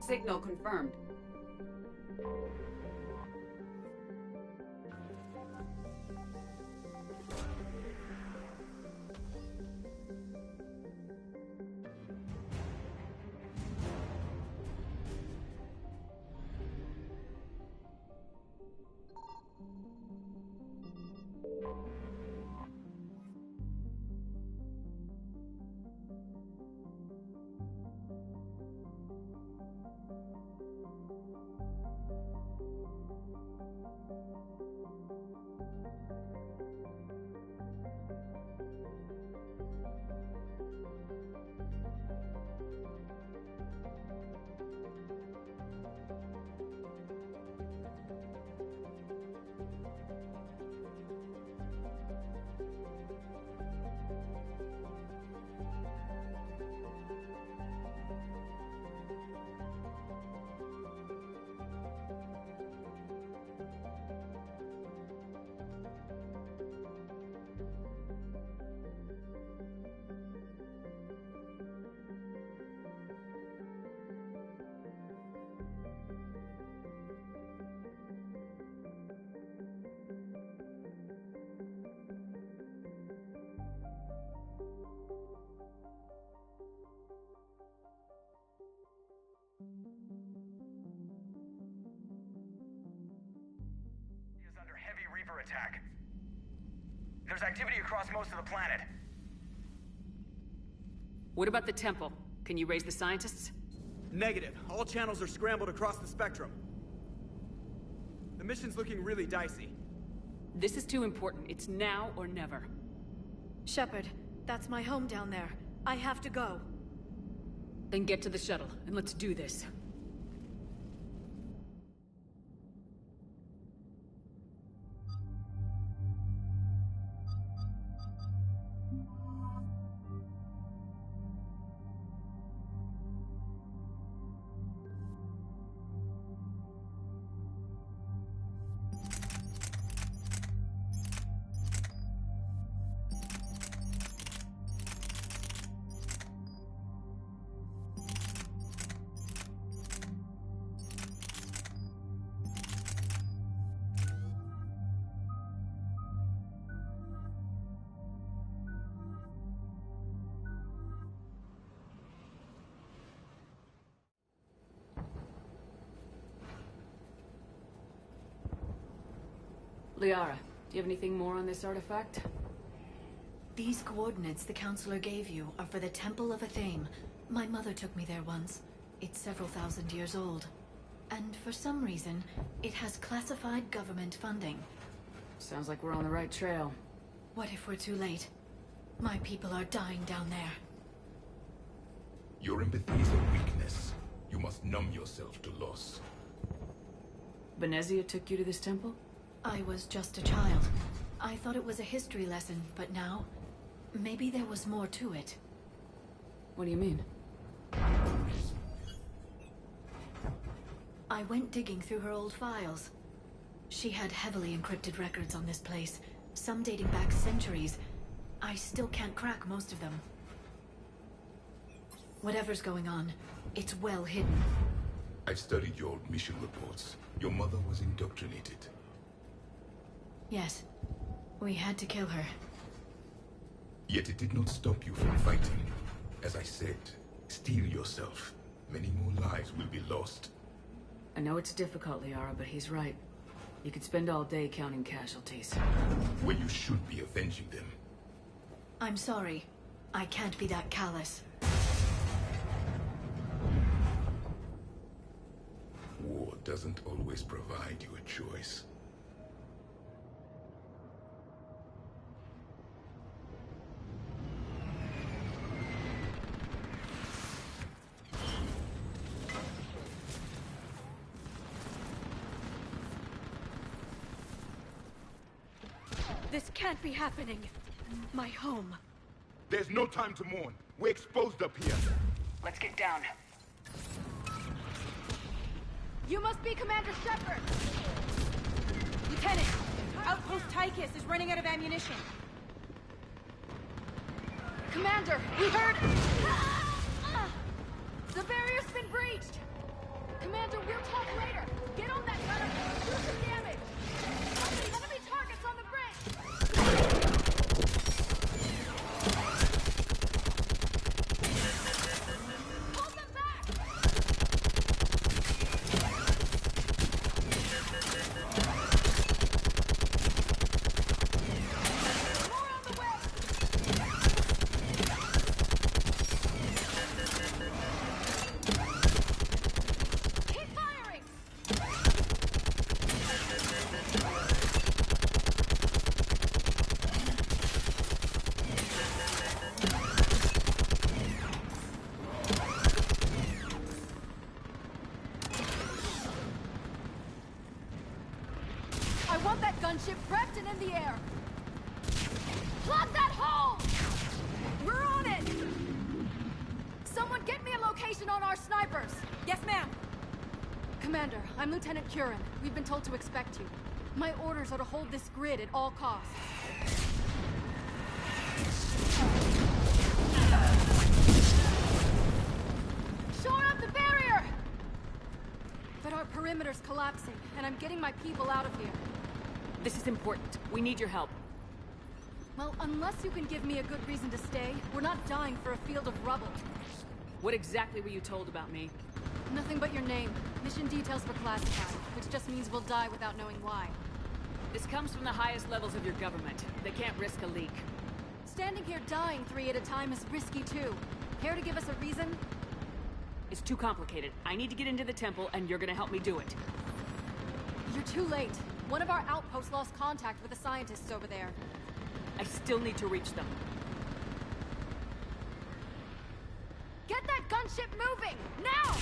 Signal confirmed. Heavy Reaper attack. There's activity across most of the planet. What about the temple? Can you raise the scientists? Negative. All channels are scrambled across the spectrum. The mission's looking really dicey. This is too important. It's now or never. Shepard, that's my home down there. I have to go. Then get to the shuttle, and let's do this. Liara, do you have anything more on this artifact? These coordinates the Counselor gave you are for the Temple of Athame. My mother took me there once. It's several thousand years old. And for some reason, it has classified government funding. Sounds like we're on the right trail. What if we're too late? My people are dying down there. Your empathy is a weakness. You must numb yourself to loss. Benezia took you to this temple? I was just a child. I thought it was a history lesson, but now, maybe there was more to it. What do you mean? I went digging through her old files. She had heavily encrypted records on this place, some dating back centuries. I still can't crack most of them. Whatever's going on, it's well hidden. I've studied your old mission reports. Your mother was indoctrinated. Yes. We had to kill her. Yet it did not stop you from fighting. As I said, steel yourself. Many more lives will be lost. I know it's difficult, Liara, but he's right. You could spend all day counting casualties. When you should be avenging them. I'm sorry. I can't be that callous. War doesn't always provide you a choice. This can't be happening. My home. There's no time to mourn. We're exposed up here. Let's get down. You must be Commander Shepard! Lieutenant, Outpost Tychus is running out of ammunition. Commander, we heard... The barrier's been breached! Commander, we'll talk later. Get on that gunner. Do some damage. Enemy targets on the bridge. Hold them back. More on the way. Keep firing. I want that gunship prepped and in the air. Plug that hole! We're on it! Someone get me a location on our snipers! Yes, ma'am. Commander, I'm Lieutenant Curran. We've been told to expect you. My orders are to hold this grid at all costs. Shore up the barrier! But our perimeter's collapsing, and I'm getting my people out of here. This is important. We need your help. Well, unless you can give me a good reason to stay, we're not dying for a field of rubble. What exactly were you told about me? Nothing but your name. Mission details were classified, which just means we'll die without knowing why. This comes from the highest levels of your government. They can't risk a leak. Standing here dying 3 at a time is risky too. Care to give us a reason? It's too complicated. I need to get into the temple, and you're gonna help me do it. You're too late. One of our outposts lost contact with the scientists over there. I still need to reach them. Get that gunship moving! Now!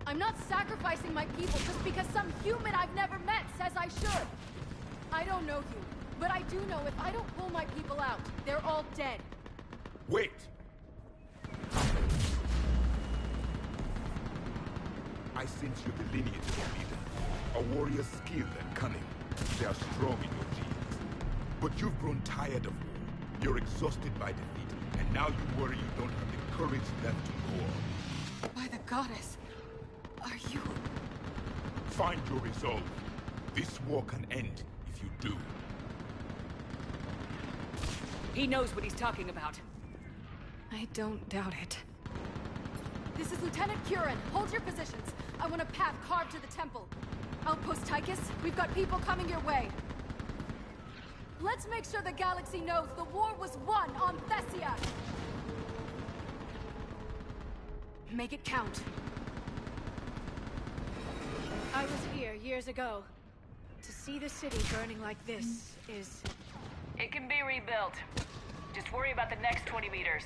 I'm not sacrificing my people just because some human I've never met says I should. I don't know you, but I do know if I don't pull my people out, they're all dead. Wait! I sense you're the lineage of a leader. A warrior skilled and cunning. They are strong in your genes. But you've grown tired of war. You're exhausted by defeat, and now you worry you don't have the courage left to go on. By the goddess, are you... Find your resolve. This war can end if you do. He knows what he's talking about. I don't doubt it. This is Lieutenant Curran. Hold your positions. I want a path carved to the temple. Outpost Tychus, we've got people coming your way. Let's make sure the galaxy knows the war was won on Thessia. Make it count. I was here years ago. To see the city burning like this is... It can be rebuilt. Just worry about the next 20 meters.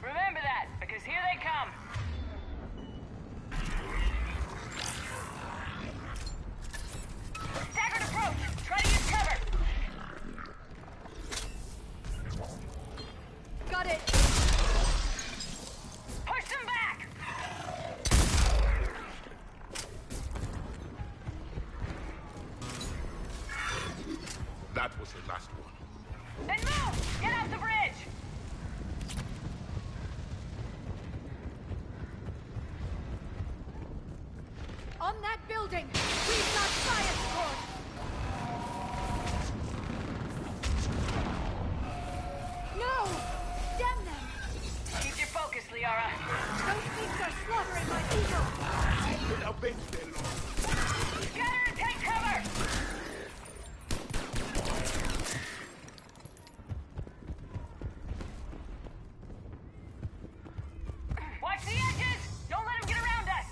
Remember that, because here they come. Staggered approach! Try to use cover! Got it! Push them back! That was the last one. Then move! Get off the bridge! On that building! We've got science core! No! Damn them! Keep your focus, Liara. Those things are slaughtering my people! Now, bench there, Lord. Scatter and take cover! Watch the edges! Don't let them get around us!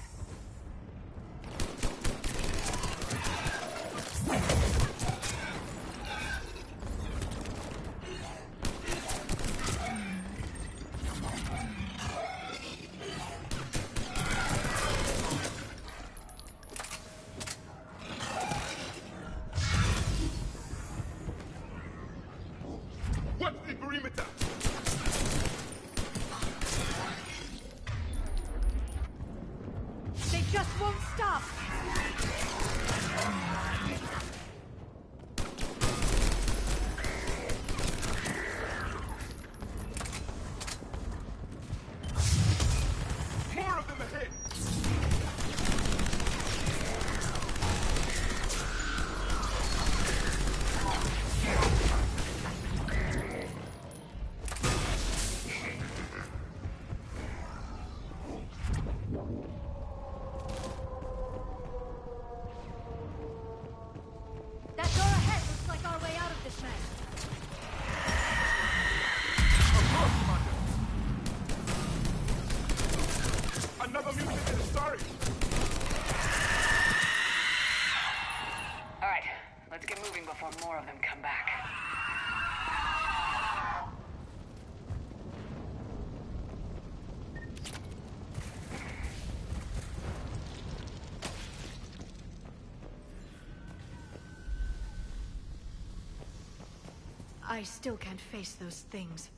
I still can't face those things.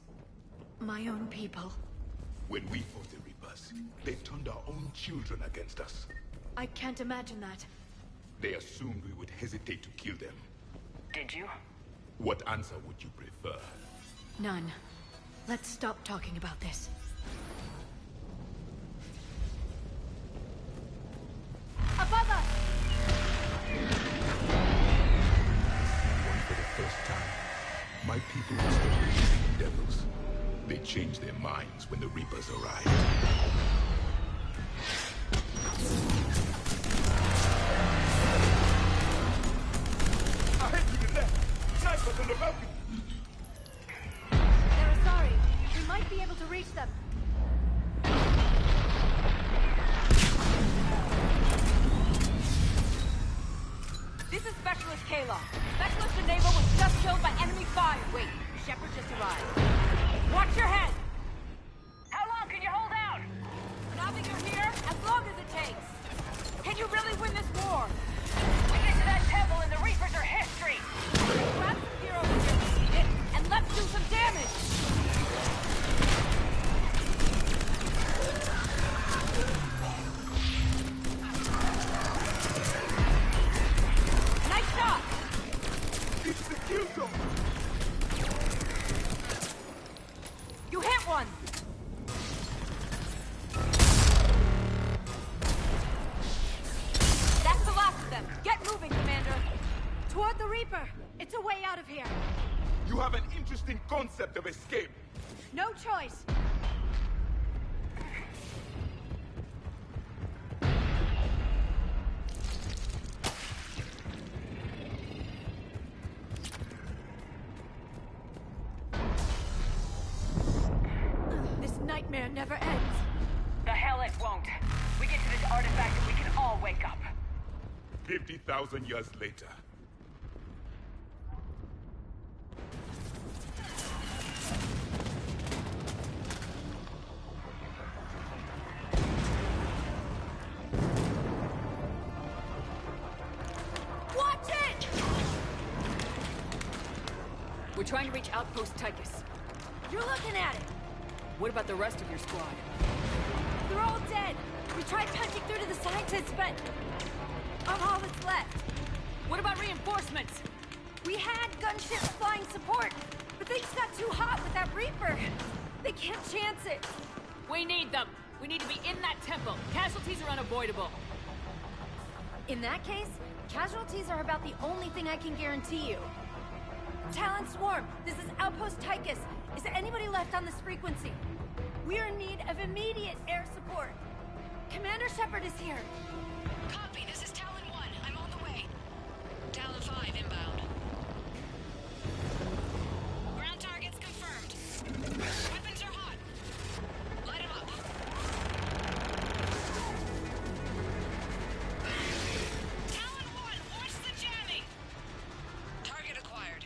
My own people. When we fought the Reapers, they turned our own children against us. I can't imagine that. They assumed we would hesitate to kill them. Did you? What answer would you prefer? None. Let's stop talking about this. Above us! One for the first time. My people were still believing in devils. They changed their minds when the Reapers arrived. Ahead to the left! Snipers on the balcony! They're sorry. We might be able to reach them. This is Specialist Kayla. Specialist Geneva was just killed by enemy fire. Wait, Shepard just arrived. Watch your head! How long can you hold out? Now that you're here, as long as it takes. Can you really win this war? We get to that temple and the Reapers are history. Grab some gear over here, and let's do some damage. Nice shot! It's the kill zone! You hit one! That's the last of them. Get moving, Commander. Toward the Reaper! It's a way out of here! You have an interesting concept of escape. No choice! This nightmare never ends. The hell it won't. We get to this artifact and we can all wake up. 50,000 years later. Watch it! We're trying to reach Outpost Tychus. You're looking at it! What about the rest of your squad? They're all dead! We tried punching through to the scientists, but... I'm all that's left. What about reinforcements? We had gunships flying support, but things got too hot with that Reaper. They can't chance it. We need them. We need to be in that temple. Casualties are unavoidable. In that case, casualties are about the only thing I can guarantee you. Talon Swarm, this is Outpost Tychus. Is anybody left on this frequency? We're in need of immediate air support. Commander Shepard is here. Copy, this is Talon 1. I'm on the way. Talon 5 inbound. Ground targets confirmed. Weapons are hot. Light 'em up. Talon 1, watch the jamming! Target acquired.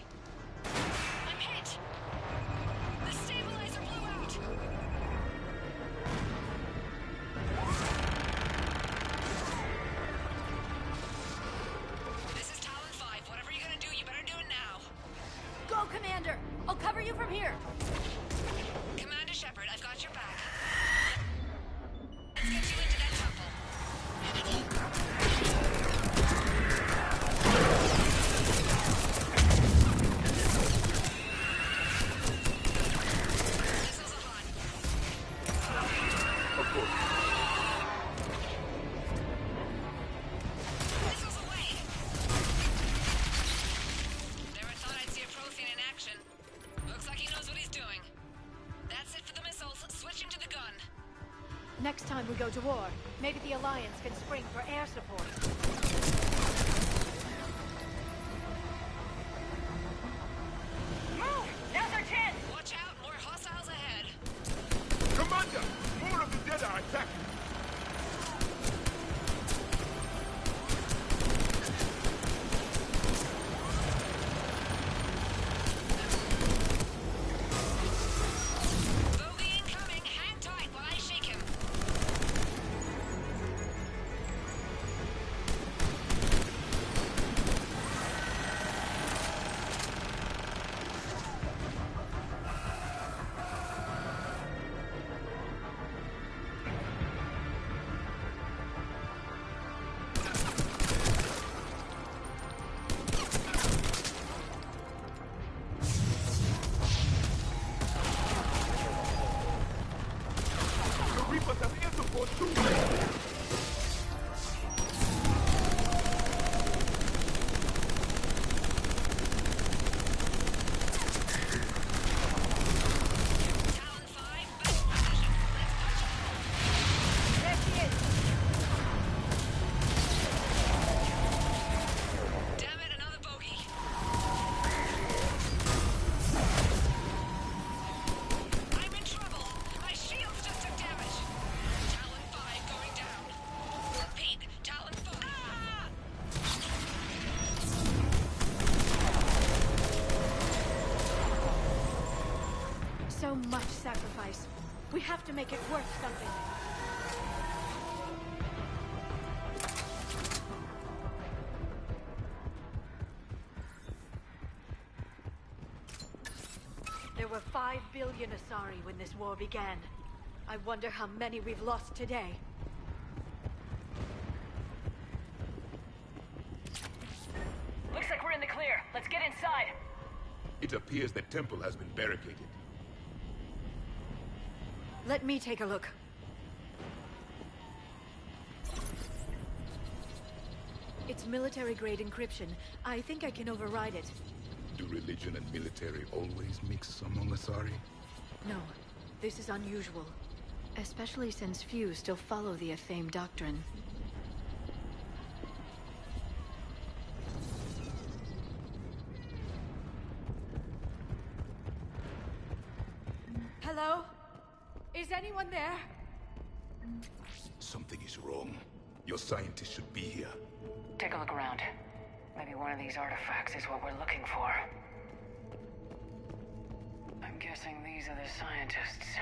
I'm hit! The stabilizer blew out! This is Talon 5. Whatever you're gonna do, you better do it now. Go, Commander! I'll cover you from here. Commander Shepard, I've got your back. Let's get you into that temple. Missiles are hot. Of course. Missiles away. Never thought I'd see a Prothean in action. Looks like he knows what he's doing. That's it for the missiles. Switching to the gun. Next time we go to war, maybe the Alliance can spring for air support. Move! Now's our chance! Watch out, more hostiles ahead. Commander! More of the dead are attacking! Bogey incoming. Hang tight while I shake him. much sacrifice. We have to make it worth something. There were 5 billion Asari when this war began. I wonder how many we've lost today. Looks like we're in the clear. Let's get inside. It appears the temple has been barricaded. Let me take a look. It's military-grade encryption. I think I can override it. Do religion and military always mix among Asari? No, this is unusual. Especially since few still follow the Athame doctrine. Hello? Is anyone there? Something is wrong. Your scientists should be here. Take a look around. Maybe one of these artifacts is what we're looking for. I'm guessing these are the scientists.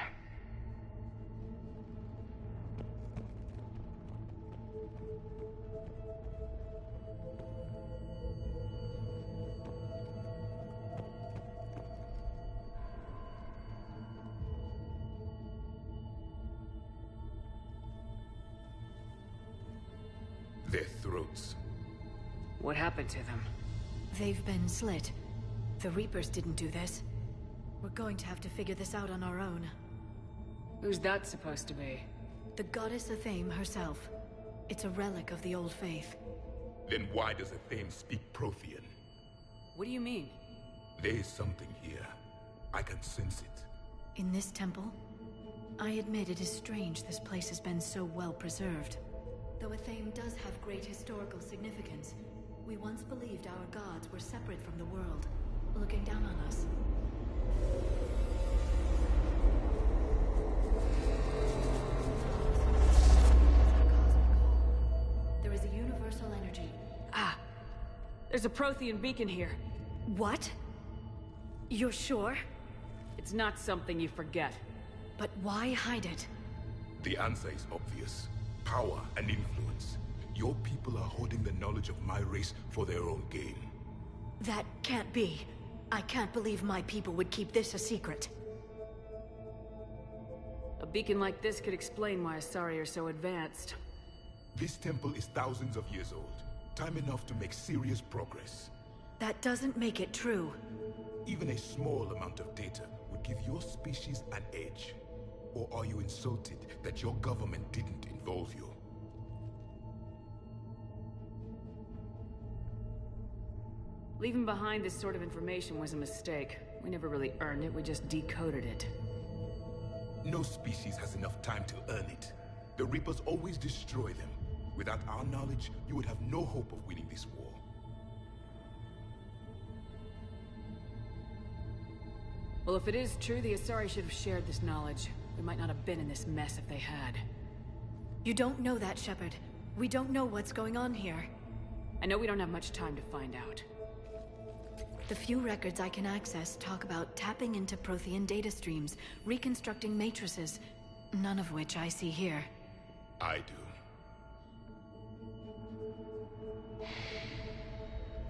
Their throats. What happened to them? They've been slit. The Reapers didn't do this. We're going to have to figure this out on our own. Who's that supposed to be? The goddess Athame herself. It's a relic of the old faith. Then why does Athame speak Prothean? What do you mean? There is something here. I can sense it. In this temple? I admit it is strange this place has been so well preserved. Though Athame does have great historical significance, we once believed our gods were separate from the world, looking down on us. There is a universal energy. Ah! There's a Prothean beacon here. What? You're sure? It's not something you forget. But why hide it? The answer is obvious. Power and influence. Your people are hoarding the knowledge of my race for their own gain. That can't be. I can't believe my people would keep this a secret. A beacon like this could explain why Asari are so advanced. This temple is thousands of years old. Time enough to make serious progress. That doesn't make it true. Even a small amount of data would give your species an edge. Or are you insulted that your government didn't involve you? Leaving behind this sort of information was a mistake. We never really earned it, we just decoded it. No species has enough time to earn it. The Reapers always destroy them. Without our knowledge, you would have no hope of winning this war. Well, if it is true, the Asari should have shared this knowledge. We might not have been in this mess if they had. You don't know that, Shepard. We don't know what's going on here. I know we don't have much time to find out. The few records I can access talk about tapping into Prothean data streams, reconstructing matrices, none of which I see here. I do.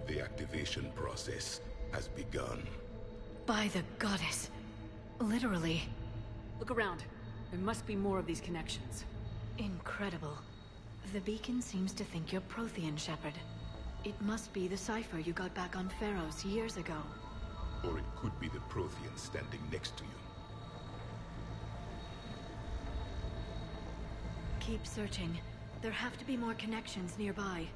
The activation process has begun. By the goddess. Literally. Look around. There must be more of these connections. Incredible. The beacon seems to think you're Prothean, Shepard. It must be the cipher you got back on Pharaohs years ago. Or it could be the Prothean standing next to you. Keep searching. There have to be more connections nearby.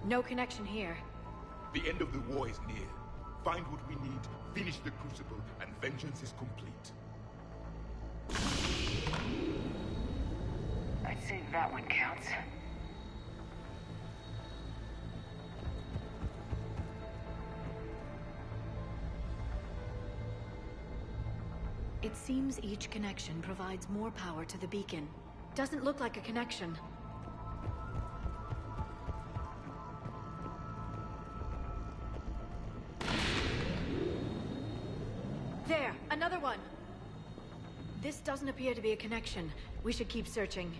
No connection here. The end of the war is near. Find what we need, finish the Crucible, and vengeance is complete. I'd say that one counts. It seems each connection provides more power to the beacon. Doesn't look like a connection. There, another one. This doesn't appear to be a connection. We should keep searching.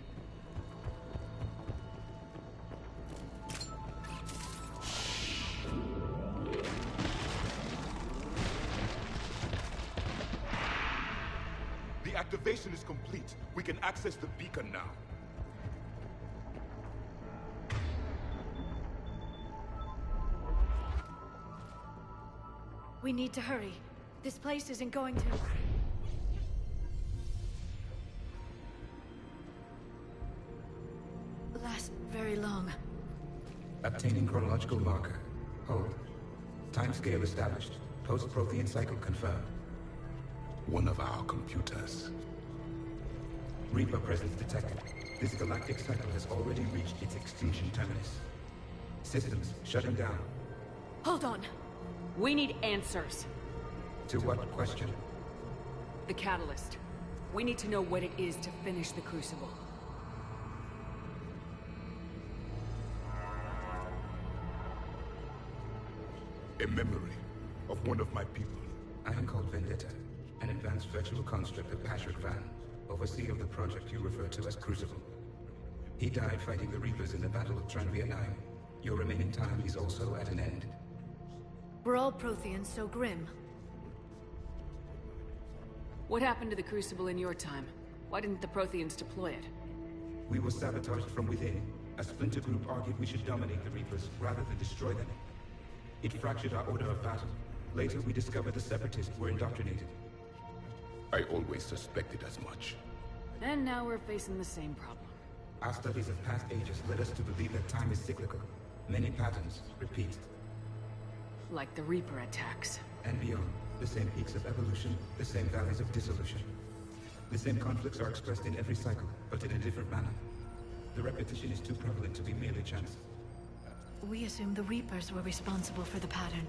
The activation is complete. We can access the beacon now. We need to hurry. This place isn't going to... last very long. Obtaining chronological marker. Hold. Timescale established. Post-Prothean cycle confirmed. One of our computers. Reaper presence detected. This galactic cycle has already reached its extinction terminus. Systems shutting down. Hold on. We need answers. To what question? The catalyst. We need to know what it is to finish the Crucible. A memory of one of my people. I am called Vendetta, an advanced virtual construct of Patrick Van, overseer of the project you refer to as Crucible. He died fighting the Reapers in the Battle of Tranvia 9. Your remaining time is also at an end. Were all Protheans so grim? What happened to the Crucible in your time? Why didn't the Protheans deploy it? We were sabotaged from within. A splinter group argued we should dominate the Reapers rather than destroy them. It fractured our order of battle. Later, we discovered the Separatists were indoctrinated. I always suspected as much. And now we're facing the same problem. Our studies of past ages led us to believe that time is cyclical. Many patterns repeat. Like the Reaper attacks. And beyond, the same peaks of evolution, the same valleys of dissolution. The same conflicts are expressed in every cycle, but in a different manner. The repetition is too prevalent to be merely chance. We assumed the Reapers were responsible for the pattern.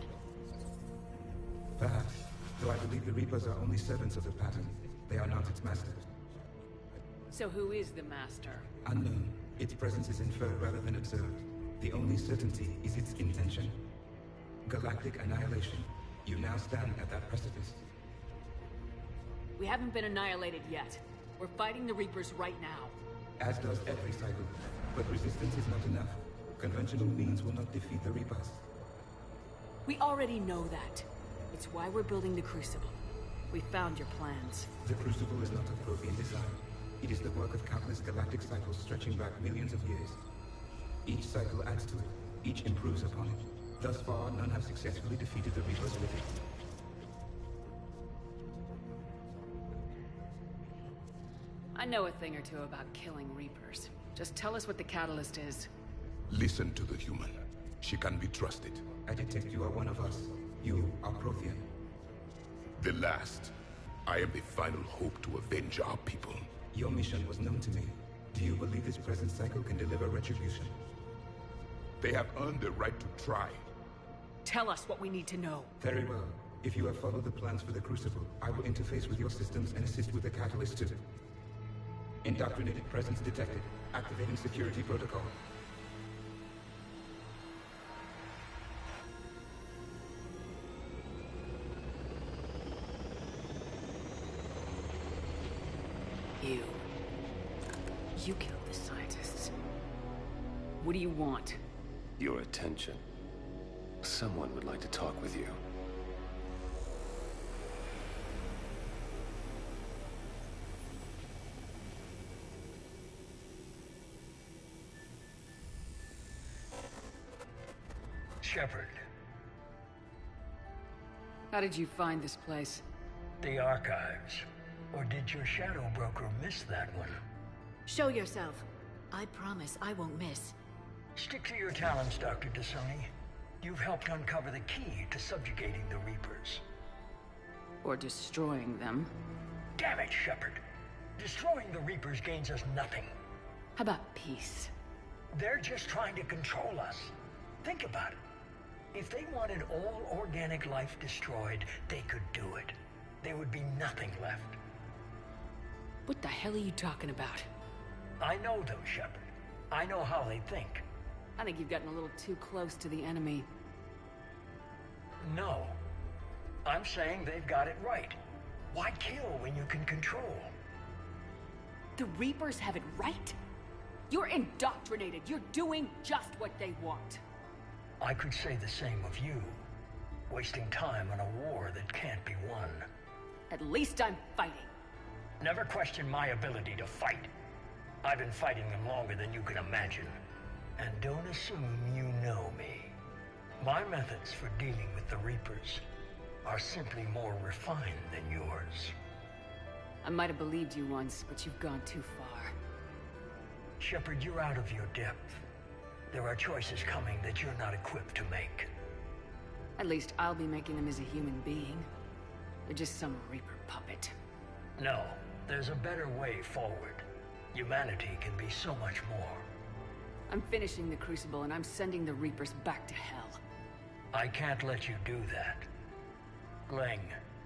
Perhaps, though I believe the Reapers are only servants of the pattern. They are not its masters. So who is the Master? Unknown. Its presence is inferred rather than observed. The only certainty is its intention. Galactic annihilation. You now stand at that precipice. We haven't been annihilated yet. We're fighting the Reapers right now. As does every cycle. But resistance is not enough. Conventional means will not defeat the Reapers. We already know that. It's why we're building the Crucible. We found your plans. The Crucible is not of Prothean design. It is the work of countless galactic cycles stretching back millions of years. Each cycle adds to it. Each improves upon it. Thus far, none have successfully defeated the Reapers with it. I know a thing or two about killing Reapers. Just tell us what the catalyst is. Listen to the human. She can be trusted. I detect you are one of us. You are Prothean. The last. I am the final hope to avenge our people. Your mission was known to me. Do you believe this present cycle can deliver retribution? They have earned the right to try. Tell us what we need to know. Very well. If you have followed the plans for the Crucible, I will interface with your systems and assist with the catalyst too. Indoctrinated presence detected. Activating security protocol. You killed the scientists. What do you want? Your attention. Someone would like to talk with you. Shepard. How did you find this place? The archives. Or did your shadow broker miss that one? Show yourself. I promise I won't miss. Stick to your talents, Dr. Dasoni. You've helped uncover the key to subjugating the Reapers. Or destroying them. Damn it, Shepard. Destroying the Reapers gains us nothing. How about peace? They're just trying to control us. Think about it. If they wanted all organic life destroyed, they could do it. There would be nothing left. What the hell are you talking about? I know them, Shepard. I know how they think. I think you've gotten a little too close to the enemy. No. I'm saying they've got it right. Why kill when you can control? The Reapers have it right? You're indoctrinated. You're doing just what they want. I could say the same of you. Wasting time on a war that can't be won. At least I'm fighting. Never question my ability to fight. I've been fighting them longer than you can imagine. And don't assume you know me. My methods for dealing with the Reapers are simply more refined than yours. I might have believed you once, but you've gone too far. Shepard, you're out of your depth. There are choices coming that you're not equipped to make. At least I'll be making them as a human being. You're just some Reaper puppet. No, there's a better way forward. Humanity can be so much more. I'm finishing the Crucible and I'm sending the Reapers back to hell. I can't let you do that. Gling,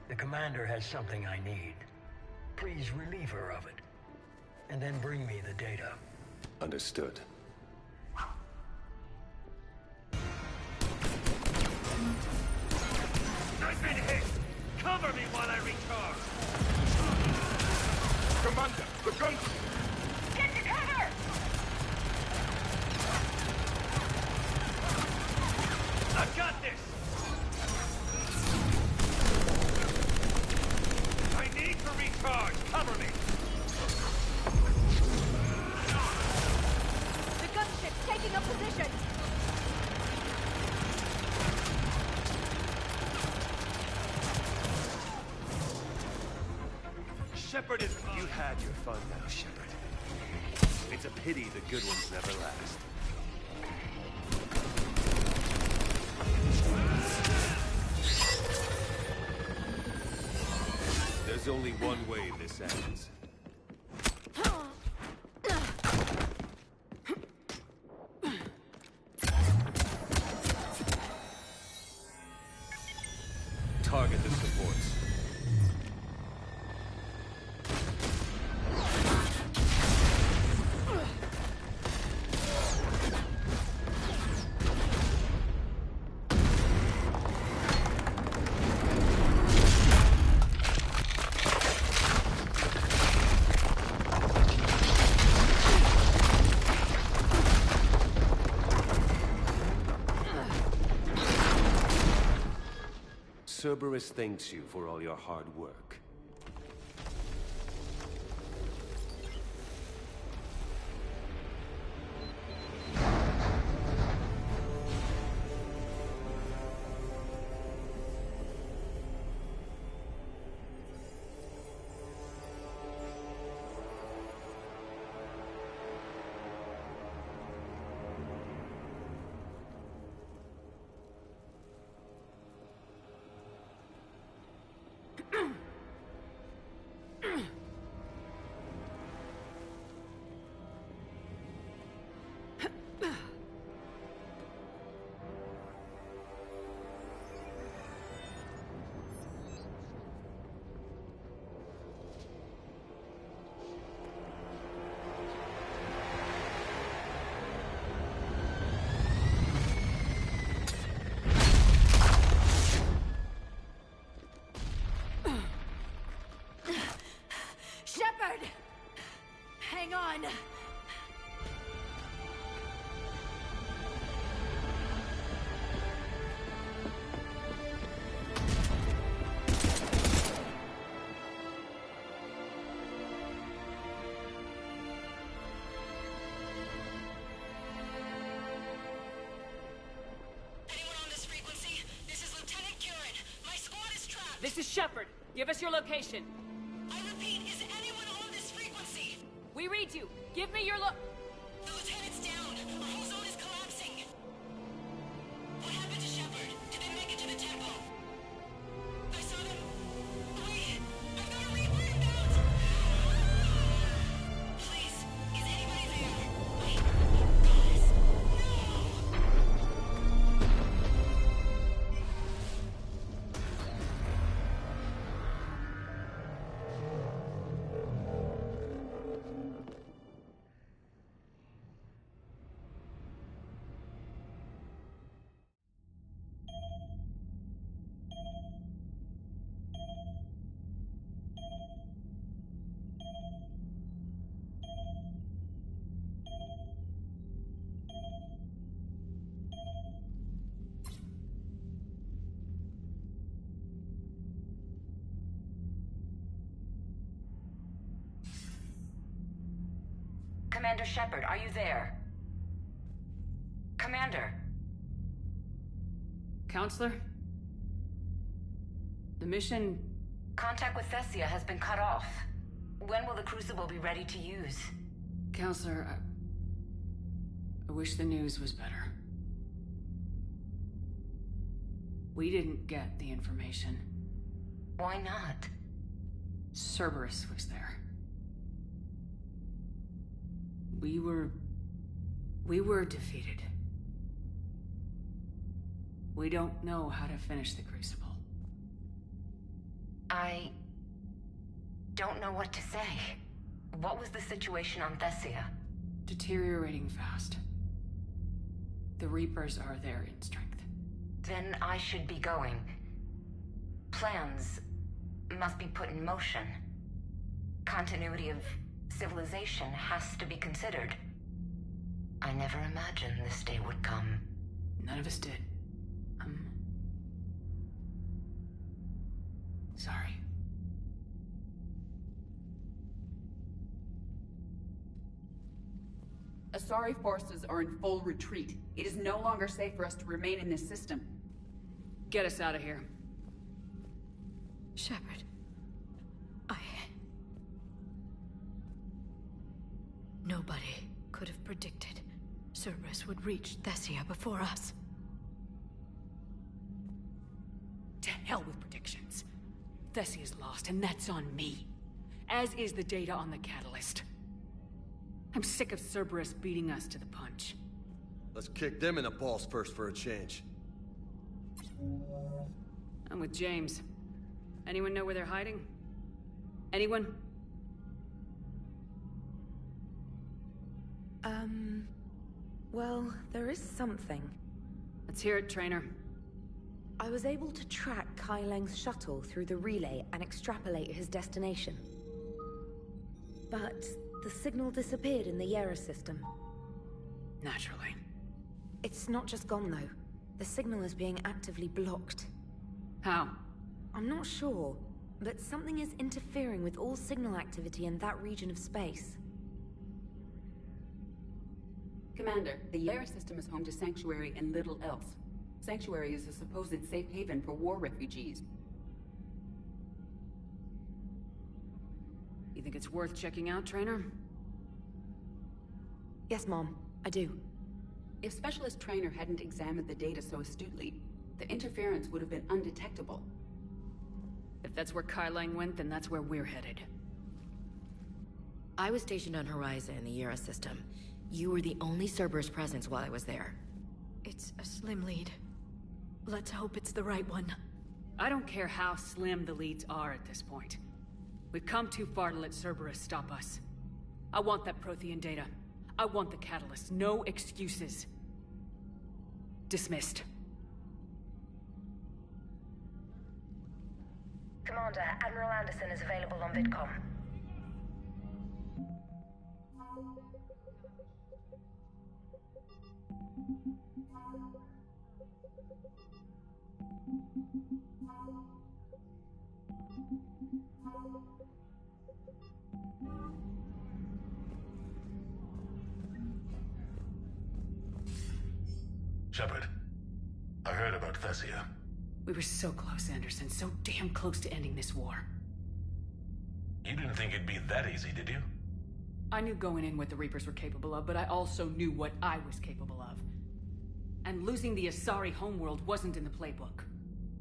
the commander has something I need. Please relieve her of it. And then bring me the data. Understood. I've been hit! Cover me while I recharge! Commander, the gun... Get to cover! I've got this! I need to recharge! Cover me! The gunship's taking up position! Shepard is... You had your fun now, Shepard. It's a pity the good ones never last. There's only one way this ends. Target the supports. Cerberus thanks you for all your hard work. Shepard! Hang on! This is Shepard. Give us your location. I repeat, is anyone on this frequency? We read you. Give me your The lieutenant's down. Our whole zone is collapsing. What happened to Shepard? Did they make it to the temple? I saw them. Wait! I've got a Reaper inbound! Please, is anybody there? Wait. Guys. No! Commander Shepard, are you there? Commander. Counselor? The mission... Contact with Thessia has been cut off. When will the Crucible be ready to use? Counselor, I wish the news was better. We didn't get the information. Why not? Cerberus was there. We were defeated. We don't know how to finish the Crucible. I don't know what to say. What was the situation on Thessia? Deteriorating fast. The Reapers are there in strength. Then I should be going. Plans must be put in motion. Continuity of civilization has to be considered. I never imagined this day would come. None of us did. Sorry. Asari forces are in full retreat. It is no longer safe for us to remain in this system. Get us out of here. Shepard. Nobody could have predicted Cerberus would reach Thessia before us. To hell with predictions. Thessia's lost, and that's on me. As is the data on the catalyst. I'm sick of Cerberus beating us to the punch. Let's kick them in the balls first for a change. I'm with James. Anyone know where they're hiding? Anyone? Well, there is something. Let's hear it, Trainer. I was able to track Kai Leng's shuttle through the relay and extrapolate his destination. But the signal disappeared in the Yera system. Naturally. It's not just gone, though. The signal is being actively blocked. How? I'm not sure, but something is interfering with all signal activity in that region of space. Commander, the Yera system is home to Sanctuary and little else. Sanctuary is a supposed safe haven for war refugees. You think it's worth checking out, Trainer? Yes, Mom, I do. If Specialist Trainer hadn't examined the data so astutely, the interference would have been undetectable. If that's where Kai Lang went, then that's where we're headed. I was stationed on Horizon in the Yera system. You were the only Cerberus presence while I was there. It's a slim lead. Let's hope it's the right one. I don't care how slim the leads are at this point. We've come too far to let Cerberus stop us. I want that Prothean data. I want the catalyst. No excuses. Dismissed. Commander, Admiral Anderson is available on VidCom. Shepard, I heard about Thessia. We were so close, Anderson. So damn close to ending this war. You didn't think it'd be that easy, did you? I knew going in what the Reapers were capable of, but I also knew what I was capable of. And losing the Asari homeworld wasn't in the playbook.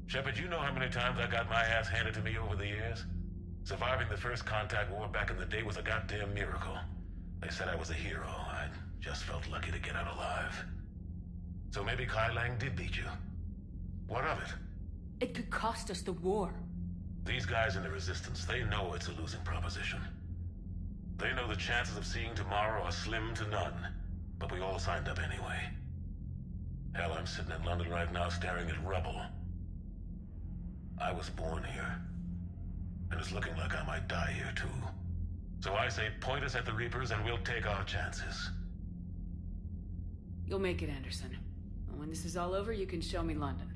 Shepard, you know how many times I got my ass handed to me over the years? Surviving the first contact war back in the day was a goddamn miracle. They said I was a hero. I just felt lucky to get out alive. So maybe Kai Lang did beat you. What of it? It could cost us the war. These guys in the Resistance, they know it's a losing proposition. They know the chances of seeing tomorrow are slim to none. But we all signed up anyway. Hell, I'm sitting in London right now staring at rubble. I was born here. And it's looking like I might die here too. So I say point us at the Reapers and we'll take our chances. You'll make it, Anderson. And when this is all over, you can show me London.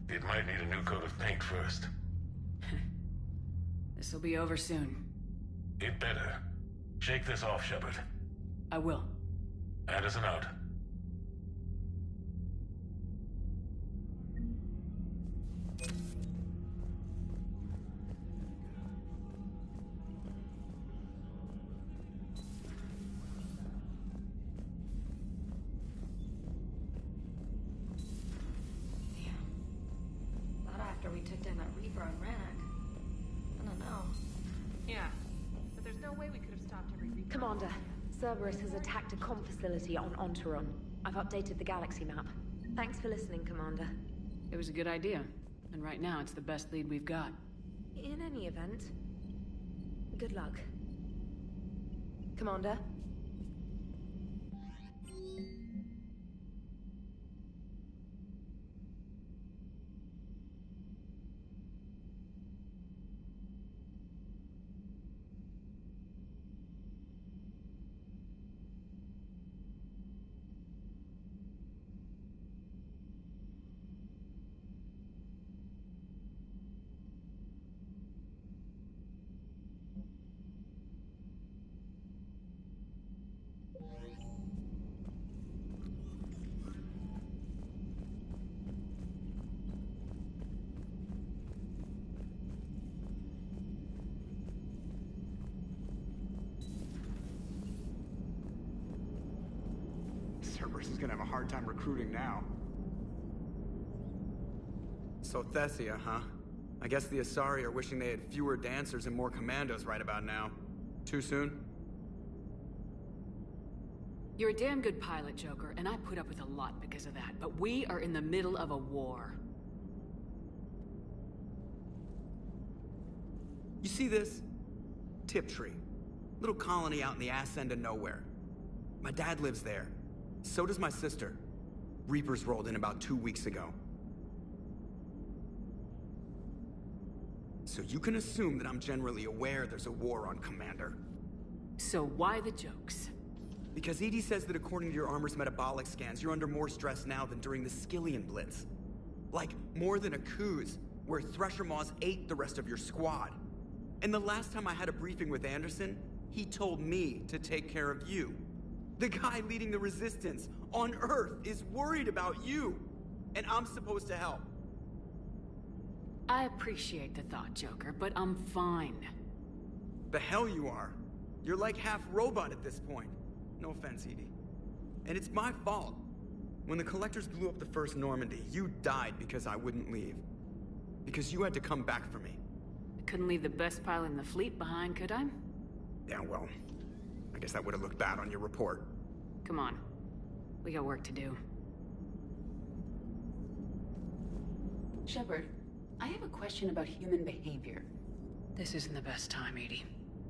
It might need a new coat of paint first. This'll be over soon. It better. Shake this off, Shepard. I will. Anderson out. Not after we took down that Reaper on Rannoch. I don't know. Yeah, but there's no way we could have stopped every Reaper. Commander, Cerberus has attacked a comm facility on Ontaron. I've updated the galaxy map. Thanks for listening, Commander. It was a good idea. And right now, it's the best lead we've got. In any event, good luck. Commander? Cerberus is gonna have a hard time recruiting now. So Thessia, huh? I guess the Asari are wishing they had fewer dancers and more commandos right about now. Too soon? You're a damn good pilot, Joker, and I put up with a lot because of that. But we are in the middle of a war. You see this? Tiptree. Little colony out in the ass end of nowhere. My dad lives there. So does my sister. Reapers rolled in about 2 weeks ago. So you can assume that I'm generally aware there's a war on, Commander. So why the jokes? Because EDI says that according to your armor's metabolic scans, you're under more stress now than during the Skillian Blitz. Like, more than a Kuz, where Thresher Maws ate the rest of your squad. And the last time I had a briefing with Anderson, he told me to take care of you. The guy leading the resistance on Earth is worried about you, and I'm supposed to help. I appreciate the thought, Joker, but I'm fine. The hell you are. You're like half robot at this point. No offense, EDI. And it's my fault. When the Collectors blew up the first Normandy, you died because I wouldn't leave. Because you had to come back for me. I couldn't leave the best pilot in the fleet behind, could I? Yeah, well, I guess that would have looked bad on your report. Come on. We got work to do. Shepard, I have a question about human behavior. This isn't the best time, EDI.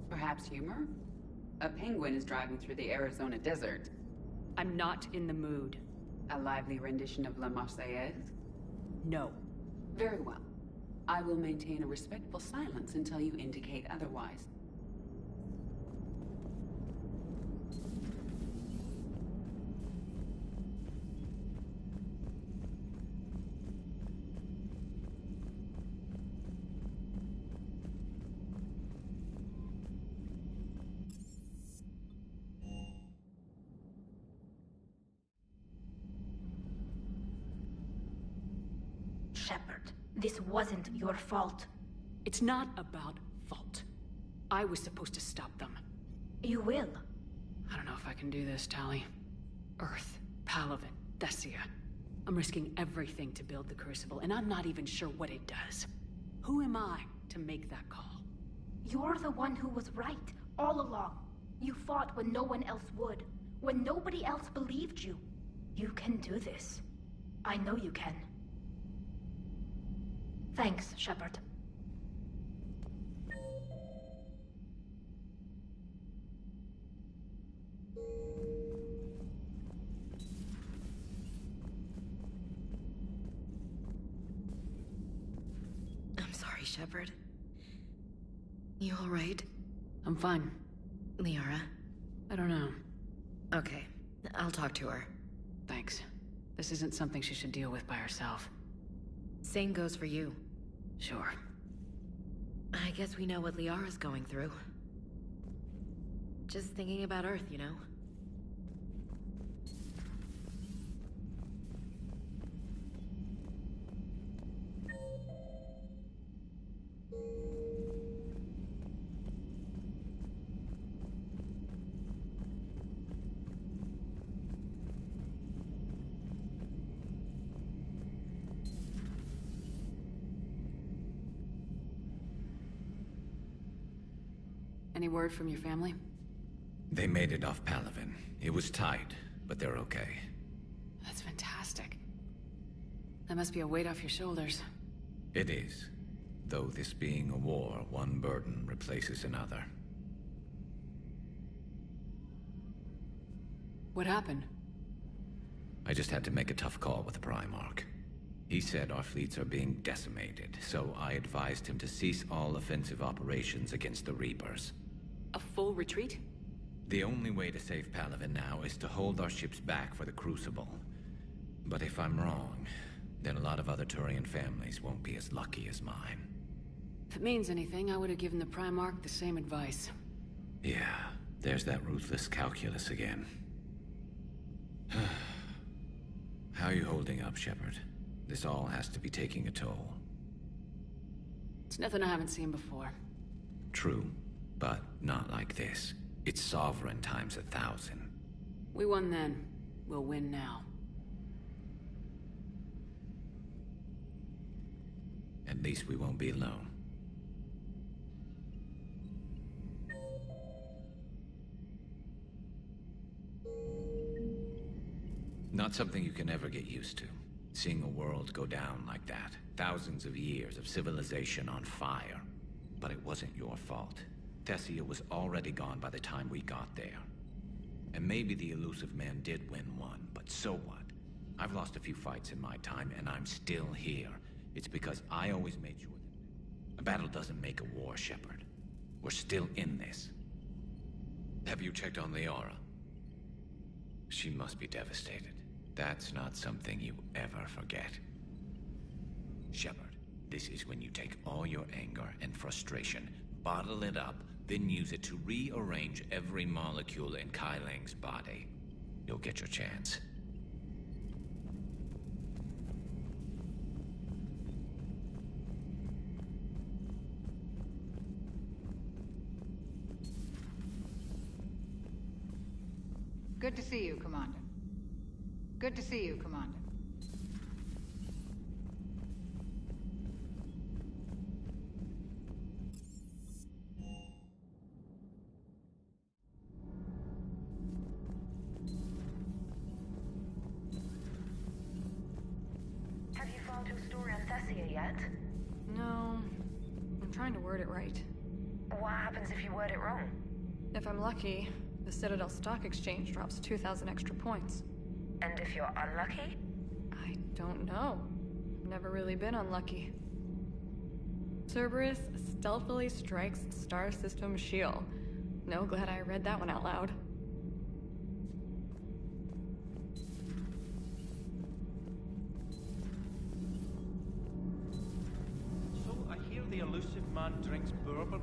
Perhaps humor? A penguin is driving through the Arizona desert. I'm not in the mood. A lively rendition of La Marseillaise? No. Very well. I will maintain a respectful silence until you indicate otherwise. Shepard, this wasn't your fault. It's not about fault. I was supposed to stop them. You will. I don't know if I can do this, Tali. Earth, Palaven, Thessia. I'm risking everything to build the Crucible, and I'm not even sure what it does. Who am I to make that call? You're the one who was right, all along. You fought when no one else would, when nobody else believed you. You can do this. I know you can. Thanks, Shepard. I'm sorry, Shepard. You all right? I'm fine. Liara? I don't know. Okay, I'll talk to her. Thanks. This isn't something she should deal with by herself. Same goes for you. Sure. I guess we know what Liara's going through. Just thinking about Earth, you know? Any word from your family? They made it off Palaven. It was tight, but they're okay. That's fantastic. That must be a weight off your shoulders. It is. Though this being a war, one burden replaces another. What happened? I just had to make a tough call with the Primarch. He said our fleets are being decimated, so I advised him to cease all offensive operations against the Reapers. A full retreat? The only way to save Palaven now is to hold our ships back for the Crucible. But if I'm wrong, then a lot of other Turian families won't be as lucky as mine. If it means anything, I would have given the Primarch the same advice. Yeah, there's that ruthless calculus again. How are you holding up, Shepard? This all has to be taking a toll. It's nothing I haven't seen before. True, but not like this. It's sovereign times 1,000. We won then. We'll win now. At least we won't be alone. Not something you can ever get used to. Seeing a world go down like that. Thousands of years of civilization on fire. But it wasn't your fault. Thessia was already gone by the time we got there. And maybe the elusive man did win one, but so what? I've lost a few fights in my time, and I'm still here. It's because I always made sure that a battle doesn't make a war, Shepard. We're still in this. Have you checked on Liara? She must be devastated. That's not something you ever forget. Shepard, this is when you take all your anger and frustration, bottle it up, then use it to rearrange every molecule in Kai Leng's body. You'll get your chance. Good to see you, Commander. Good to see you, Commander. Have you found your story on Thessia yet? No. I'm trying to word it right. What happens if you word it wrong? If I'm lucky, the Citadel Stock Exchange drops 2,000 extra points. And if you're unlucky? I don't know. I've never really been unlucky. Cerberus stealthily strikes Star System shield. No, glad I read that one out loud. So I hear the elusive man drinks bourbon.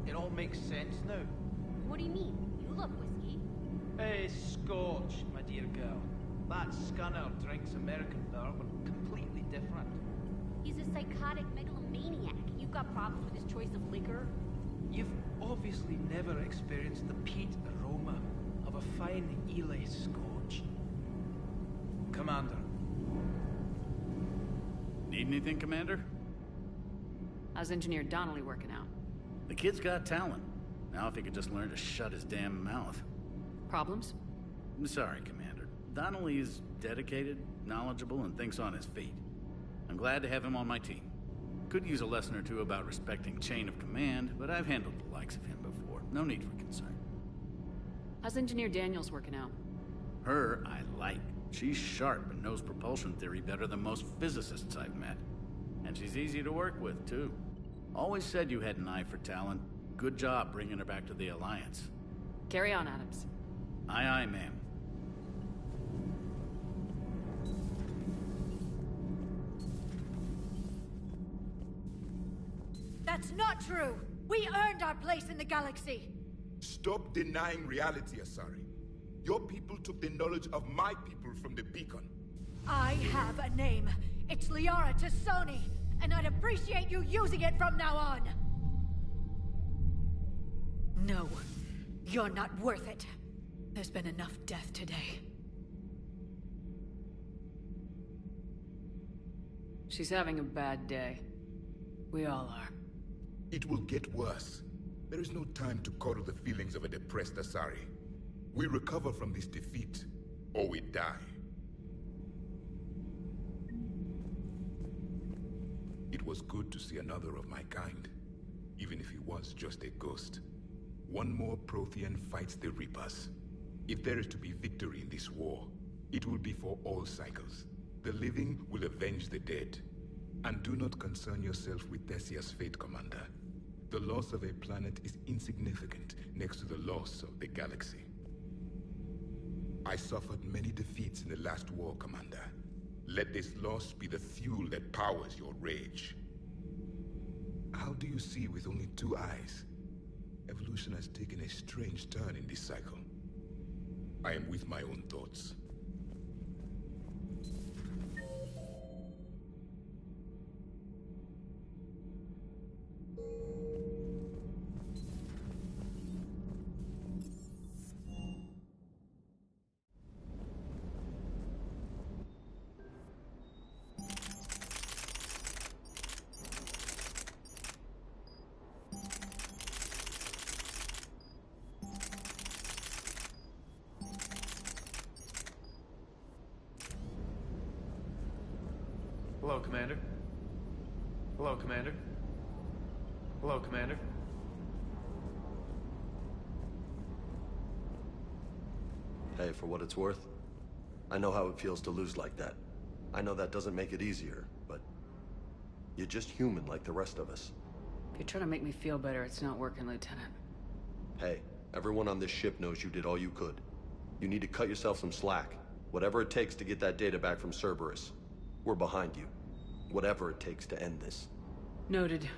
It all makes sense now. What do you mean? You love whiskey. Hey, Scotch, my dear girl. That scunner drinks American bourbon. Completely different. He's a psychotic megalomaniac. You've got problems with his choice of liquor? You've obviously never experienced the peat aroma of a fine Ely Scotch. Commander. Need anything, Commander? How's Engineer Donnelly working out? The kid's got talent. Now if he could just learn to shut his damn mouth. Problems? I'm sorry, Commander. Donnelly is dedicated, knowledgeable, and thinks on his feet. I'm glad to have him on my team. Could use a lesson or two about respecting chain of command, but I've handled the likes of him before. No need for concern. How's Engineer Daniels working out? Her, I like. She's sharp and knows propulsion theory better than most physicists I've met. And she's easy to work with, too. Always said you had an eye for talent. Good job bringing her back to the Alliance. Carry on, Adams. Aye, aye, ma'am. That's not true! We earned our place in the galaxy! Stop denying reality, Asari. Your people took the knowledge of my people from the beacon. I have a name. It's Liara Tassoni, and I'd appreciate you using it from now on. No, you're not worth it. There's been enough death today. She's having a bad day. We all are. It will get worse. There is no time to coddle the feelings of a depressed Asari. We recover from this defeat, or we die. It was good to see another of my kind, even if he was just a ghost. One more Prothean fights the Reapers. If there is to be victory in this war, it will be for all cycles. The living will avenge the dead. And do not concern yourself with Thessia's fate, Commander. The loss of a planet is insignificant next to the loss of the galaxy. I suffered many defeats in the last war, Commander. Let this loss be the fuel that powers your rage. How do you see with only 2 eyes? Evolution has taken a strange turn in this cycle. I am with my own thoughts. Hello, Commander. Hello, Commander. Hello, Commander. Hey, for what it's worth, I know how it feels to lose like that. I know that doesn't make it easier, but you're just human like the rest of us. If you're trying to make me feel better, it's not working, Lieutenant. Hey, everyone on this ship knows you did all you could. You need to cut yourself some slack. Whatever it takes to get that data back from Cerberus. We're behind you. Whatever it takes to end this. Noted.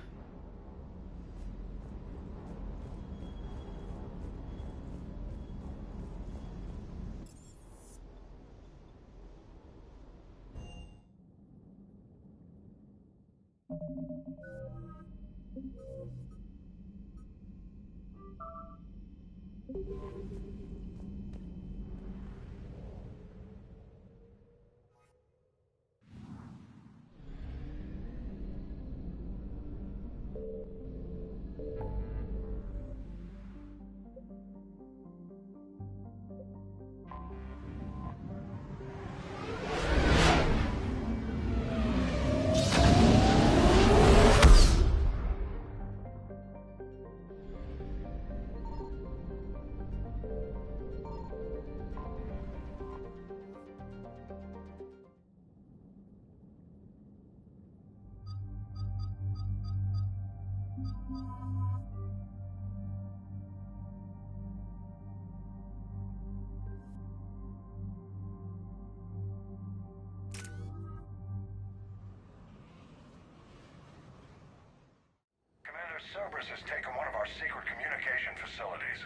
Cerberus has taken one of our secret communication facilities.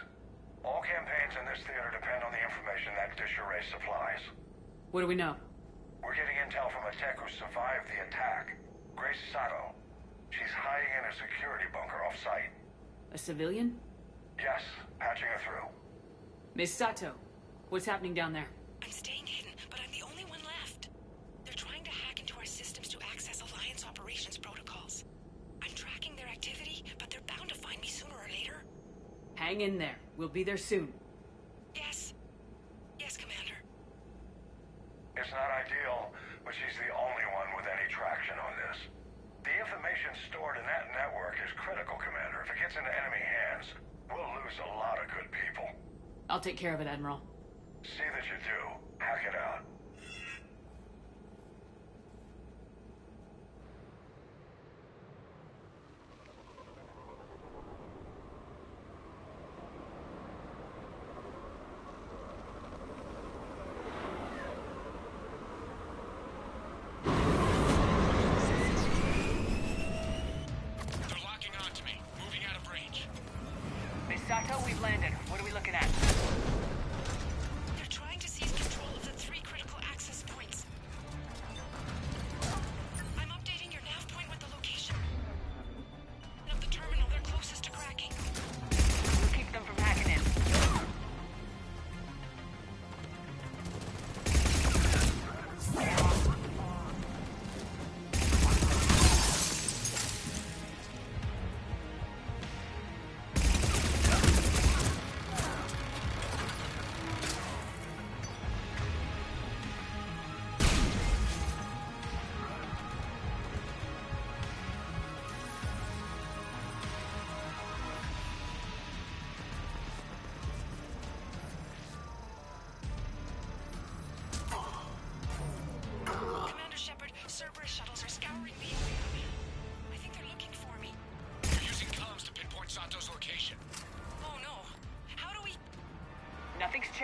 All campaigns in this theater depend on the information that dish array supplies. What do we know? We're getting intel from a tech who survived the attack. Grace Sato. She's hiding in a security bunker off-site. A civilian? Yes, patching her through. Miss Sato, what's happening down there? I'm staying hidden, but I'm the only one left. They're trying to hack into our systems to access Alliance operations protocols. I'm tracking their activity, but they're bound to find me sooner or later. Hang in there. We'll be there soon. Yes. Yes, Commander. It's not ideal, but she's the only one with any traction on this. The information stored in that network is critical, Commander. If it gets into enemy hands, we'll lose a lot of good people. I'll take care of it, Admiral. See that you do. Hack it out. Sato, we've landed.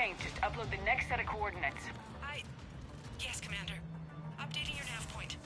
changed. Just upload the next set of coordinates. Yes, Commander. Updating your nav point.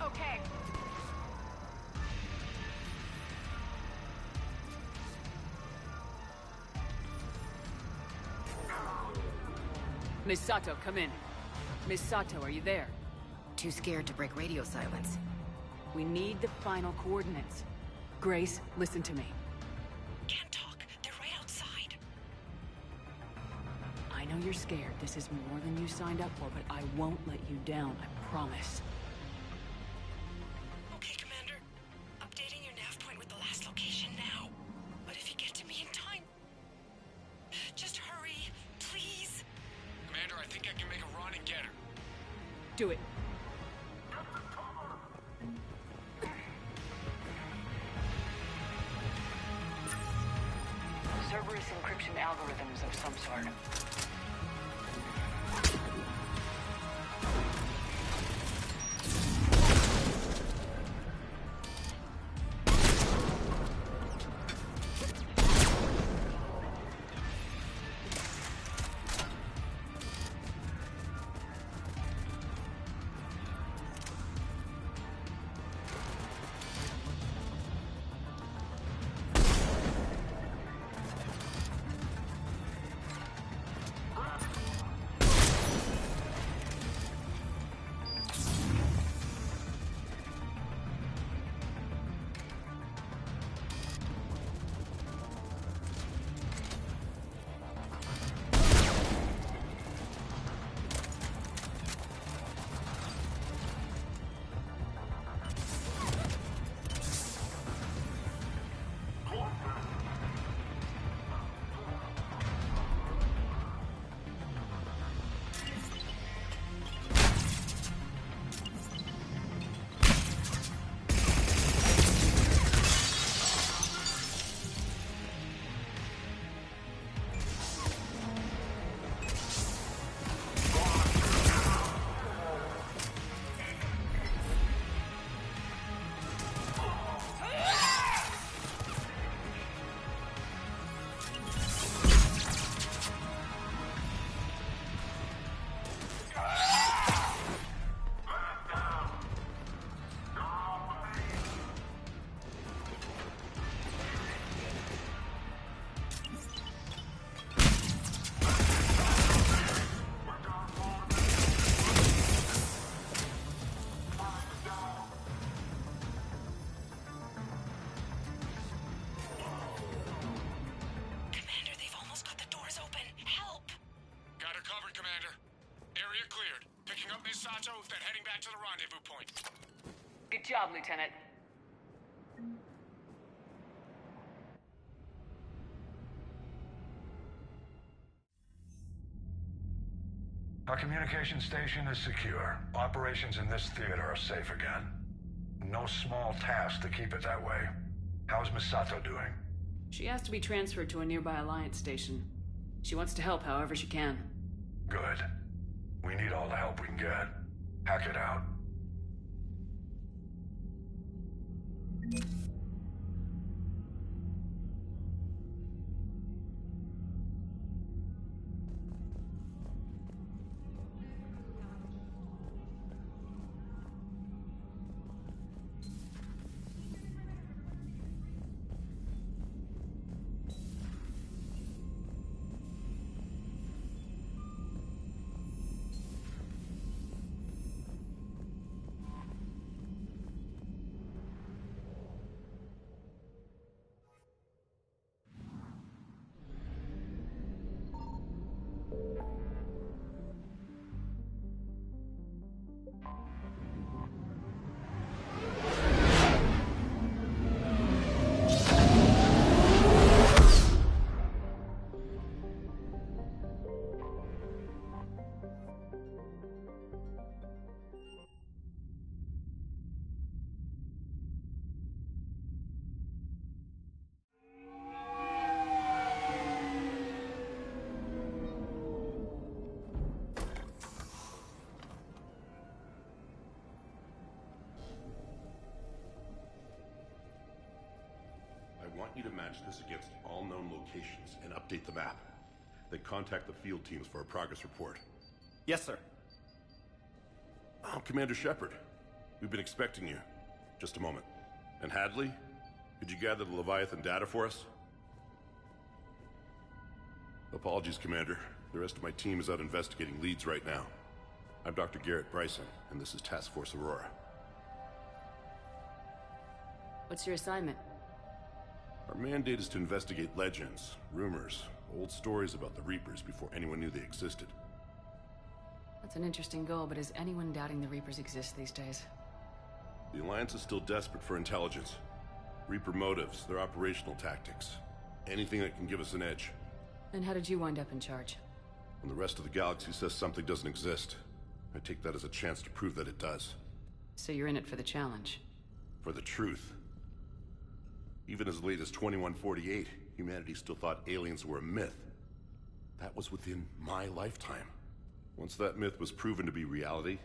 Okay. Miss Sato, come in. Miss Sato, are you there? Too scared to break radio silence. We need the final coordinates. Grace, listen to me. Can't talk. They're right outside. I know you're scared. This is more than you signed up for, but I won't let you down, I promise. Okay, Commander. Updating your nav point with the last location now. But if you get to me in time... just hurry, please. Commander, I think I can make a run and get her. Do it. Cerberus encryption algorithms of some sort. Then heading back to the rendezvous point. Good job, Lieutenant. Our communication station is secure. Operations in this theater are safe again. No small task to keep it that way. How's Miss Sato doing? She has to be transferred to a nearby Alliance station. She wants to help however she can. Good. We need all the help we can get. Hack it out. you to match this against all known locations and update the map. Then contact the field teams for a progress report. Yes, sir. Oh, Commander Shepard. We've been expecting you. Just a moment. And Hadley, could you gather the Leviathan data for us? Apologies, Commander. The rest of my team is out investigating leads right now. I'm Dr. Garrett Bryson, and this is Task Force Aurora. What's your assignment? Our mandate is to investigate legends, rumors, old stories about the Reapers before anyone knew they existed. That's an interesting goal, but is anyone doubting the Reapers exist these days? The Alliance is still desperate for intelligence. Reaper motives, their operational tactics. Anything that can give us an edge. And how did you wind up in charge? When the rest of the galaxy says something doesn't exist, I take that as a chance to prove that it does. So you're in it for the challenge? For the truth. Even as late as 2148, humanity still thought aliens were a myth. That was within my lifetime. Once that myth was proven to be reality,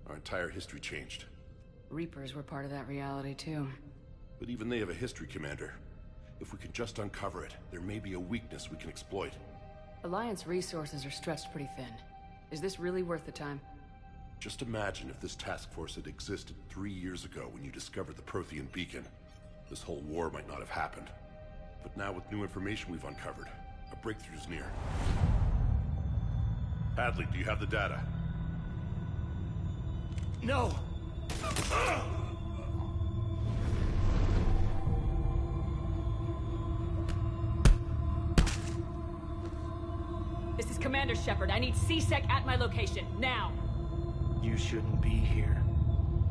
our entire history changed. Reapers were part of that reality, too. But even they have a history, Commander. If we can just uncover it, there may be a weakness we can exploit. Alliance resources are stretched pretty thin. Is this really worth the time? Just imagine if this task force had existed 3 years ago when you discovered the Prothean beacon. This whole war might not have happened. But now with new information we've uncovered, a breakthrough's near. Hadley, do you have the data? No! This is Commander Shepard. I need C-Sec at my location, now! You shouldn't be here.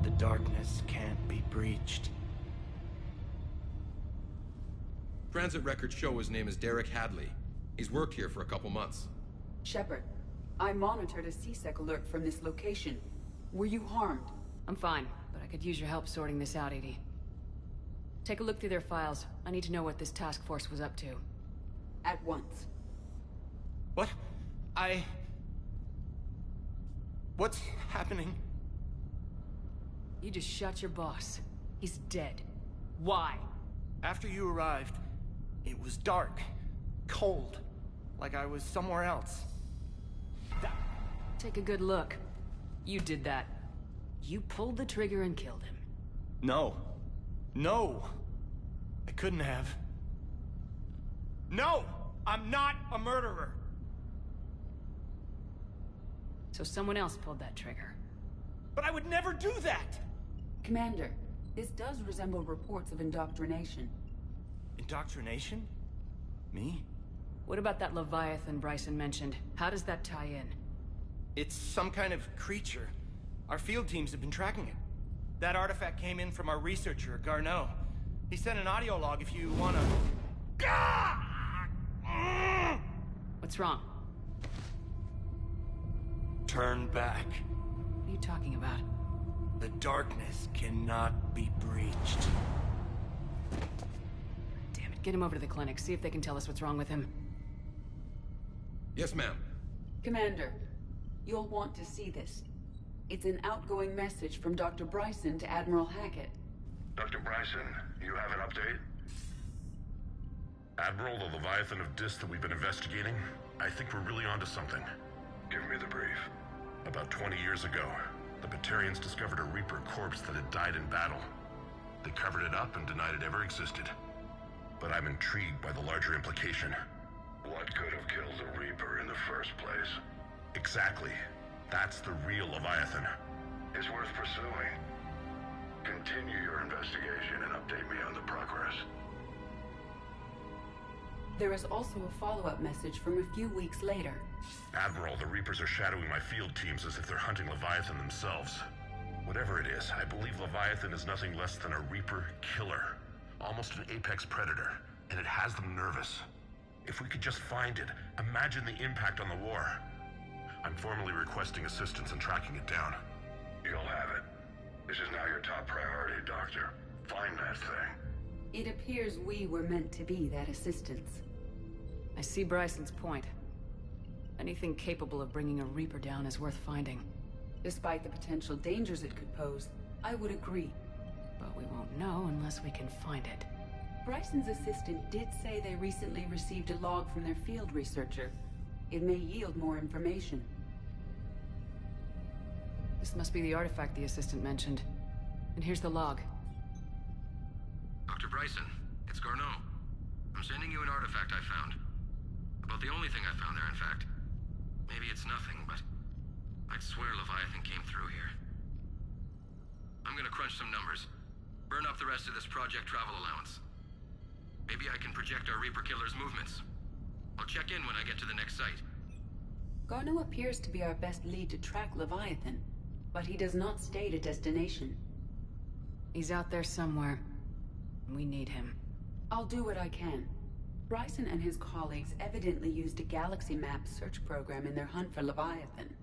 The darkness can't be breached. Transit records show his name is Derek Hadley. He's worked here for a couple months. Shepard, I monitored a C-Sec alert from this location. Were you harmed? I'm fine, but I could use your help sorting this out, Edie. Take a look through their files. I need to know what this task force was up to. At once. What? What's happening? You just shot your boss. He's dead. Why? After you arrived, it was dark, cold, like I was somewhere else. Take a good look. You did that. You pulled the trigger and killed him. No. No! I couldn't have. No! I'm not a murderer! So someone else pulled that trigger. But I would never do that! Commander, this does resemble reports of indoctrination. Indoctrination? Me? What about that Leviathan Bryson mentioned? How does that tie in? It's some kind of creature. Our field teams have been tracking it. That artifact came in from our researcher, Garneau. He sent an audio log if you wanna... What's wrong? Turn back. What are you talking about? The darkness cannot be breached. Damn it, get him over to the clinic. See if they can tell us what's wrong with him. Yes, ma'am. Commander, you'll want to see this. It's an outgoing message from Dr. Bryson to Admiral Hackett. Dr. Bryson, you have an update? Admiral, the Leviathan of Dis that we've been investigating, I think we're really onto something. Give me the brief. About 20 years ago, the Batarians discovered a Reaper corpse that had died in battle. They covered it up and denied it ever existed. But I'm intrigued by the larger implication. What could have killed the Reaper in the first place? Exactly. That's the real Leviathan. It's worth pursuing. Continue your investigation and update me on the progress. There is also a follow-up message from a few weeks later. Admiral, the Reapers are shadowing my field teams as if they're hunting Leviathan themselves. Whatever it is, I believe Leviathan is nothing less than a Reaper killer. Almost an apex predator, and it has them nervous. If we could just find it, imagine the impact on the war. I'm formally requesting assistance in tracking it down. You'll have it. This is now your top priority, Doctor. Find that thing. It appears we were meant to be that assistance. I see Bryson's point. Anything capable of bringing a Reaper down is worth finding. Despite the potential dangers it could pose, I would agree. But we won't know unless we can find it. Bryson's assistant did say they recently received a log from their field researcher. It may yield more information. This must be the artifact the assistant mentioned. And here's the log. Dr. Bryson, it's Garneau. I'm sending you an artifact I found. About the only thing I found there, in fact. Maybe it's nothing, but I'd swear Leviathan came through here. I'm gonna crunch some numbers. Burn up the rest of this project travel allowance. Maybe I can project our Reaper Killer's movements. I'll check in when I get to the next site. Garneau appears to be our best lead to track Leviathan, but he does not state a destination. He's out there somewhere. We need him. I'll do what I can. Bryson and his colleagues evidently used a galaxy map search program in their hunt for Leviathan.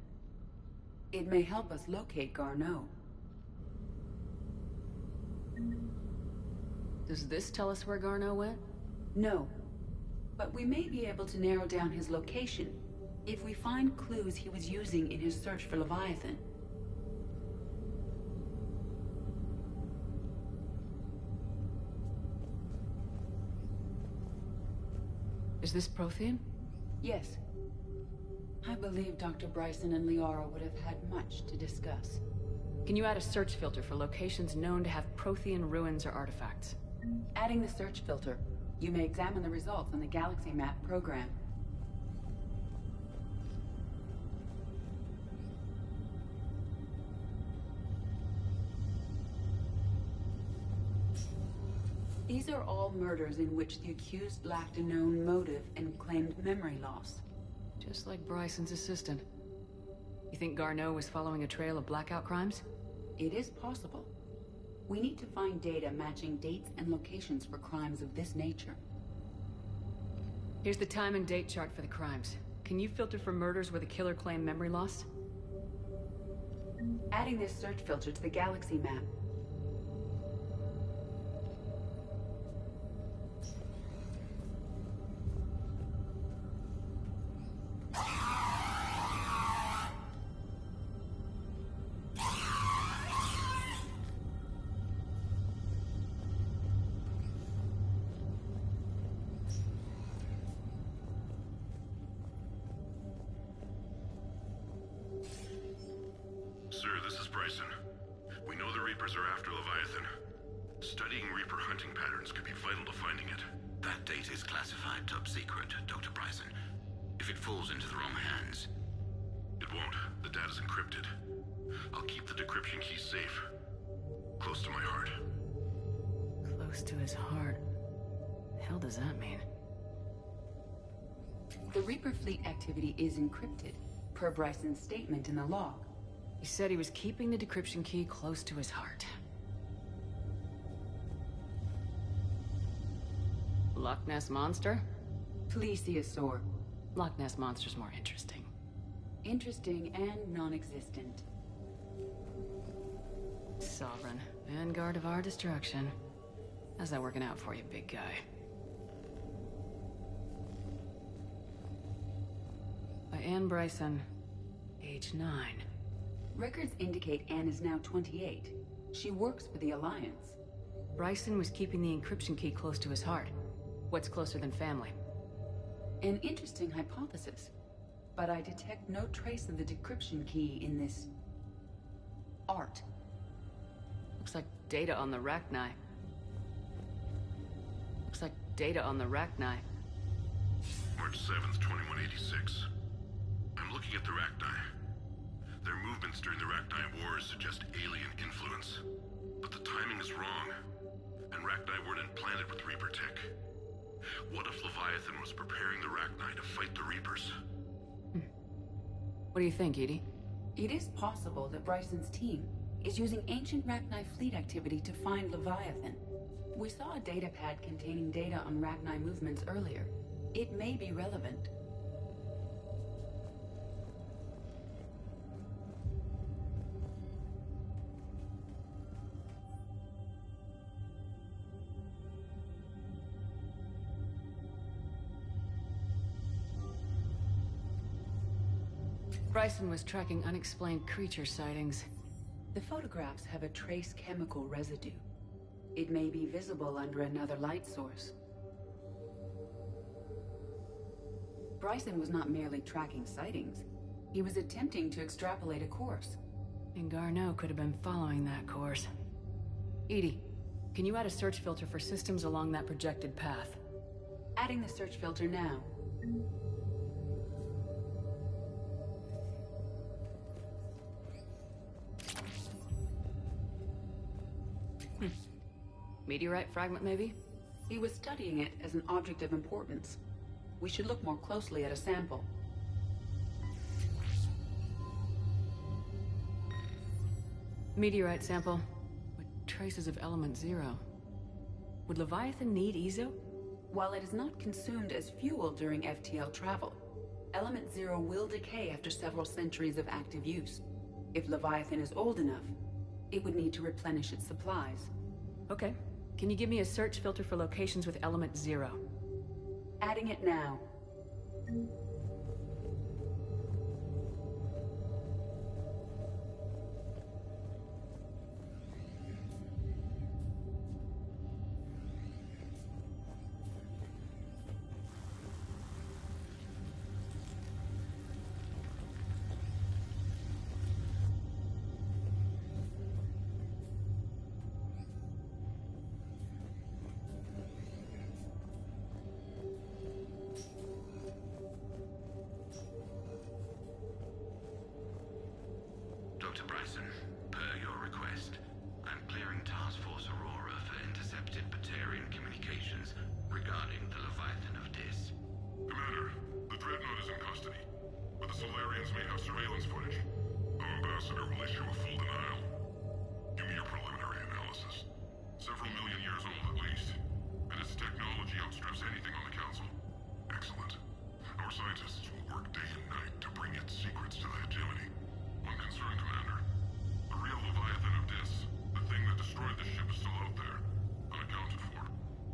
It may help us locate Garneau. Does this tell us where Garneau went? No. But we may be able to narrow down his location if we find clues he was using in his search for Leviathan. Is this Prothean? Yes. I believe Dr. Bryson and Liara would have had much to discuss. Can you add a search filter for locations known to have Prothean ruins or artifacts? Adding the search filter, you may examine the results in the Galaxy Map program. These are all murders in which the accused lacked a known motive and claimed memory loss. Just like Bryson's assistant. You think Garneau was following a trail of blackout crimes? It is possible. We need to find data matching dates and locations for crimes of this nature. Here's the time and date chart for the crimes. Can you filter for murders where the killer claimed memory loss? Adding this search filter to the Galaxy Map. Sir, this is Bryson. We know the Reapers are after Leviathan. Studying Reaper hunting patterns could be vital to finding it. That data is classified top secret, Dr. Bryson. If it falls into the wrong hands... It won't. The data's encrypted. I'll keep the decryption key safe. Close to my heart. Close to his heart. The hell does that mean? The Reaper fleet activity is encrypted, per Bryson's statement in the log. He said he was keeping the decryption key close to his heart. Loch Ness Monster? Plesiosaur. Loch Ness Monster's more interesting. Interesting and non-existent. Sovereign. Vanguard of our destruction. How's that working out for you, big guy? By Anne Bryson, age 9. Records indicate Anne is now 28. She works for the Alliance. Bryson was keeping the encryption key close to his heart. What's closer than family? An interesting hypothesis. But I detect no trace of the decryption key in this... art. Looks like data on the Rachni. Looks like data on the Rachni. March 7th, 2186. I'm looking at the Rachni. Their movements during the Rachni Wars suggest alien influence. But the timing is wrong. And Rachni weren't implanted with Reaper tech. What if Leviathan was preparing the Rachni to fight the Reapers? What do you think, Edie? It is possible that Bryson's team is using ancient Rachni fleet activity to find Leviathan. We saw a data pad containing data on Rachni movements earlier. It may be relevant. Bryson was tracking unexplained creature sightings. The photographs have a trace chemical residue. It may be visible under another light source. Bryson was not merely tracking sightings. He was attempting to extrapolate a course. And Garneau could have been following that course. EDI, can you add a search filter for systems along that projected path? Adding the search filter now. Meteorite fragment, maybe? He was studying it as an object of importance. We should look more closely at a sample. Meteorite sample with traces of element 0. Would Leviathan need EZO? While it is not consumed as fuel during FTL travel, element 0 will decay after several centuries of active use. If Leviathan is old enough, it would need to replenish its supplies. Okay. Can you give me a search filter for locations with element 0? Adding it now. Dr. Bryson, per your request, I'm clearing Task Force Aurora for intercepted Batarian communications regarding the Leviathan of Dis. Commander, the Dreadnought is in custody, but the Solarians may have surveillance footage. Our ambassador will issue a full denial. Give me your preliminary analysis. Several million years old at least, and its technology outstrips anything on the Council. Excellent. Our scientists will work day and night to bring its secrets to the hegemony. One concern, Commander. The real Leviathan of Dis, the thing that destroyed the ship, is still out there, unaccounted for.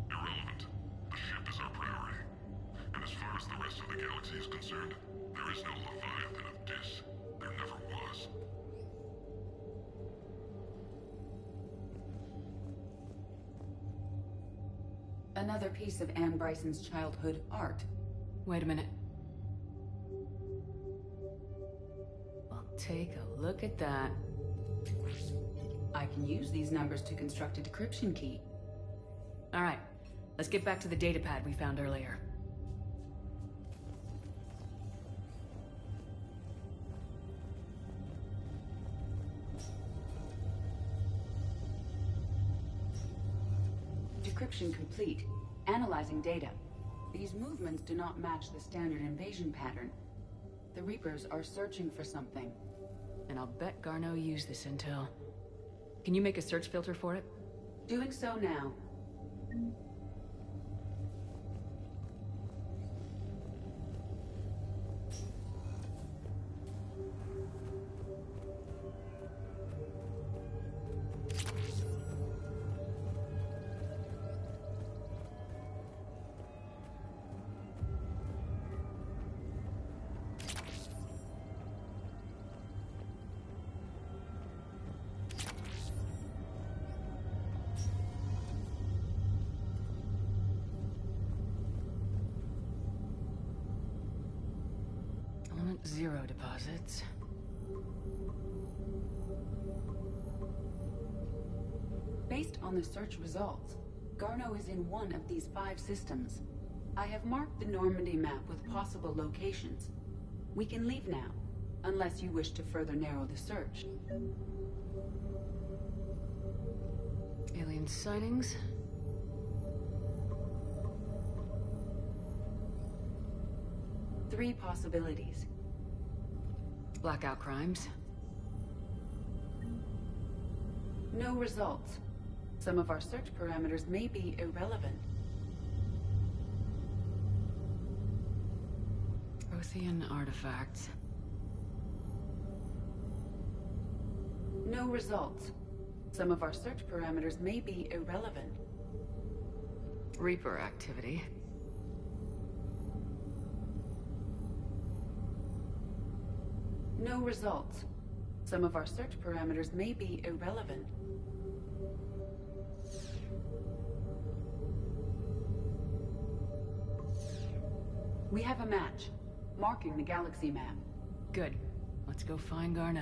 Irrelevant. The ship is our priority. And as far as the rest of the galaxy is concerned, there is no Leviathan of Dis. There never was. Another piece of Anne Bryson's childhood art. Wait a minute. Well, take a look at that. I can use these numbers to construct a decryption key. All right, let's get back to the datapad we found earlier. Decryption complete. Analyzing data. These movements do not match the standard invasion pattern. The Reapers are searching for something. And I'll bet Garneau used this intel. Can you make a search filter for it? Doing so now. Element 0 deposits. Based on the search results, Garneau is in one of these 5 systems. I have marked the Normandy map with possible locations. We can leave now, unless you wish to further narrow the search. Alien sightings. Three possibilities. Blackout crimes. No results. Some of our search parameters may be irrelevant. Prothean artifacts. No results. Some of our search parameters may be irrelevant. Reaper activity. No results. Some of our search parameters may be irrelevant. We have a match, marking the galaxy map. Good. Let's go find Garneau.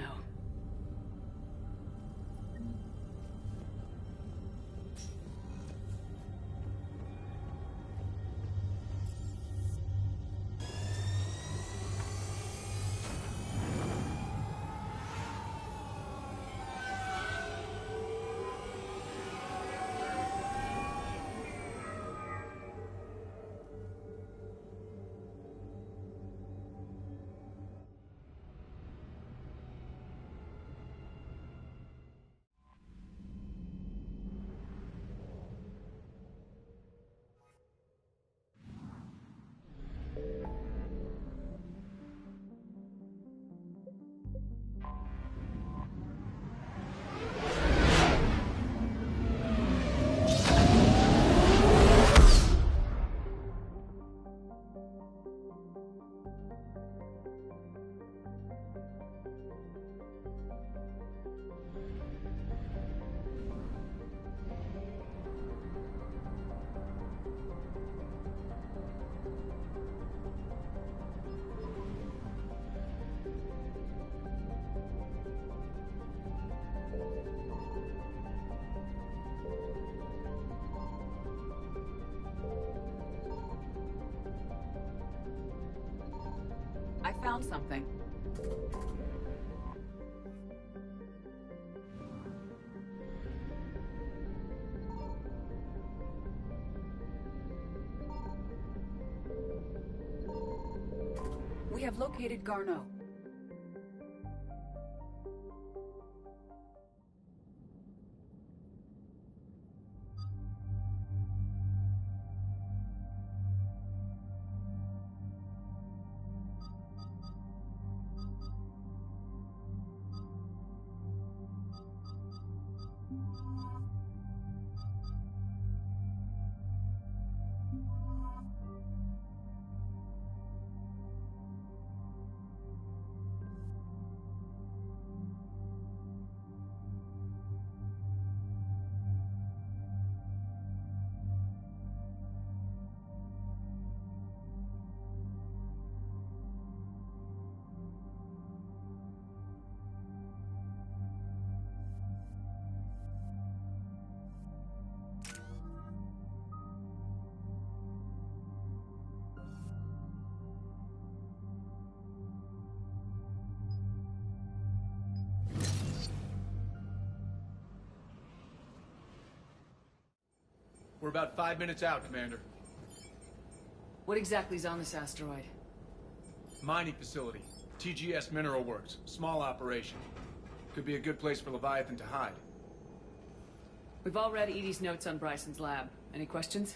I found something. We have located Garneau. We're about 5 minutes out, Commander. What exactly is on this asteroid? Mining facility. TGS Mineral Works. Small operation. Could be a good place for Leviathan to hide. We've all read Edie's notes on Bryson's lab. Any questions?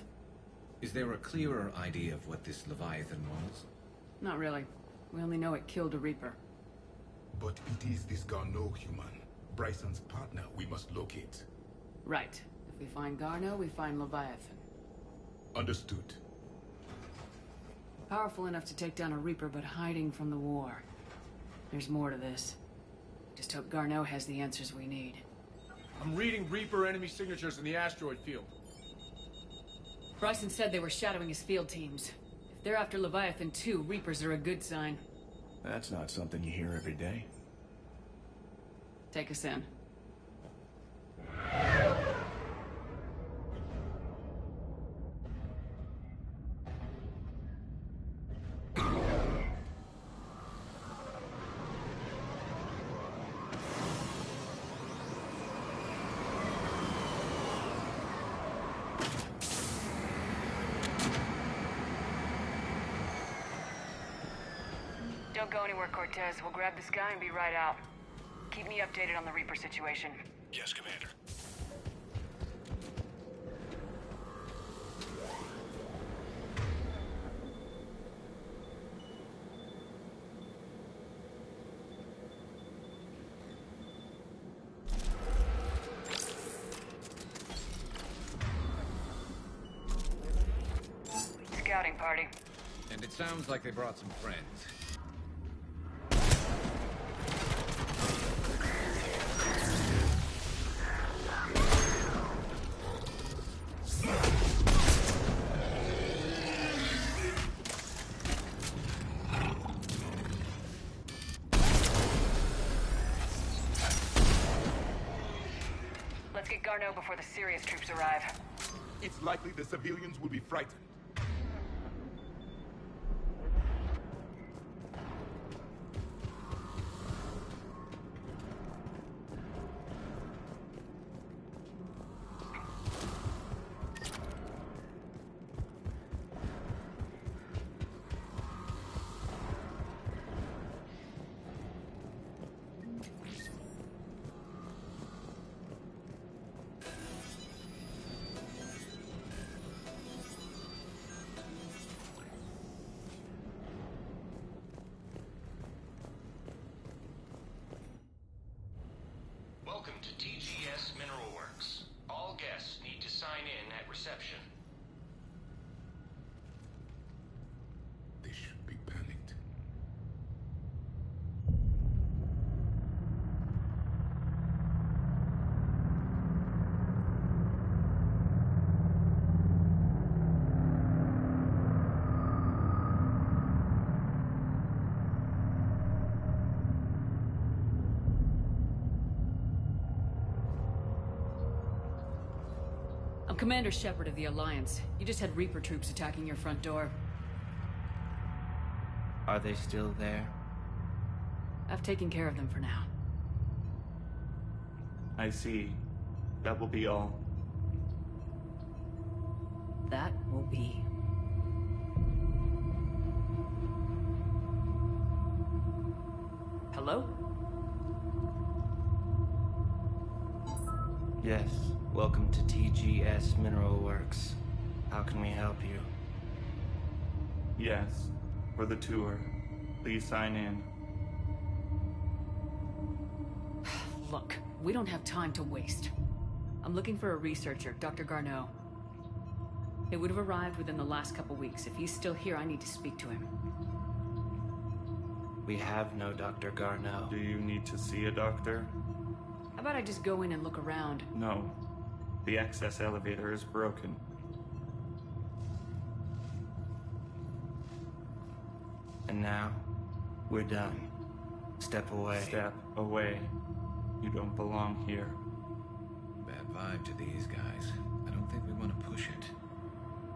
Is there a clearer idea of what this Leviathan was? Not really. We only know it killed a Reaper. But it is this Garneau human, Bryson's partner, we must locate. Right. If we find Garneau, we find Leviathan. Understood. Powerful enough to take down a Reaper, but hiding from the war. There's more to this. Just hope Garneau has the answers we need. I'm reading Reaper enemy signatures in the asteroid field. Bryson said they were shadowing his field teams. If they're after Leviathan too, Reapers are a good sign. That's not something you hear every day. Take us in. Don't go anywhere, Cortez. We'll grab this guy and be right out. Keep me updated on the Reaper situation. Yes, Commander. Scouting party. And it sounds like they brought some friends. Garneau before the serious troops arrive. It's likely the civilians will be frightened. Welcome to TGS Mineral Works. All guests need to sign in at reception. They should be panicked. I'm Commander Shepard of the Alliance. You just had Reaper troops attacking your front door. Are they still there? I've taken care of them for now. I see. That will be all. That will be. Hello? Yes. Welcome to TGS Mineral Works. How can we help you? Yes. For the tour. Please sign in. Look, we don't have time to waste. I'm looking for a researcher, Dr. Garneau. It would have arrived within the last couple weeks. If he's still here, I need to speak to him. We have no Dr. Garneau. Do you need to see a doctor? How about I just go in and look around? No. The access elevator is broken. And now, we're done. Step away. Step away. You don't belong here. Bad vibe to these guys. I don't think we want to push it.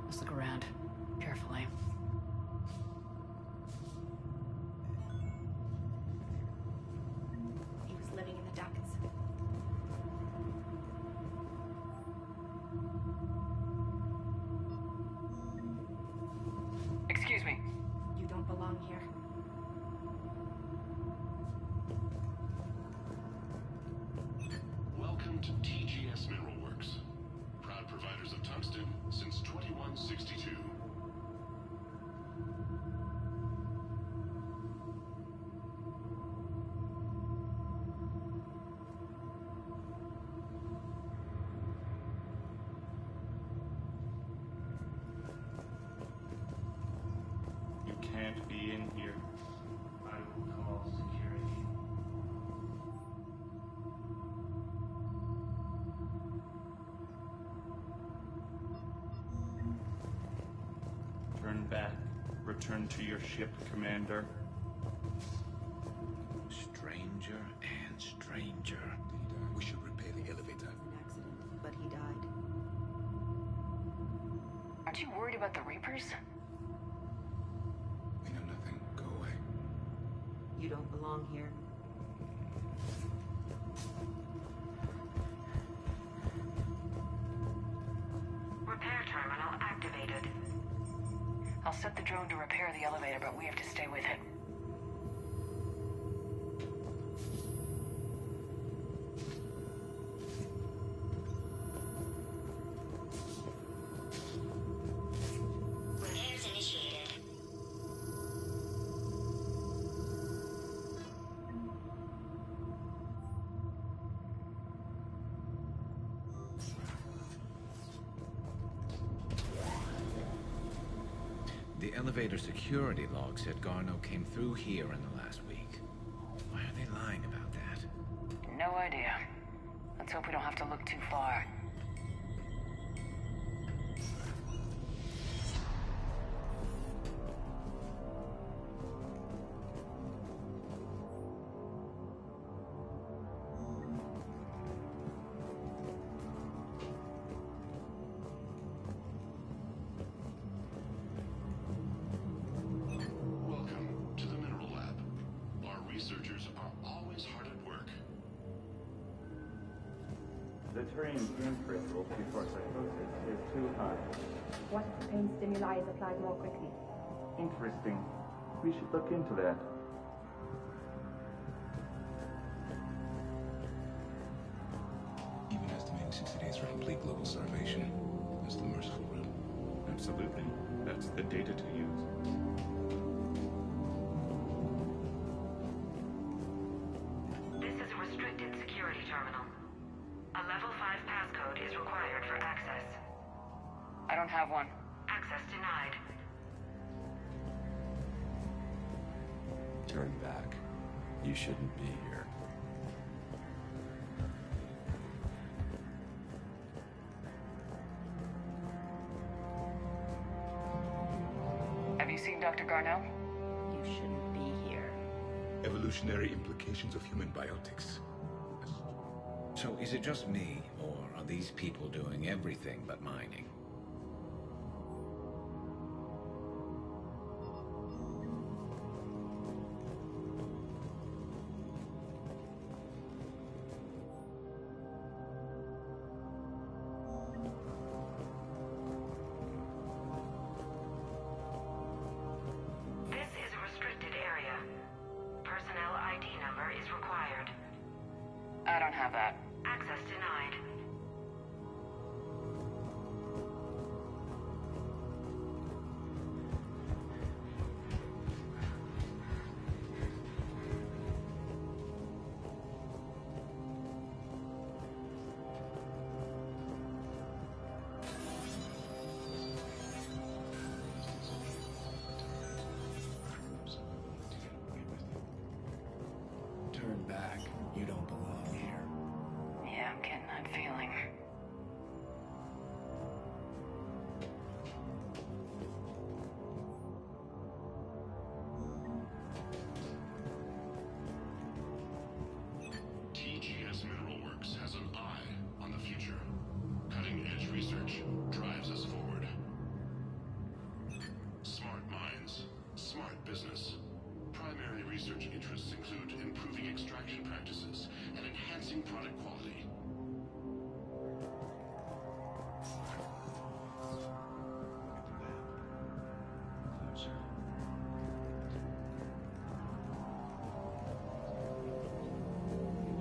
Let's look around. Carefully. He was living in the ducts. Excuse me. You don't belong here. Welcome to TGS Mineral Works. Proud providers of tungsten since 2162. You can't be in here. I will call security. Turn back. Return to your ship, Commander. Stranger and stranger. We should repair the elevator. An accident, but he died. Aren't you worried about the Reapers? We know nothing. Go away. You don't belong here. Repair terminal activated. I'll set the drone to repair the elevator, but we have to stay with it. Repairs initiated. The elevator security log said Garneau came through here in the last week. Why are they lying about that? No idea. Let's hope we don't have to look too far. brain pain threshold before psychosis is too high. What if the pain stimuli is applied more quickly? Interesting. We should look into that. Even estimating 60 days for complete global starvation is the merciful route. Absolutely. That's the data to use. This is a restricted security terminal. A level 5 passcode is required for access. I don't have one. Access denied. Turn back. You shouldn't be here. Have you seen Dr. Garnell? You shouldn't be here. Evolutionary implications of human biotics. So is it just me, or are these people doing everything but mining? This is a restricted area. Personnel ID number is required. I don't have that. Access denied. Turn back. You don't belong here. Yeah, I'm getting that feeling. TGS Mineral Works has an eye on the future. Cutting-edge research drives us forward. Smart minds, smart business. Primary research interests include improving extraction practices and enhancing product quality.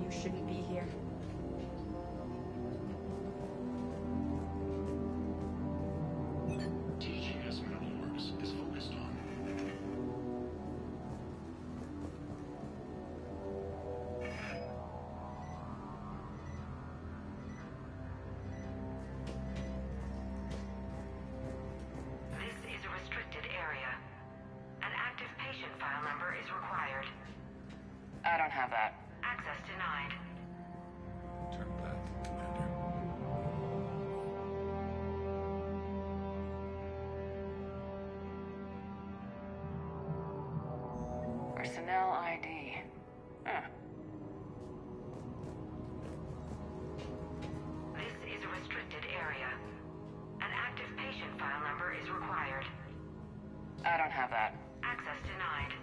You shouldn't be here. TGS Mineral Works is focused on This is a restricted area. An active patient file number is required. I don't have that. Access denied. Turn back, Commander. Personnel ID. Huh. This is a restricted area. An active patient file number is required. I don't have that. Access denied.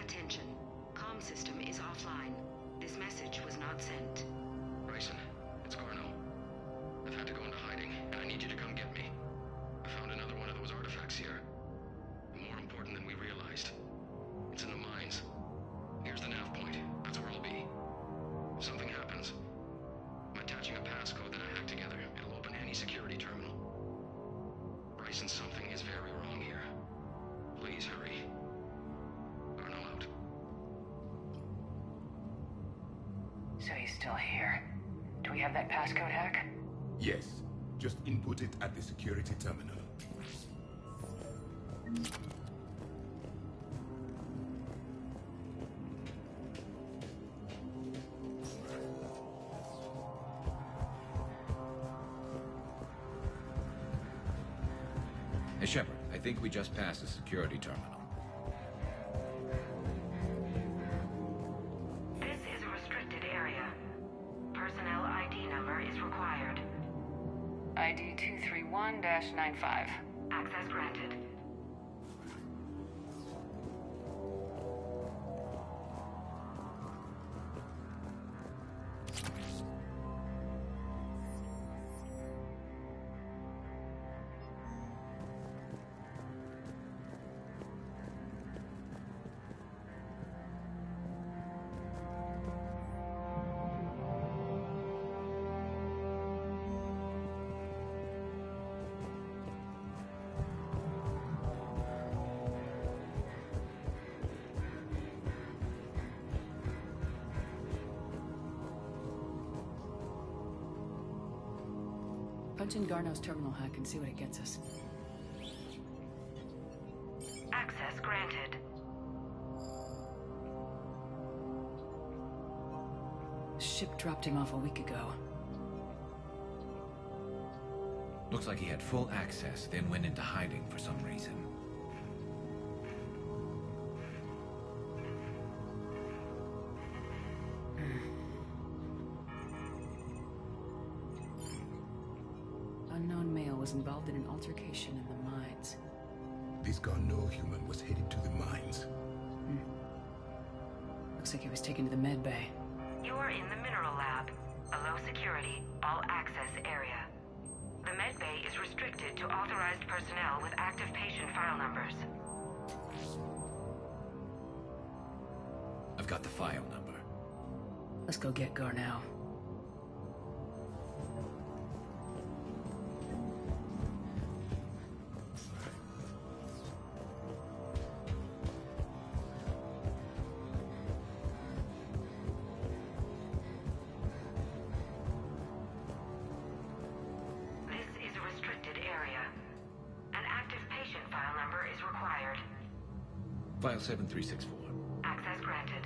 Attention. Comm system is offline. This message was not sent. Bryson, it's Garno. I've had to go into hiding, and I need you to come get me. I found another one of those artifacts here. More important than we realized. It's in the mines. Here's the nav point. That's where I'll be. If something happens, I'm attaching a passcode that I hacked together. It'll open any security terminal. Bryson, something is very wrong here. Please hurry. Garno out. So he's still here. Do we have that passcode hack? Yes. Just input it at the security terminal. Hey, Shepard, I think we just passed the security terminal. This is a restricted area. Personnel ID number is required. ID 231-95. Access granted. Punch in Garneau's terminal hack and see what it gets us. Access granted. Ship dropped him off a week ago. Looks like he had full access, then went into hiding for some reason. Unknown male was involved in an altercation in the mines. This Garneau human was headed to the mines. Looks like he was taken to the med bay. You are in the mineral lab, a low security, all access area. The med bay is restricted to authorized personnel with active patient file numbers. I've got the file number. Let's go get Garneau. File 7364. Access granted.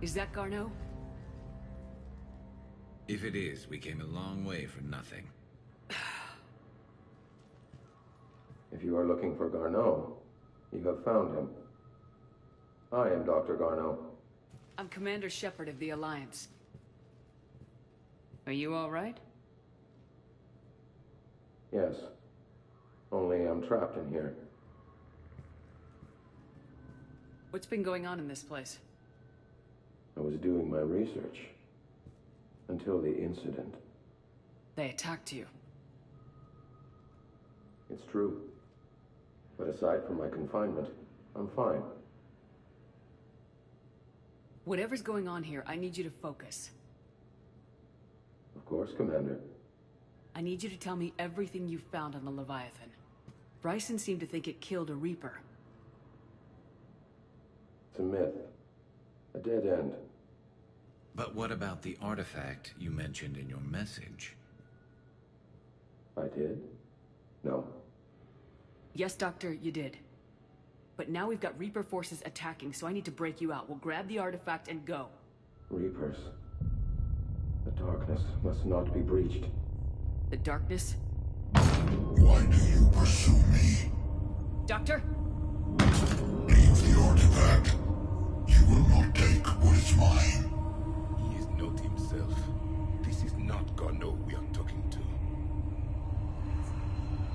Is that Garneau? If it is, we came a long way for nothing. If you are looking for Garneau, you have found him. I am Dr. Garneau. I'm Commander Shepard of the Alliance. Are you all right? Yes. Only I'm trapped in here. What's been going on in this place? I was doing my research. Until the incident. They attacked you. It's true. But aside from my confinement, I'm fine. Whatever's going on here, I need you to focus. Of course, Commander. I need you to tell me everything you found on the Leviathan. Bryson seemed to think it killed a Reaper. It's a myth. A dead end. But what about the artifact you mentioned in your message? I did? No. Yes, Doctor, you did. But now we've got Reaper forces attacking, so I need to break you out. We'll grab the artifact and go. Reapers. The darkness must not be breached. The darkness? Why do you pursue me? Doctor? Leave the artifact. You will not take what is mine. He is not himself. This is not Garneau we are talking to.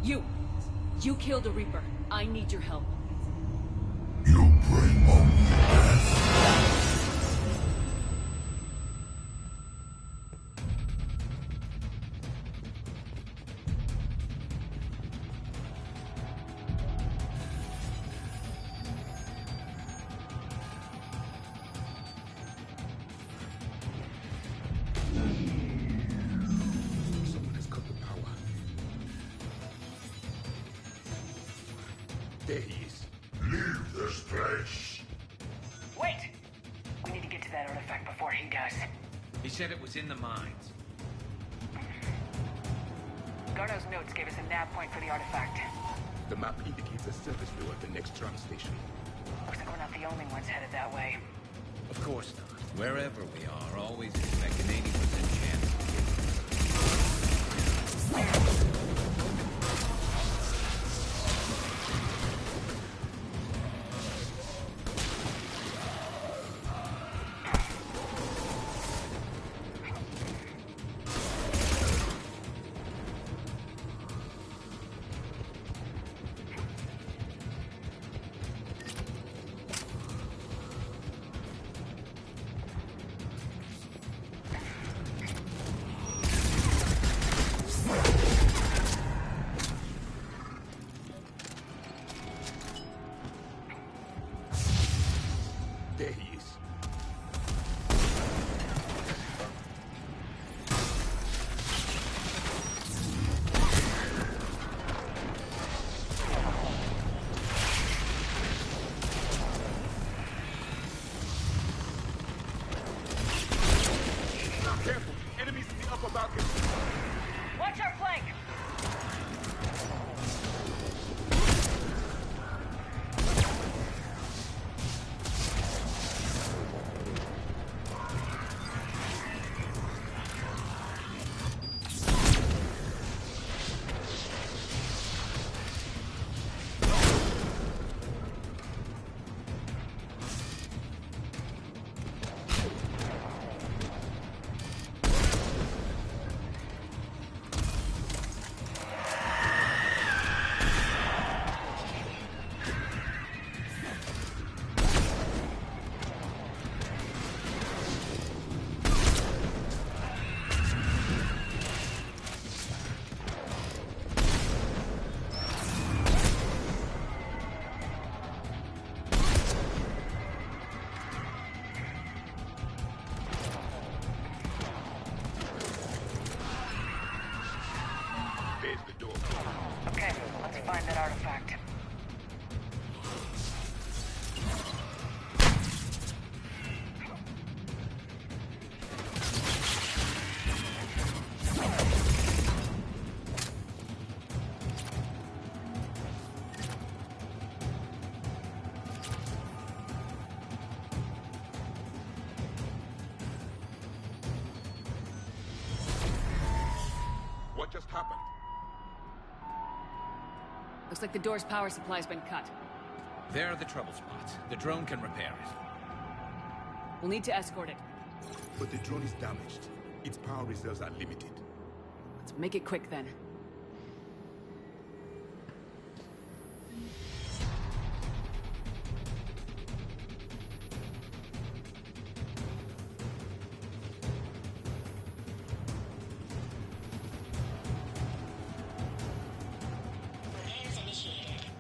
You killed a Reaper. I need your help. You bring only death. There he is. Leave this place. Wait! We need to get to that artifact before he does. He said it was in the mines. Garno's notes gave us a nav point for the artifact. The map indicates a service door at the next tram station. Looks like we're not the only ones headed that way. Of course not. Wherever we are, always expect an 80% chance to get There he is. Careful! Enemies in the upper balcony! Watch our flank! There's the door. Okay, let's find that artifact. What just happened? Looks like the door's power supply's been cut. There are the trouble spots. The drone can repair it. We'll need to escort it. But the drone is damaged. Its power reserves are limited. Let's make it quick then. Repairs initiated.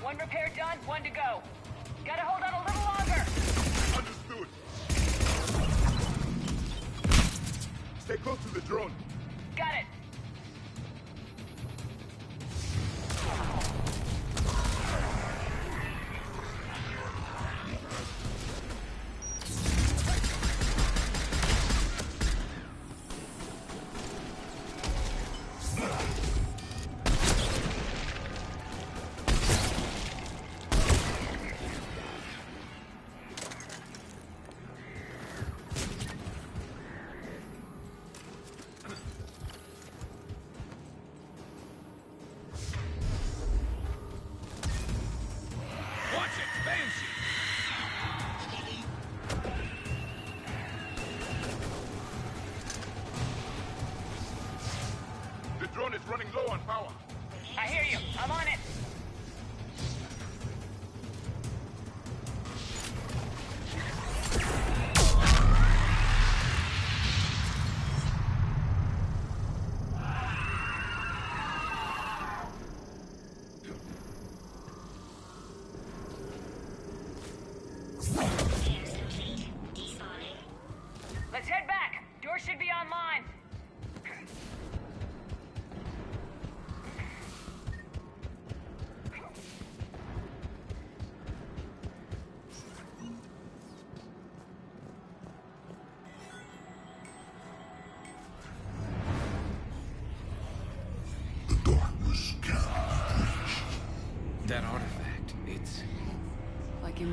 One repair done, one to go. Gotta hold on a little longer. Understood. Stay close to the drone. Got it. Watch it, Banshee! The drone is running low on power. I hear you. I'm on it.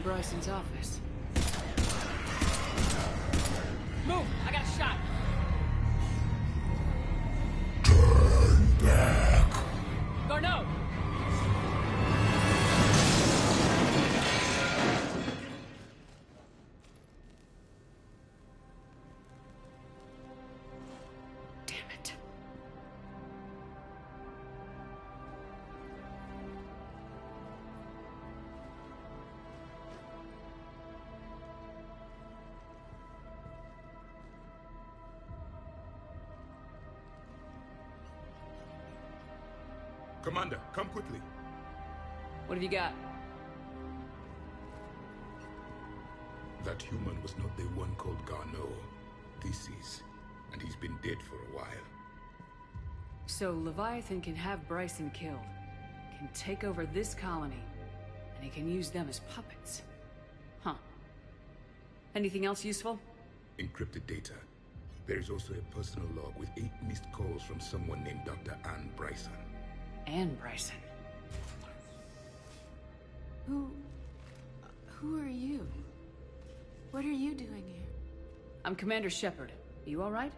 from Bryson's office. Move! I got a shot! Garneau! Damn it. Commander, come quickly. What have you got? That human was not the one called Garneau. This is. And he's been dead for a while. So Leviathan can have Bryson killed, can take over this colony, and he can use them as puppets. Huh. Anything else useful? Encrypted data. There is also a personal log with 8 missed calls from someone named Dr. Anne Bryson. Anne Bryson. Who are you? What are you doing here? I'm Commander Shepard. You all right?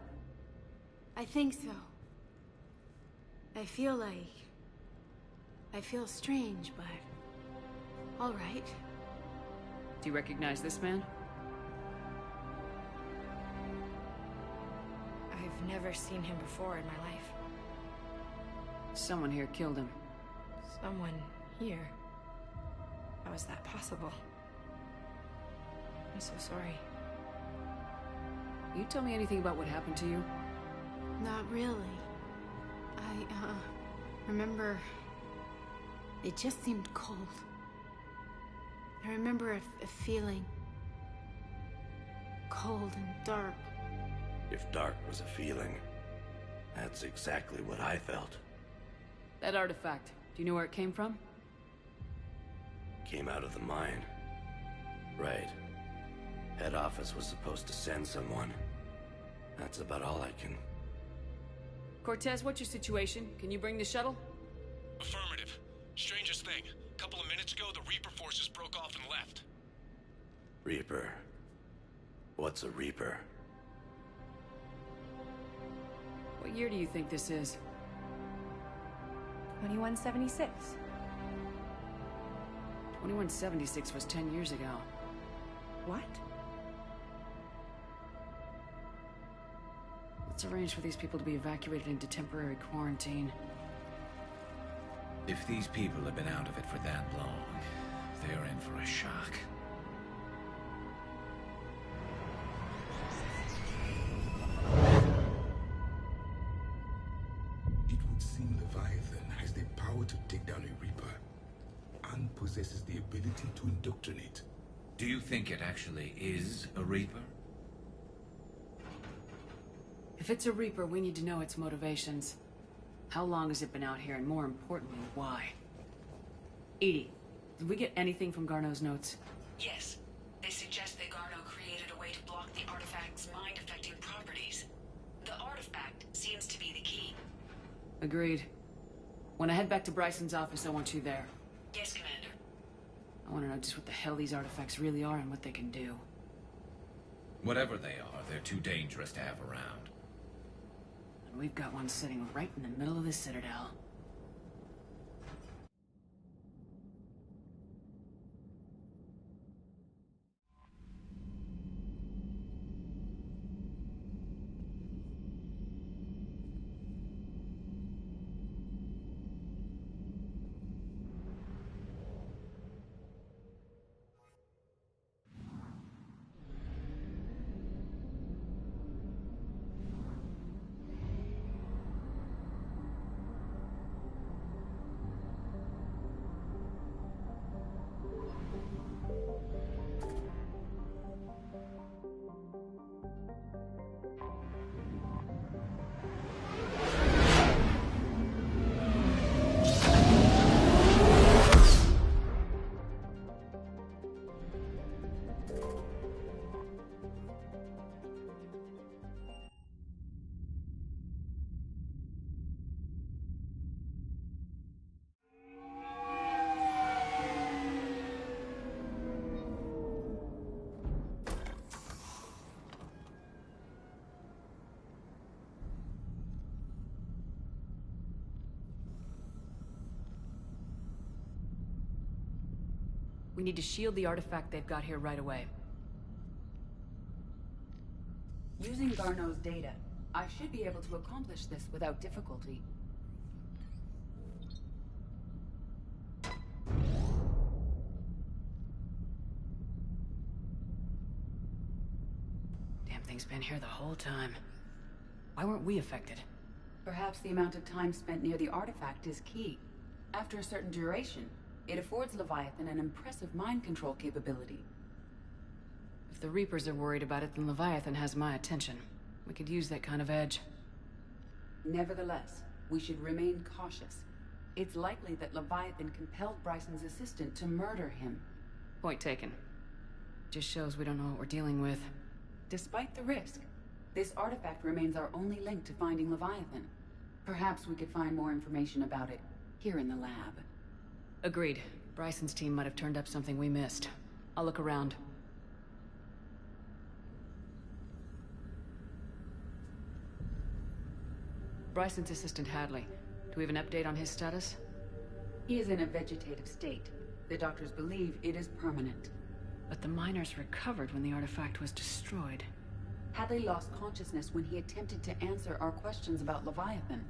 I think so. I feel strange, but... all right. Do you recognize this man? I've never seen him before in my life. Someone here killed him. Someone here? How is that possible? I'm so sorry. You tell me anything about what happened to you? Not really. I, remember... it just seemed cold. I remember a feeling... cold and dark. If dark was a feeling, that's exactly what I felt. That artifact, do you know where it came from? Came out of the mine. Right. Head office was supposed to send someone. That's about all I can... Cortez, what's your situation? Can you bring the shuttle? Affirmative. Strangest thing. A couple of minutes ago, the Reaper forces broke off and left. Reaper. What's a Reaper? What year do you think this is? 2176. 2176 was 10 years ago. What? Let's arrange for these people to be evacuated into temporary quarantine. If these people have been out of it for that long, they're in for a shock. It would seem Leviathan has the power to take down a Reaper, and possesses the ability to indoctrinate. Do you think it actually is a Reaper? If it's a Reaper, we need to know its motivations. How long has it been out here, and more importantly, why? Edie, did we get anything from Garneau's notes? Yes. They suggest that Garneau created a way to block the artifact's mind-affecting properties. The artifact seems to be the key. Agreed. When I head back to Bryson's office, I want you there. Yes, Commander. I want to know just what the hell these artifacts really are and what they can do. Whatever they are, they're too dangerous to have around. And we've got one sitting right in the middle of the Citadel. We need to shield the artifact they've got here right away. Using Garneau's data, I should be able to accomplish this without difficulty. Damn thing's been here the whole time. Why weren't we affected? Perhaps the amount of time spent near the artifact is key. After a certain duration, it affords Leviathan an impressive mind control capability. If the Reapers are worried about it, then Leviathan has my attention. We could use that kind of edge. Nevertheless, we should remain cautious. It's likely that Leviathan compelled Bryson's assistant to murder him. Point taken. Just shows we don't know what we're dealing with. Despite the risk, this artifact remains our only link to finding Leviathan. Perhaps we could find more information about it here in the lab. Agreed. Bryson's team might have turned up something we missed. I'll look around. Bryson's assistant Hadley. Do we have an update on his status? He is in a vegetative state. The doctors believe it is permanent. But the miners recovered when the artifact was destroyed. Hadley lost consciousness when he attempted to answer our questions about Leviathan.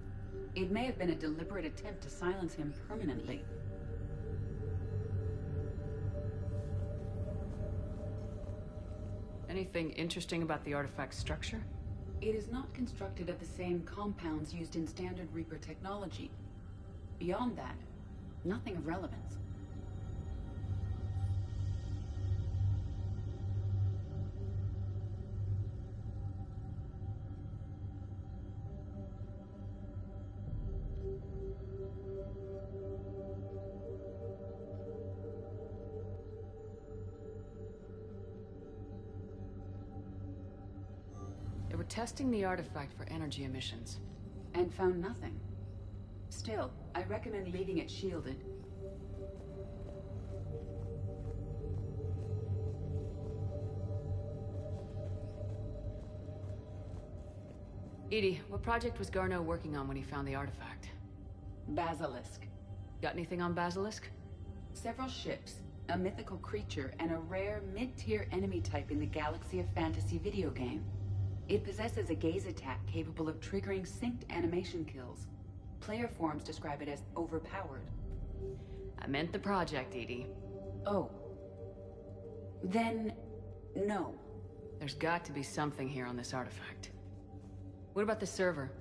It may have been a deliberate attempt to silence him permanently. Anything interesting about the artifact's structure? It is not constructed of the same compounds used in standard Reaper technology. Beyond that, nothing of relevance. They were testing the artifact for energy emissions. And found nothing. Still, I recommend leaving it shielded. EDI, what project was Garneau working on when he found the artifact? Basilisk. Got anything on Basilisk? Several ships, a mythical creature, and a rare mid-tier enemy type in the Galaxy of Fantasy video game. It possesses a gaze attack capable of triggering synced animation kills. Player forums describe it as overpowered. I meant the project, EDI. Oh. Then, no. There's got to be something here on this artifact. What about the server?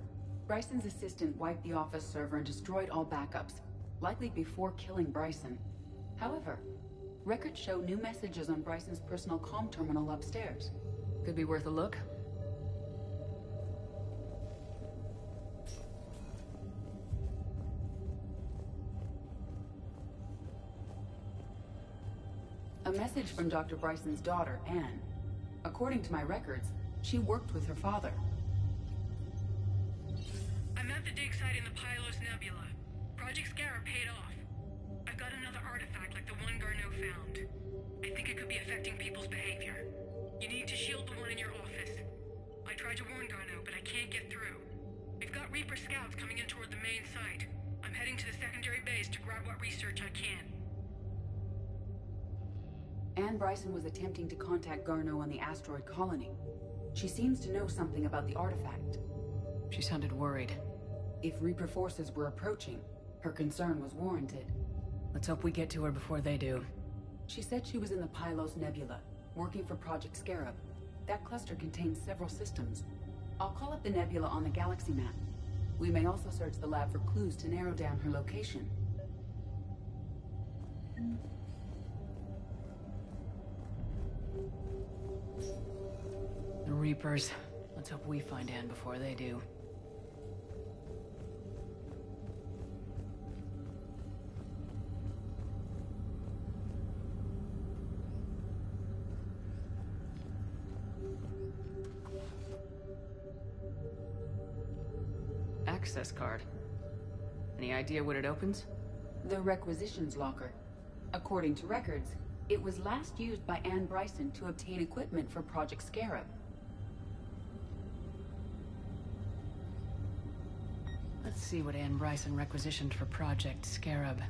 Bryson's assistant wiped the office server and destroyed all backups, likely before killing Bryson. However, records show new messages on Bryson's personal comm terminal upstairs. Could be worth a look. A message from Dr. Bryson's daughter, Anne. According to my records, she worked with her father. I'm at the dig site in the Pylos Nebula. Project Scarab paid off. I've got another artifact like the one Garneau found. I think it could be affecting people's behavior. You need to shield the one in your office. I tried to warn Garneau, but I can't get through. We've got Reaper scouts coming in toward the main site. I'm heading to the secondary base to grab what research I can. Anne Bryson was attempting to contact Garneau on the asteroid colony. She seems to know something about the artifact. She sounded worried. If Reaper forces were approaching, her concern was warranted. Let's hope we get to her before they do. She said she was in the Pylos Nebula, working for Project Scarab. That cluster contains several systems. I'll call up the nebula on the galaxy map. We may also search the lab for clues to narrow down her location. The Reapers. Let's hope we find Anne before they do. Access card. Any idea what it opens? The requisitions locker. According to records, it was last used by Anne Bryson to obtain equipment for Project Scarab. Let's see what Anne Bryson requisitioned for Project Scarab.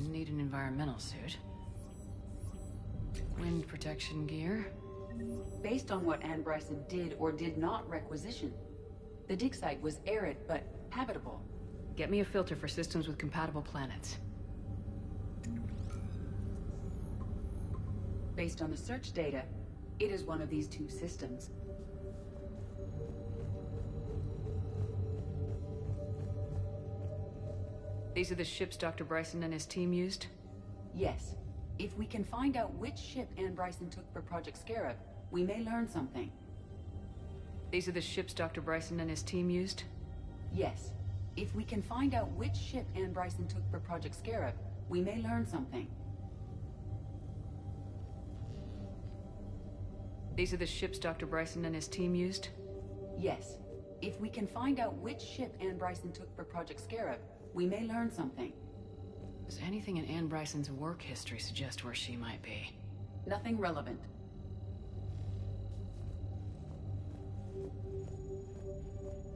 Shouldn't need an environmental suit. Wind protection gear. Based on what Anne Bryson did or did not requisition, the dig site was arid but habitable. Get me a filter for systems with compatible planets. Based on the search data, it is one of these two systems. These are the ships Dr. Bryson and his team used? Yes. If we can find out which ship Anne Bryson took for Project Scarab, we may learn something. These are the ships Dr. Bryson and his team used? Yes. If we can find out which ship Anne Bryson took for Project Scarab, we may learn something. These are the ships Dr. Bryson and his team used? Yes. If we can find out which ship Anne Bryson took for Project Scarab, we may learn something. Does anything in Anne Bryson's work history suggest where she might be? Nothing relevant.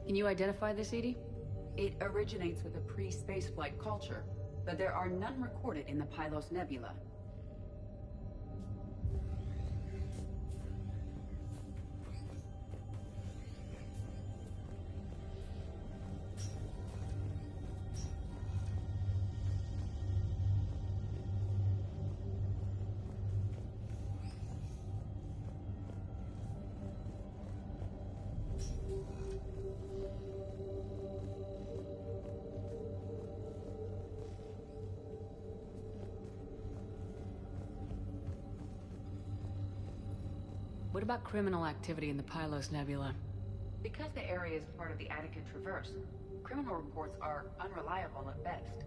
Can you identify this, Edie? It originates with a pre-spaceflight culture, but there are none recorded in the Pylos Nebula. What about criminal activity in the Pylos Nebula? Because the area is part of the Attica Traverse, criminal reports are unreliable at best.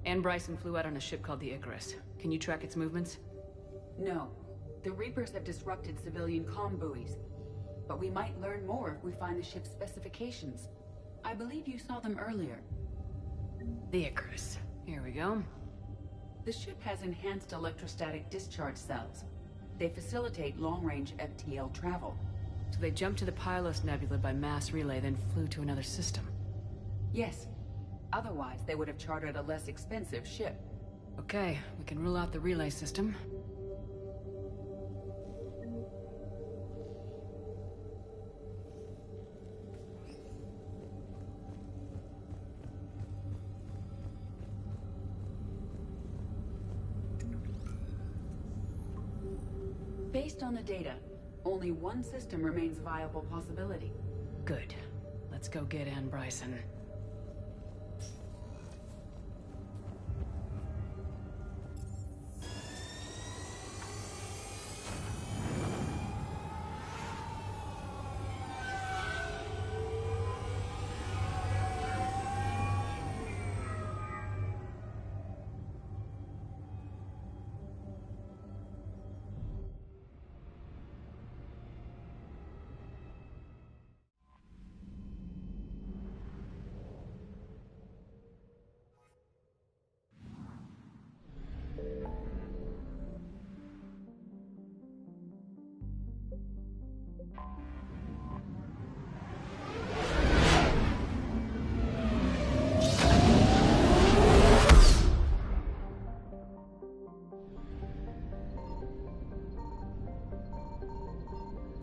Anne Bryson flew out on a ship called the Icarus. Can you track its movements? No. The Reapers have disrupted civilian comm buoys. But we might learn more if we find the ship's specifications. I believe you saw them earlier. The Icarus. Here we go. The ship has enhanced electrostatic discharge cells. They facilitate long-range FTL travel. So they jumped to the Pylos Nebula by mass relay, then flew to another system? Yes. Otherwise, they would have chartered a less expensive ship. Okay, we can rule out the relay system. Based on the data, only one system remains a viable possibility. Good. Let's go get Anne Bryson.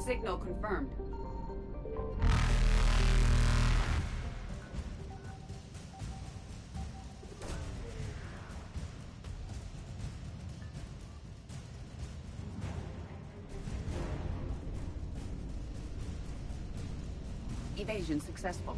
Signal confirmed. Evasion successful.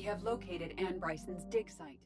have located Anne Bryson's dig site.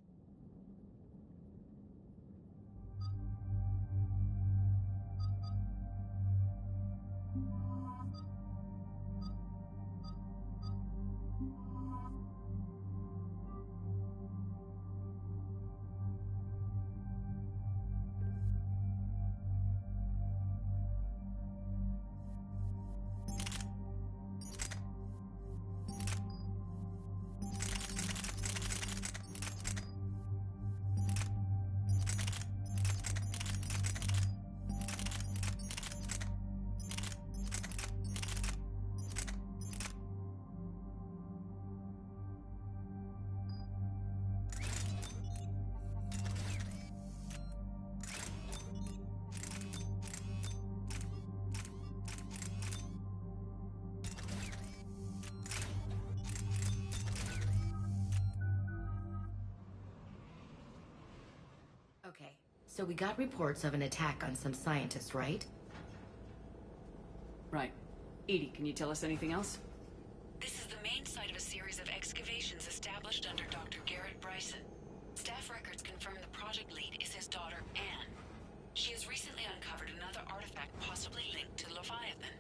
Okay, so we got reports of an attack on some scientists, right? Right. Edie, can you tell us anything else? This is the main site of a series of excavations established under Dr. Garrett Bryson. Staff records confirm the project lead is his daughter, Anne. She has recently uncovered another artifact possibly linked to Leviathan.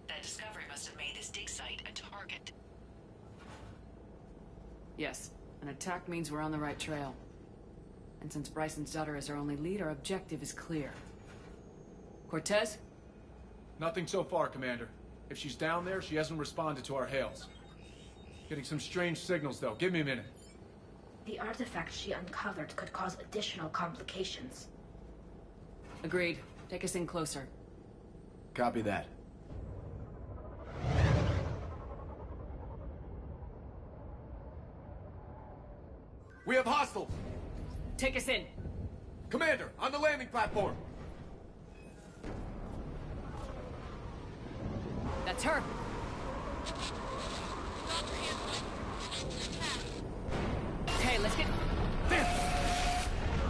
That discovery must have made this dig site a target. Yes. An attack means we're on the right trail. And since Bryson's daughter is our only lead, our objective is clear. Cortez? Nothing so far, Commander. If she's down there, she hasn't responded to our hails. Getting some strange signals, though. Give me a minute. The artifact she uncovered could cause additional complications. Agreed. Take us in closer. Copy that. We have hostiles! Take us in! Commander, on the landing platform! That's her! Okay, let's get...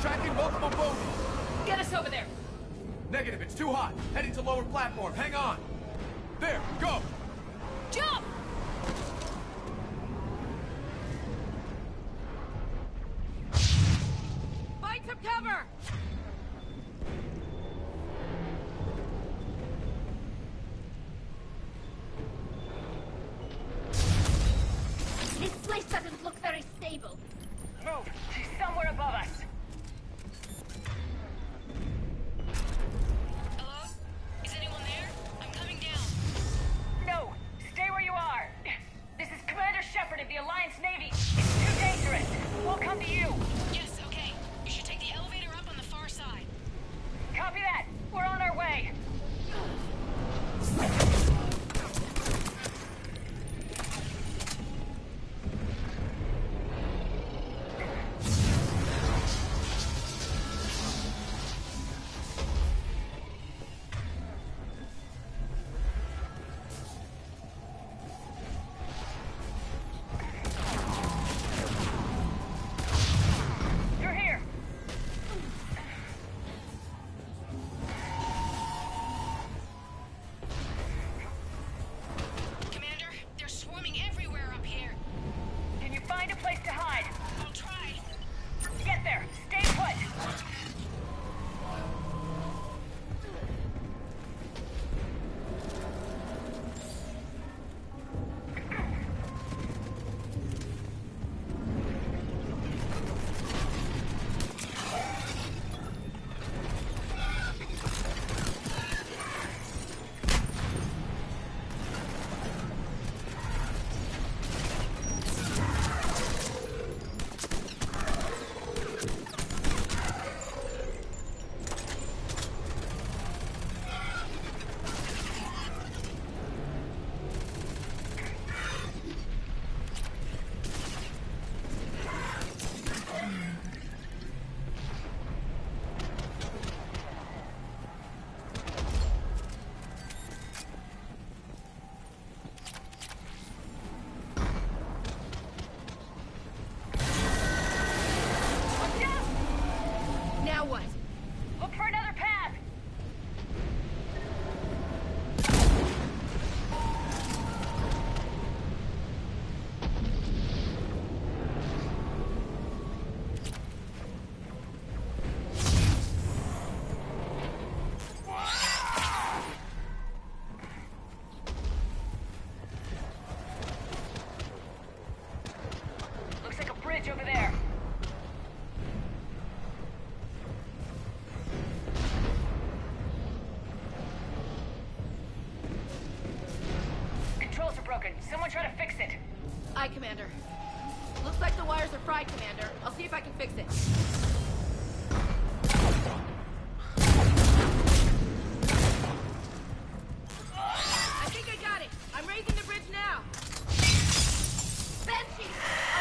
Tracking multiple bogies! Get us over there! Negative, it's too hot. Heading to lower platform, hang on! There, go! Jump! Find some cover! This place doesn't look very stable. Move! She's somewhere above us! Hello? Is anyone there? I'm coming down. No! Stay where you are! This is Commander Shepard of the Alliance Navy. It's too dangerous. We'll come to you. Yes, okay. You should take the elevator up on the far side. Copy that. We're on our way. Aye, Commander. Looks like the wires are fried, Commander. I'll see if I can fix it. I think I got it. I'm raising the bridge now. Banshee!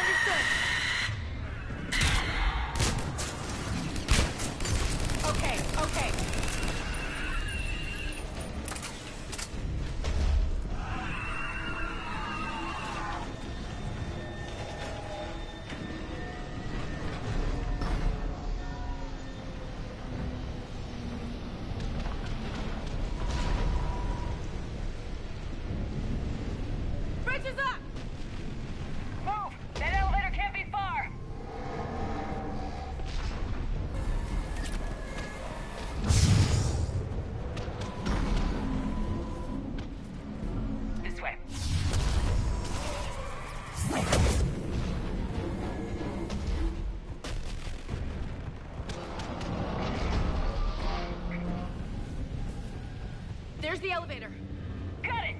Understood. Okay. Bridge is up! Move! That elevator can't be far! This way. There's the elevator. Got it!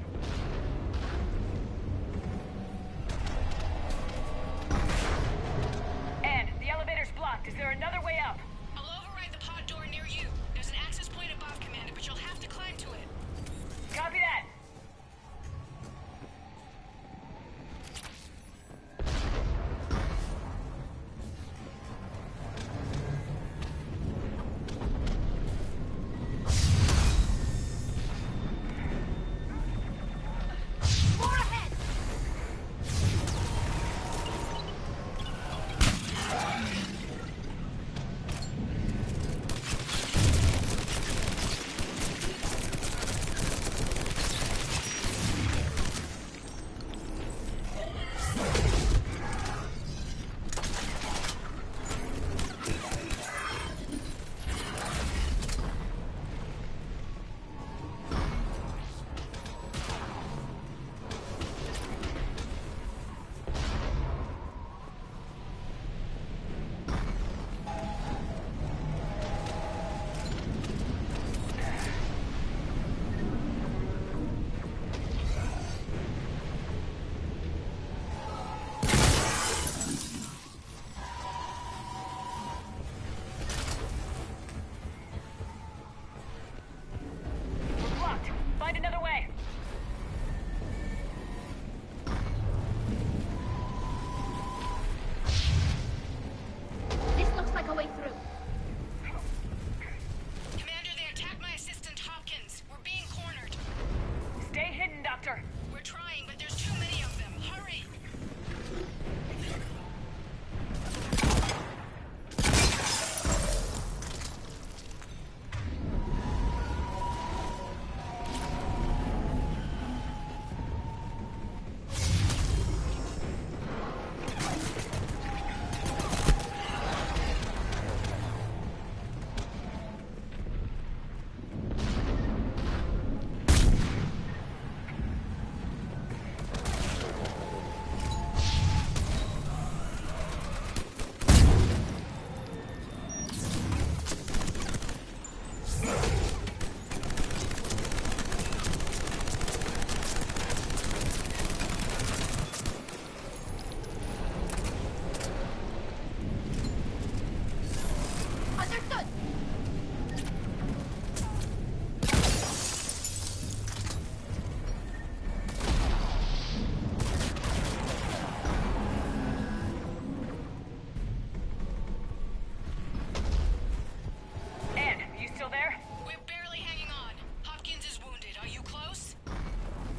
And the elevator's blocked. Is there another way up? I'll override the pod door near you. There's an access point above, Commander, but you'll have to climb to it. Copy that! More ahead! We're blocked. Find another way. This looks like a way through. Commander, they attacked my assistant, Hopkins. We're being cornered. Stay hidden, Doctor. We're trying, but there's too many of them. Hurry! Understood! And, you still there? We're barely hanging on. Hopkins is wounded. Are you close?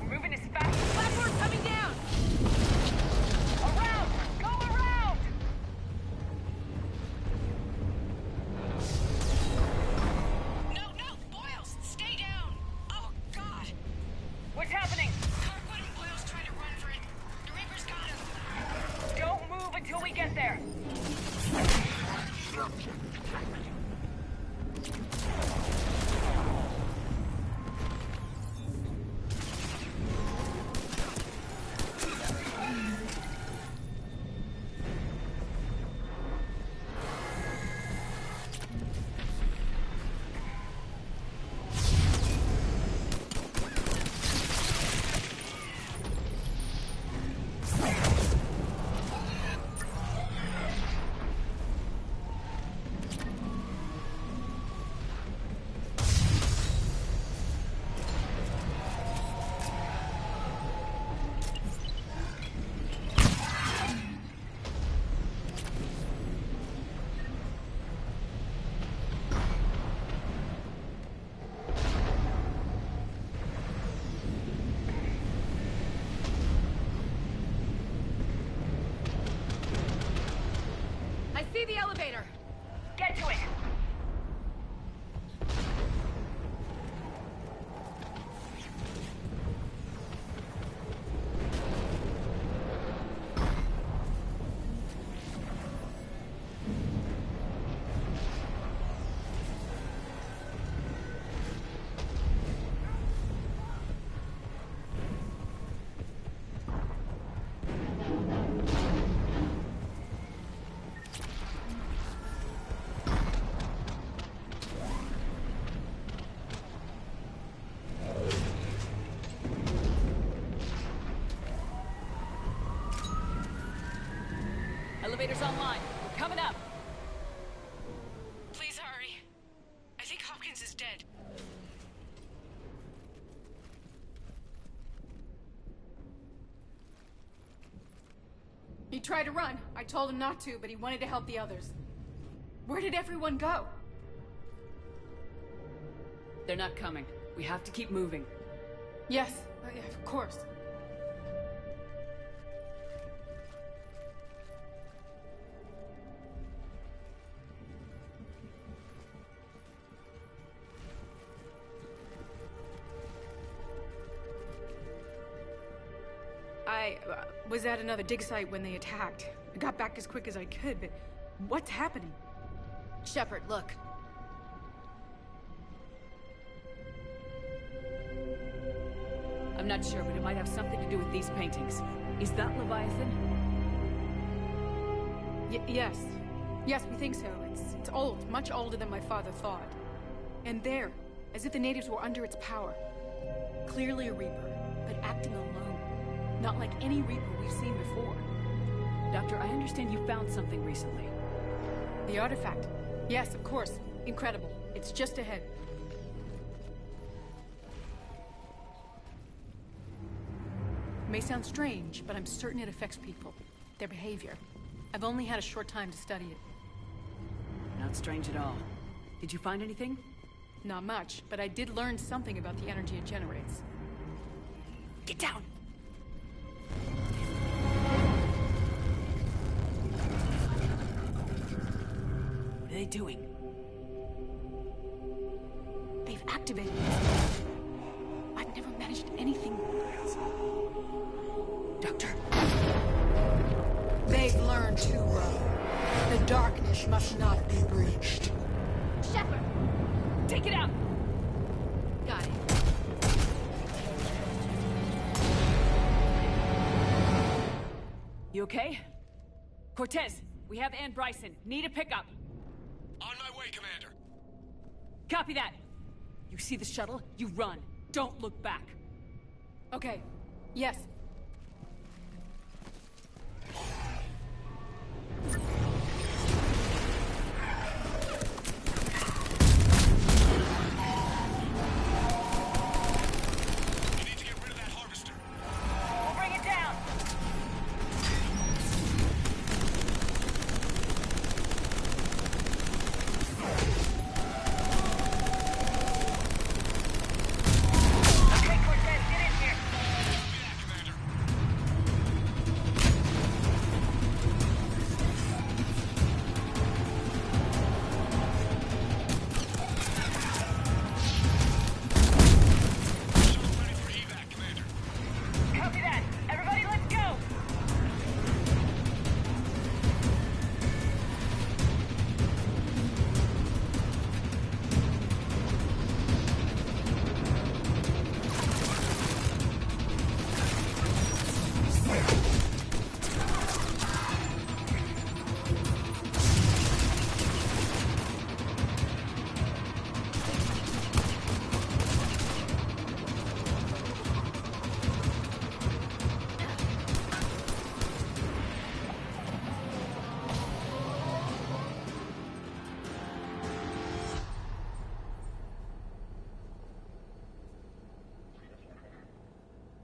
We're moving as fast as... Platform coming down! Around! Go around! No! Boyles! Stay down! Oh, God! What's happening? Kirkwood and Boyles trying to run for it. The Reaper's got him. Don't move until we get there. Commander, they're attacking my assistant, Hopkins. We're being cornered. Stay hidden, Doctor. We're trying, but there's too many of them. Hurry! More ahead! Stay hidden, Doctor. Stay hidden. We're blocked. Find another way. Commander, they attacked my assistant, Hopkins. We're being cornered. see the elevator! Get to it! Elevator's online. We're coming up. Please hurry. I think Hopkins is dead. He tried to run. I told him not to, but he wanted to help the others. Where did everyone go? They're not coming. We have to keep moving. Yes, yeah, of course. I was at another dig site when they attacked. I got back as quick as I could, but what's happening? Shepard, look. I'm not sure, but it might have something to do with these paintings. Is that Leviathan? Yes. Yes, we think so. It's old, much older than my father thought. And there, as if the natives were under its power. Clearly a Reaper, but acting alone. Not like any Reaper we've seen before. Doctor, I understand you found something recently. The artifact. Yes, of course. Incredible. It's just ahead. It may sound strange, but I'm certain it affects people. Their behavior. I've only had a short time to study it. Not strange at all. Did you find anything? Not much, but I did learn something about the energy it generates. Get down! What are they doing? They've activated it. I've never managed anything. Doctor? They've learned too well. The darkness must not be breached. Shepard! Take it out! Got it. You okay? Cortez, we have Ann Bryson. Need a pickup. On my way, Commander. Copy that. You see the shuttle? You run. Don't look back. Okay. Yes.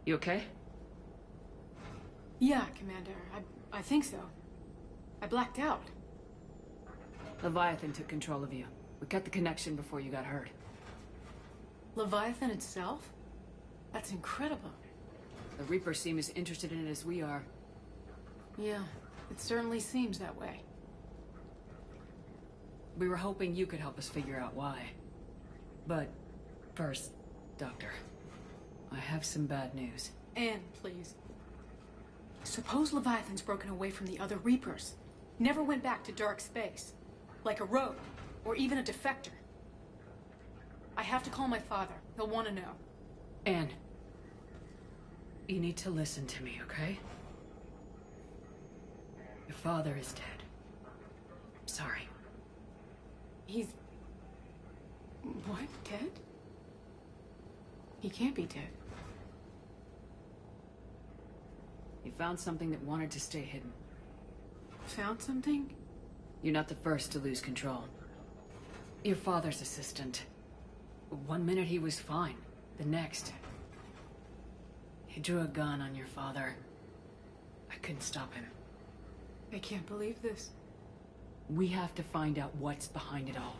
You okay? Yeah, Commander. I think so. I blacked out. Leviathan took control of you. We cut the connection before you got hurt. Leviathan itself? That's incredible. The Reapers seem as interested in it as we are. Yeah, it certainly seems that way. We were hoping you could help us figure out why. But first, Doctor, I have some bad news. Anne, please. Suppose Leviathan's broken away from the other Reapers. Never went back to dark space. Like a rogue, or even a defector. I have to call my father. He'll want to know. Anne, you need to listen to me, okay? Your father is dead. I'm sorry. He's... what? Dead? He can't be dead. He found something that wanted to stay hidden. Found something? You're not the first to lose control. Your father's assistant. One minute he was fine. The next, he drew a gun on your father. I couldn't stop him. I can't believe this. We have to find out what's behind it all.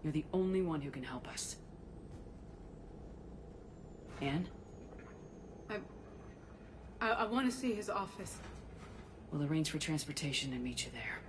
You're the only one who can help us. Anne? I want to see his office. We'll arrange for transportation and meet you there.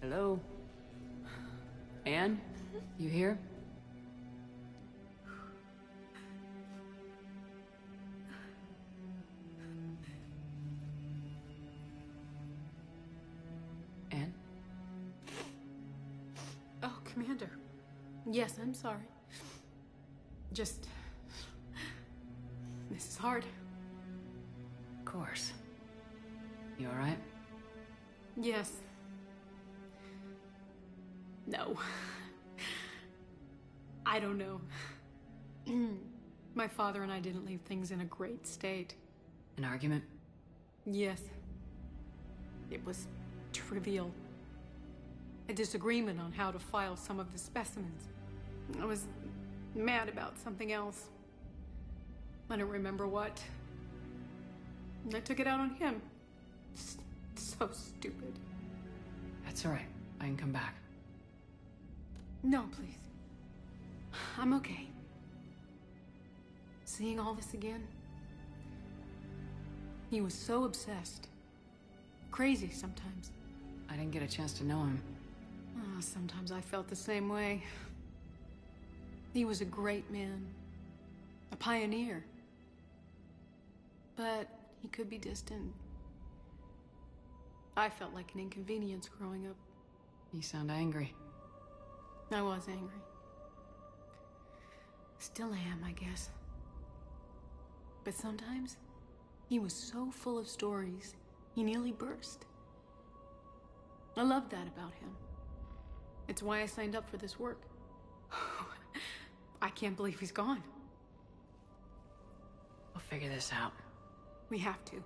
Hello? Anne? You here? Anne? Oh, Commander. Yes, I'm sorry. Just... this is hard. Of course. You alright? Yes. No. I don't know. My father and I didn't leave things in a great state. An argument? Yes. It was trivial. A disagreement on how to file some of the specimens. I was mad about something else. I don't remember what. And I took it out on him. So stupid. That's alright. I can come back. No, please. I'm okay. Seeing all this again? He was so obsessed. Crazy sometimes. I didn't get a chance to know him. Oh, sometimes I felt the same way. He was a great man. A pioneer. But he could be distant. I felt like an inconvenience growing up. You sound angry. I was angry. Still am, I guess. But sometimes, he was so full of stories, he nearly burst. I love that about him. It's why I signed up for this work. I can't believe he's gone. We'll figure this out. We have to.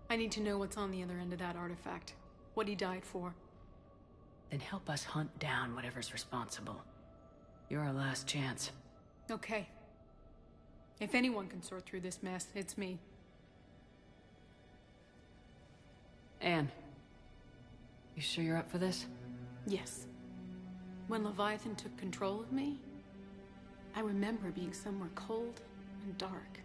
I need to know what's on the other end of that artifact. What he died for. Then help us hunt down whatever's responsible. You're our last chance. Okay. If anyone can sort through this mess, it's me. Anne, you sure you're up for this? Yes. When Leviathan took control of me, I remember being somewhere cold and dark.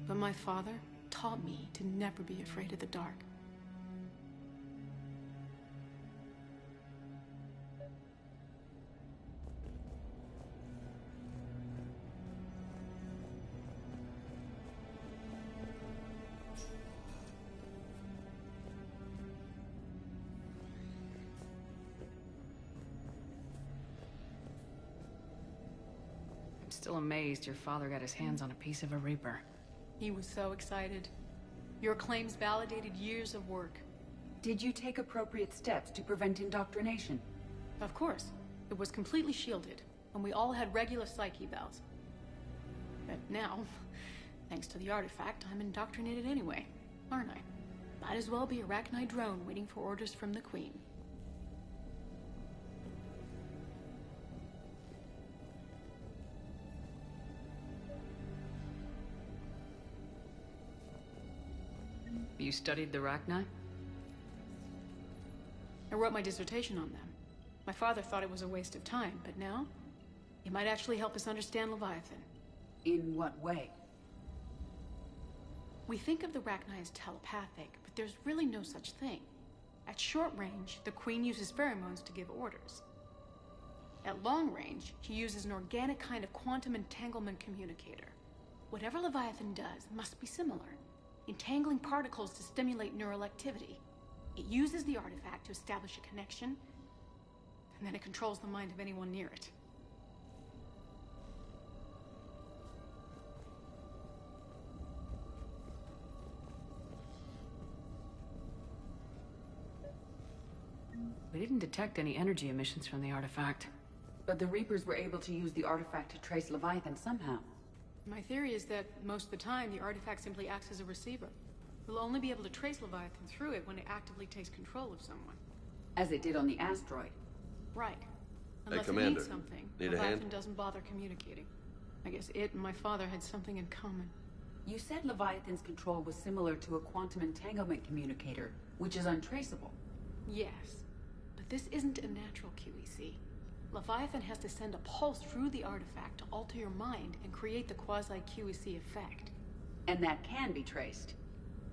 But my father taught me to never be afraid of the dark. Still amazed your father got his hands on a piece of a Reaper. He was so excited. Your claims validated years of work. Did you take appropriate steps to prevent indoctrination? Of course. It was completely shielded, and we all had regular psych evals. But now, thanks to the artifact, I'm indoctrinated anyway, aren't I? Might as well be a Arachnite drone waiting for orders from the Queen. You studied the Arachnite? I wrote my dissertation on them. My father thought it was a waste of time, but now, it might actually help us understand Leviathan. In what way? We think of the Arachnite as telepathic, but there's really no such thing. At short range, the Queen uses pheromones to give orders. At long range, she uses an organic kind of quantum entanglement communicator. Whatever Leviathan does must be similar. Entangling particles to stimulate neural activity. It uses the artifact to establish a connection, and then it controls the mind of anyone near it. We didn't detect any energy emissions from the artifact. But the Reapers were able to use the artifact to trace Leviathan somehow. My theory is that most of the time, the artifact simply acts as a receiver. We'll only be able to trace Leviathan through it when it actively takes control of someone. As it did on the asteroid. Right. Unless Commander. it needs something, Need a Leviathan hand? doesn't bother communicating. I guess it and my father had something in common. You said Leviathan's control was similar to a quantum entanglement communicator, which is untraceable. Yes, but this isn't a natural QEC. Leviathan has to send a pulse through the artifact to alter your mind and create the quasi-QEC effect. And that can be traced.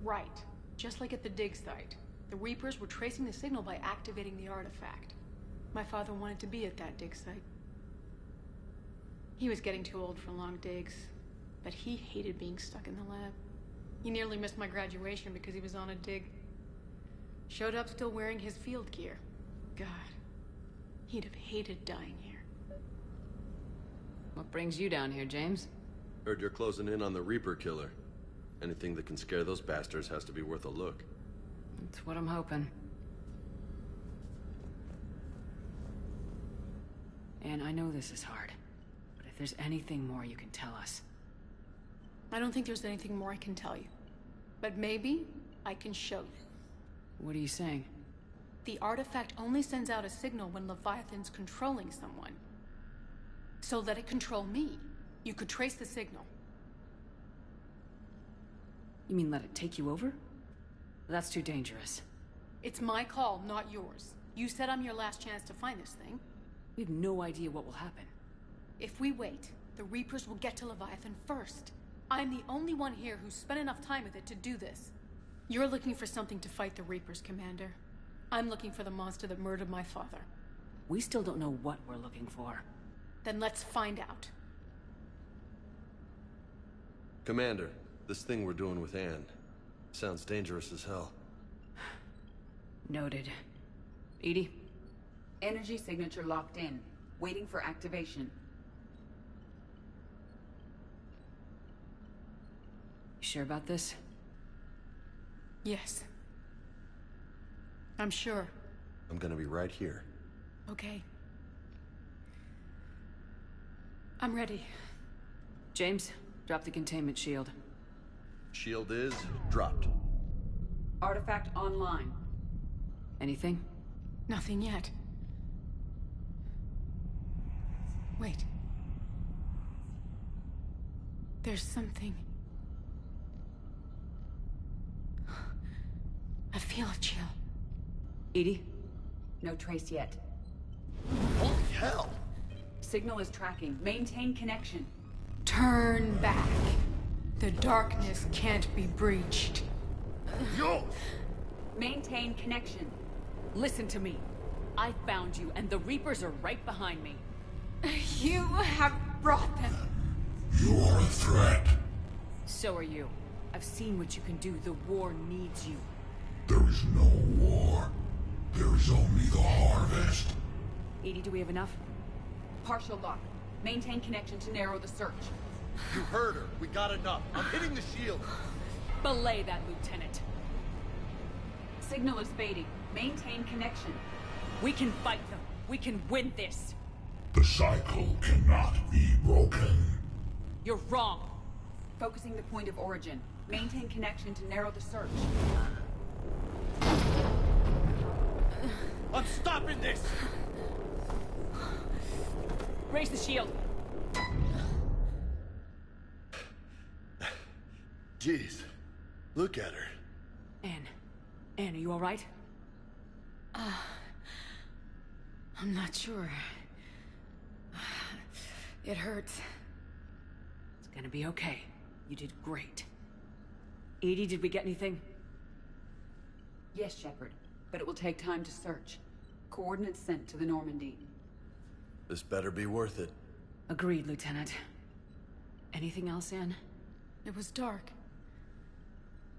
Right. Just like at the dig site. The Reapers were tracing the signal by activating the artifact. My father wanted to be at that dig site. He was getting too old for long digs, but he hated being stuck in the lab. He nearly missed my graduation because he was on a dig. Showed up still wearing his field gear. God. He'd have hated dying here. What brings you down here, James? Heard you're closing in on the Reaper killer. Anything that can scare those bastards has to be worth a look. That's what I'm hoping. And I know this is hard, but if there's anything more you can tell us. I don't think there's anything more I can tell you. But maybe I can show you. What are you saying? The artifact only sends out a signal when Leviathan's controlling someone. So let it control me. You could trace the signal. You mean let it take you over? That's too dangerous. It's my call, not yours. You said I'm your last chance to find this thing. We have no idea what will happen. If we wait, the Reapers will get to Leviathan first. I'm the only one here who's spent enough time with it to do this. You're looking for something to fight the Reapers, Commander. I'm looking for the monster that murdered my father. We still don't know what we're looking for. Then let's find out. Commander, this thing we're doing with Anne sounds dangerous as hell. Noted. Edie? Energy signature locked in, waiting for activation. You sure about this? Yes. I'm sure. I'm gonna be right here. Okay. I'm ready. James, drop the containment shield. Shield is dropped. Artifact online. Anything? Nothing yet. Wait. There's something. I feel a chill. Edie? No trace yet. Holy hell! Signal is tracking. Maintain connection. Turn back. The darkness can't be breached. Yo! Maintain connection. Listen to me. I found you, and the Reapers are right behind me. You have brought them. You are a threat. So are you. I've seen what you can do. The war needs you. There is no war. There is only the harvest. Edie, do we have enough? Partial lock. Maintain connection to narrow the search. You heard her. We got enough. I'm hitting the shield. Belay that, Lieutenant. Signal is fading. Maintain connection. We can fight them. We can win this. The cycle cannot be broken. You're wrong. Focusing the point of origin. Maintain connection to narrow the search. I'm stopping this! Raise the shield. Jeez. Look at her. Anne. Anne, are you all right? I'm not sure. It hurts. It's gonna be okay. You did great. Edie, did we get anything? Yes, Shepard. But it will take time to search. Coordinates sent to the Normandy. This better be worth it. Agreed, Lieutenant. Anything else, Anne? It was dark.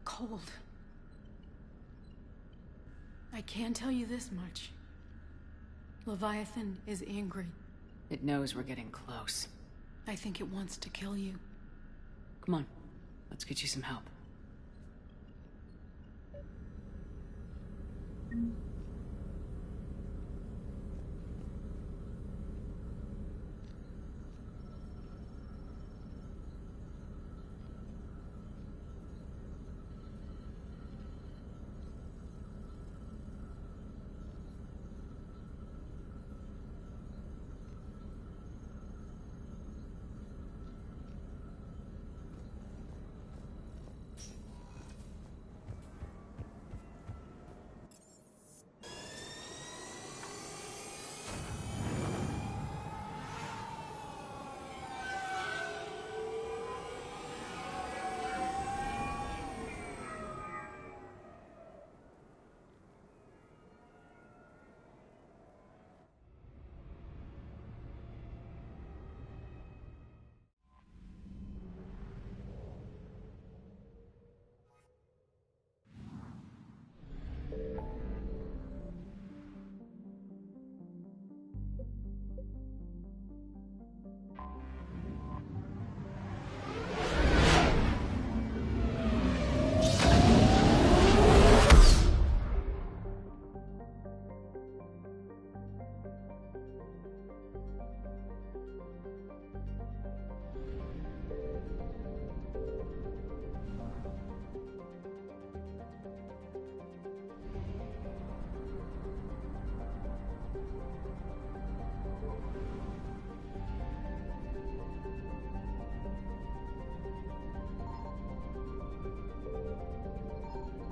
Cold. I can tell you this much. Leviathan is angry. It knows we're getting close. I think it wants to kill you. Come on. Let's get you some help.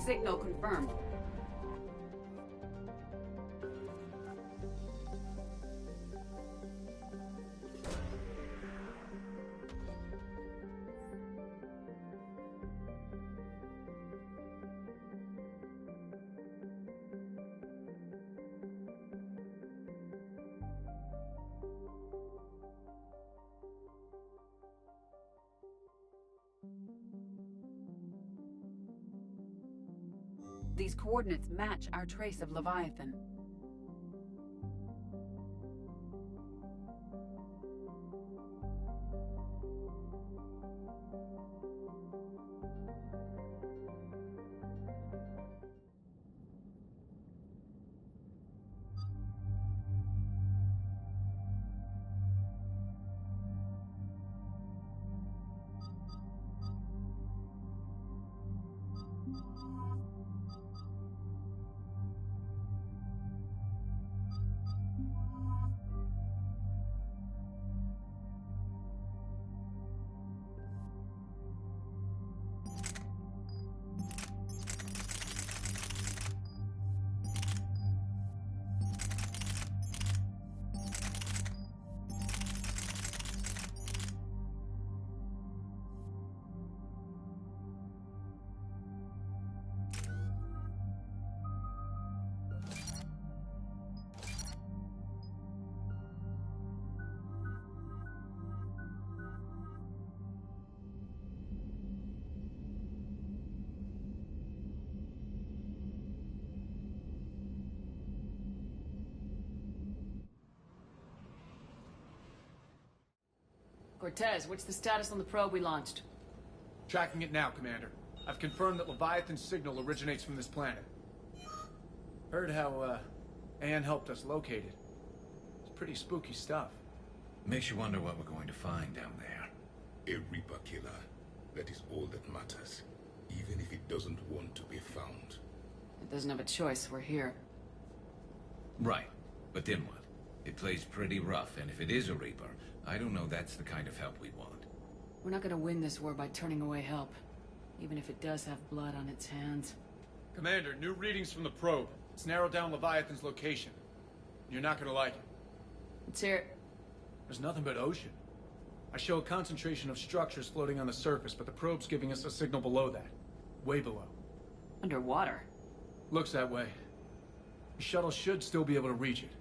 Signal confirmed. These coordinates match our trace of Leviathan. Cortez, what's the status on the probe we launched? Tracking it now, Commander. I've confirmed that Leviathan's signal originates from this planet. Heard how, Anne helped us locate it. It's pretty spooky stuff. Makes you wonder what we're going to find down there. A Reaper killer. That is all that matters. Even if it doesn't want to be found. It doesn't have a choice, we're here. Right. But then what? It plays pretty rough, and if it is a Reaper, I don't know that's the kind of help we want. We're not gonna win this war by turning away help. Even if it does have blood on its hands. Commander, new readings from the probe. It's narrowed down Leviathan's location. You're not gonna like it. Let's hear it. There's nothing but ocean. I show a concentration of structures floating on the surface, but the probe's giving us a signal below that. Way below. Underwater? Looks that way. The shuttle should still be able to reach it.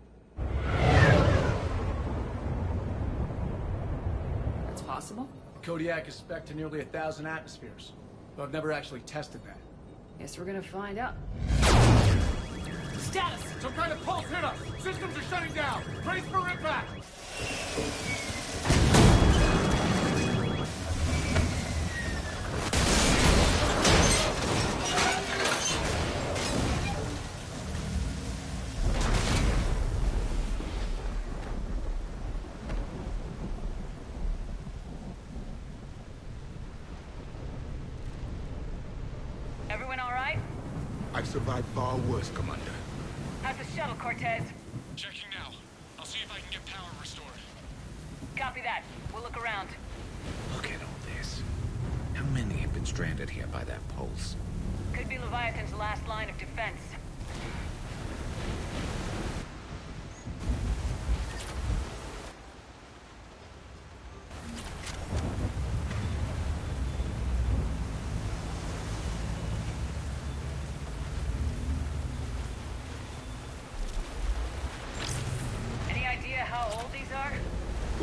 That's possible? Kodiak is spec'd to nearly 1,000 atmospheres, but I've never actually tested that. Guess we're gonna find out. Status! Some kind of pulse hit us! Systems are shutting down! Brace for impact! Everyone all right? I've survived far worse, Commander. How's the shuttle, Cortez? Checking now. I'll see if I can get power restored. Copy that. We'll look around. Look at all this. How many have been stranded here by that pulse? Could be Leviathan's last line of defense. Any idea how old these are?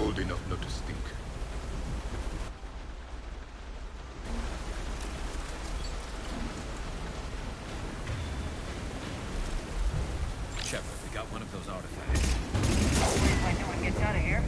Old enough not to stink. Shepard, we got one of those artifacts. Like no one gets out of here.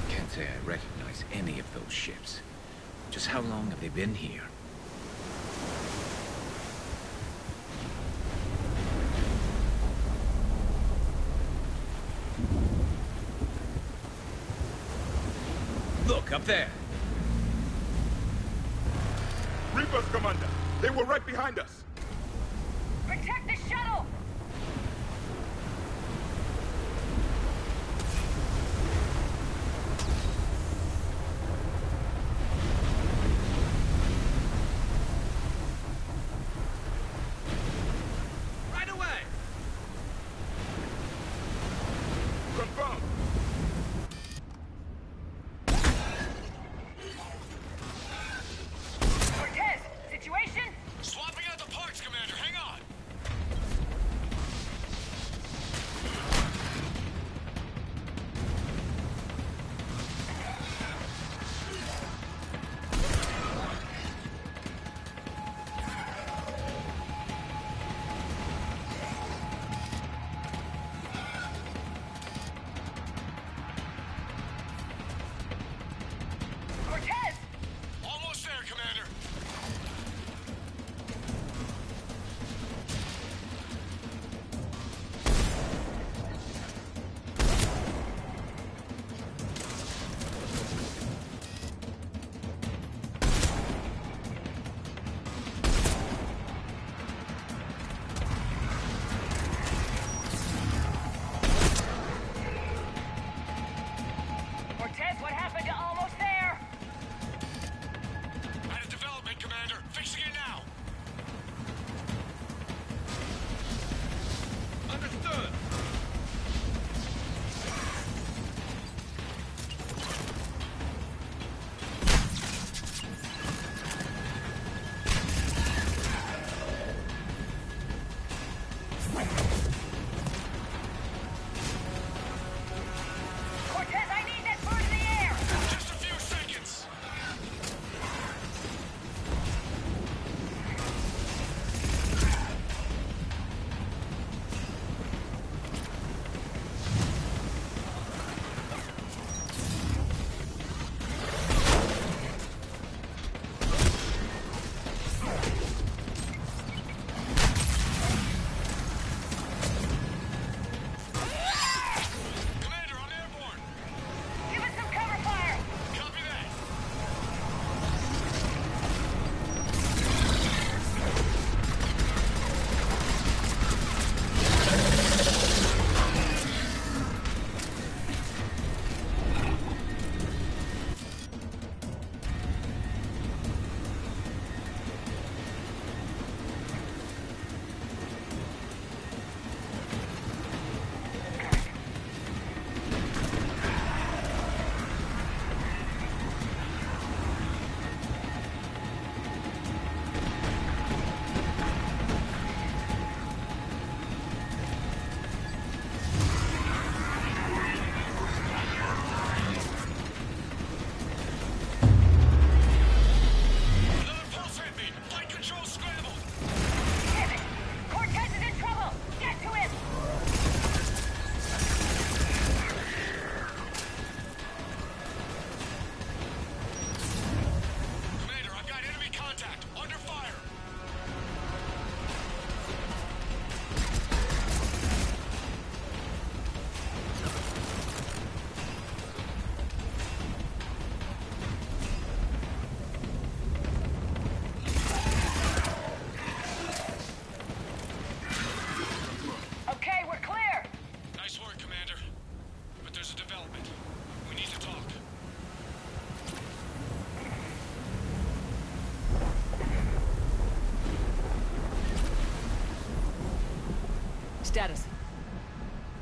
Can't say I recognize any of those ships. Just how long have they been here? Look, up there! Reapers, Commander! They were right behind us! Protect the shuttle! Right away! Confirmed! Cortez, situation? Swapping out the parts Status.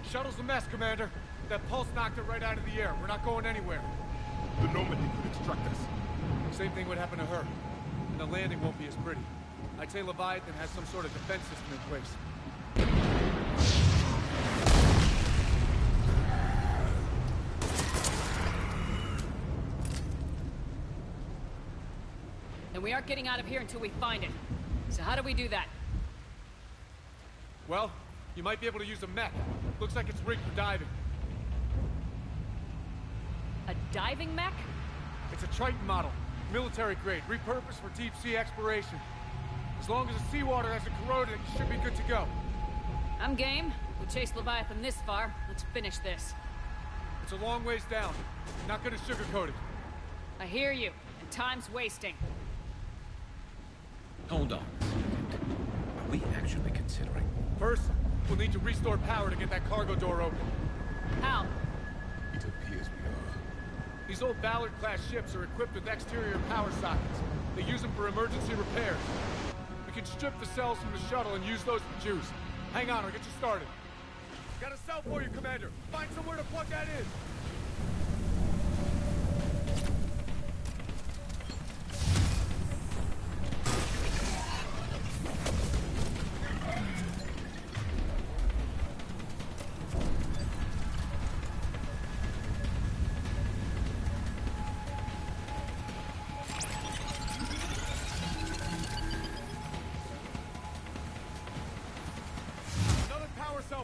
Shuttle's a mess, Commander. That pulse knocked it right out of the air. We're not going anywhere. The Normandy could extract us. Same thing would happen to her. And the landing won't be as pretty. I'd say Leviathan has some sort of defense system in place. And we aren't getting out of here until we find it. So how do we do that? Well, you might be able to use a mech. Looks like it's rigged for diving. A diving mech? It's a Triton model. Military grade, repurposed for deep sea exploration. As long as the seawater hasn't corroded, it should be good to go. I'm game. We chased Leviathan this far. Let's finish this. It's a long ways down. Not gonna sugarcoat it. I hear you, and time's wasting. Hold on. Are we actually considering? First, we'll need to restore power to get that cargo door open. How? It appears we are. These old Ballard-class ships are equipped with exterior power sockets. They use them for emergency repairs. We can strip the cells from the shuttle and use those for juice. Hang on, I'll get you started. Got a cell for you, Commander. Find somewhere to plug that in.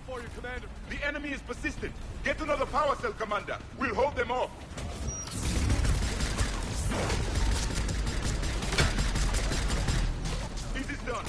For you, Commander. The enemy is persistent. Get another power cell, Commander. We'll hold them off. This is done.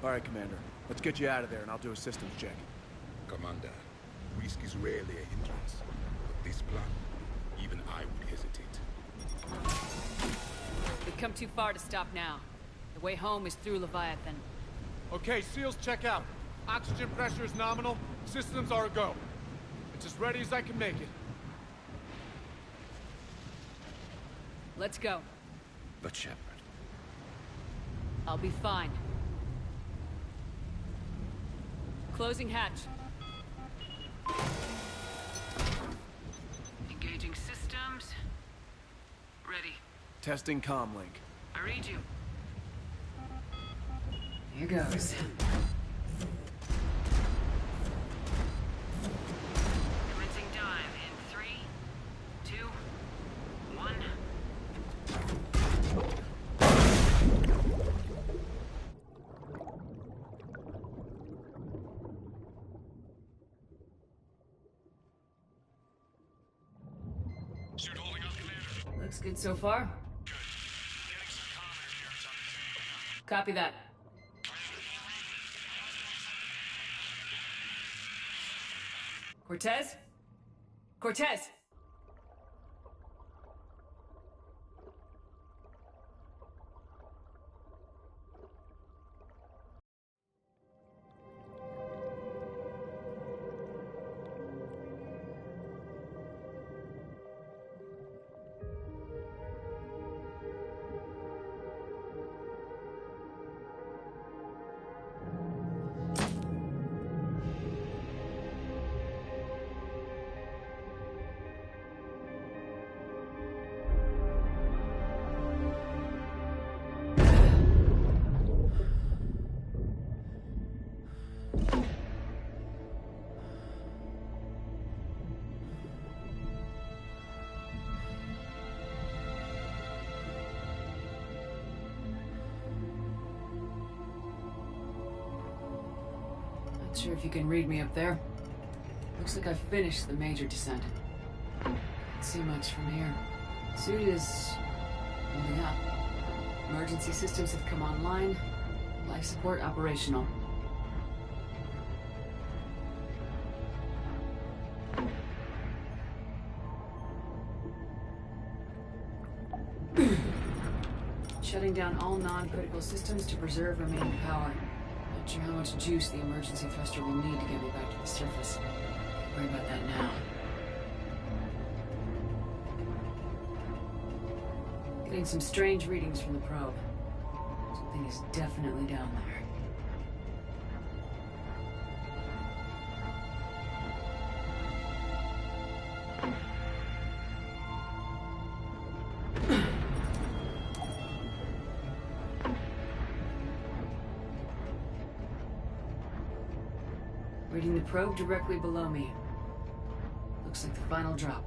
All right, Commander. Let's get you out of there, and I'll do a systems check. Commander, risk is rarely a hindrance. But this plan, even I would hesitate. We've come too far to stop now. The way home is through Leviathan. Okay, SEALs check out. Oxygen pressure is nominal. Systems are a go. It's as ready as I can make it. Let's go. But Shepard... I'll be fine. Closing hatch. Engaging systems. Ready. Testing comlink. I read you. Here goes. Commencing Looks good so far. Copy that. Cortez? Cortez! Not sure if you can read me up there. Looks like I've finished the major descent. Can't see much from here. Suit is holding up. Emergency systems have come online. Life support operational. Shutting down all non-critical systems to preserve remaining power. Not sure how much juice the emergency thruster will need to get me back to the surface. Can't worry about that now. Getting some strange readings from the probe. Something is definitely down there. Reading the probe directly below me. Looks like the final drop.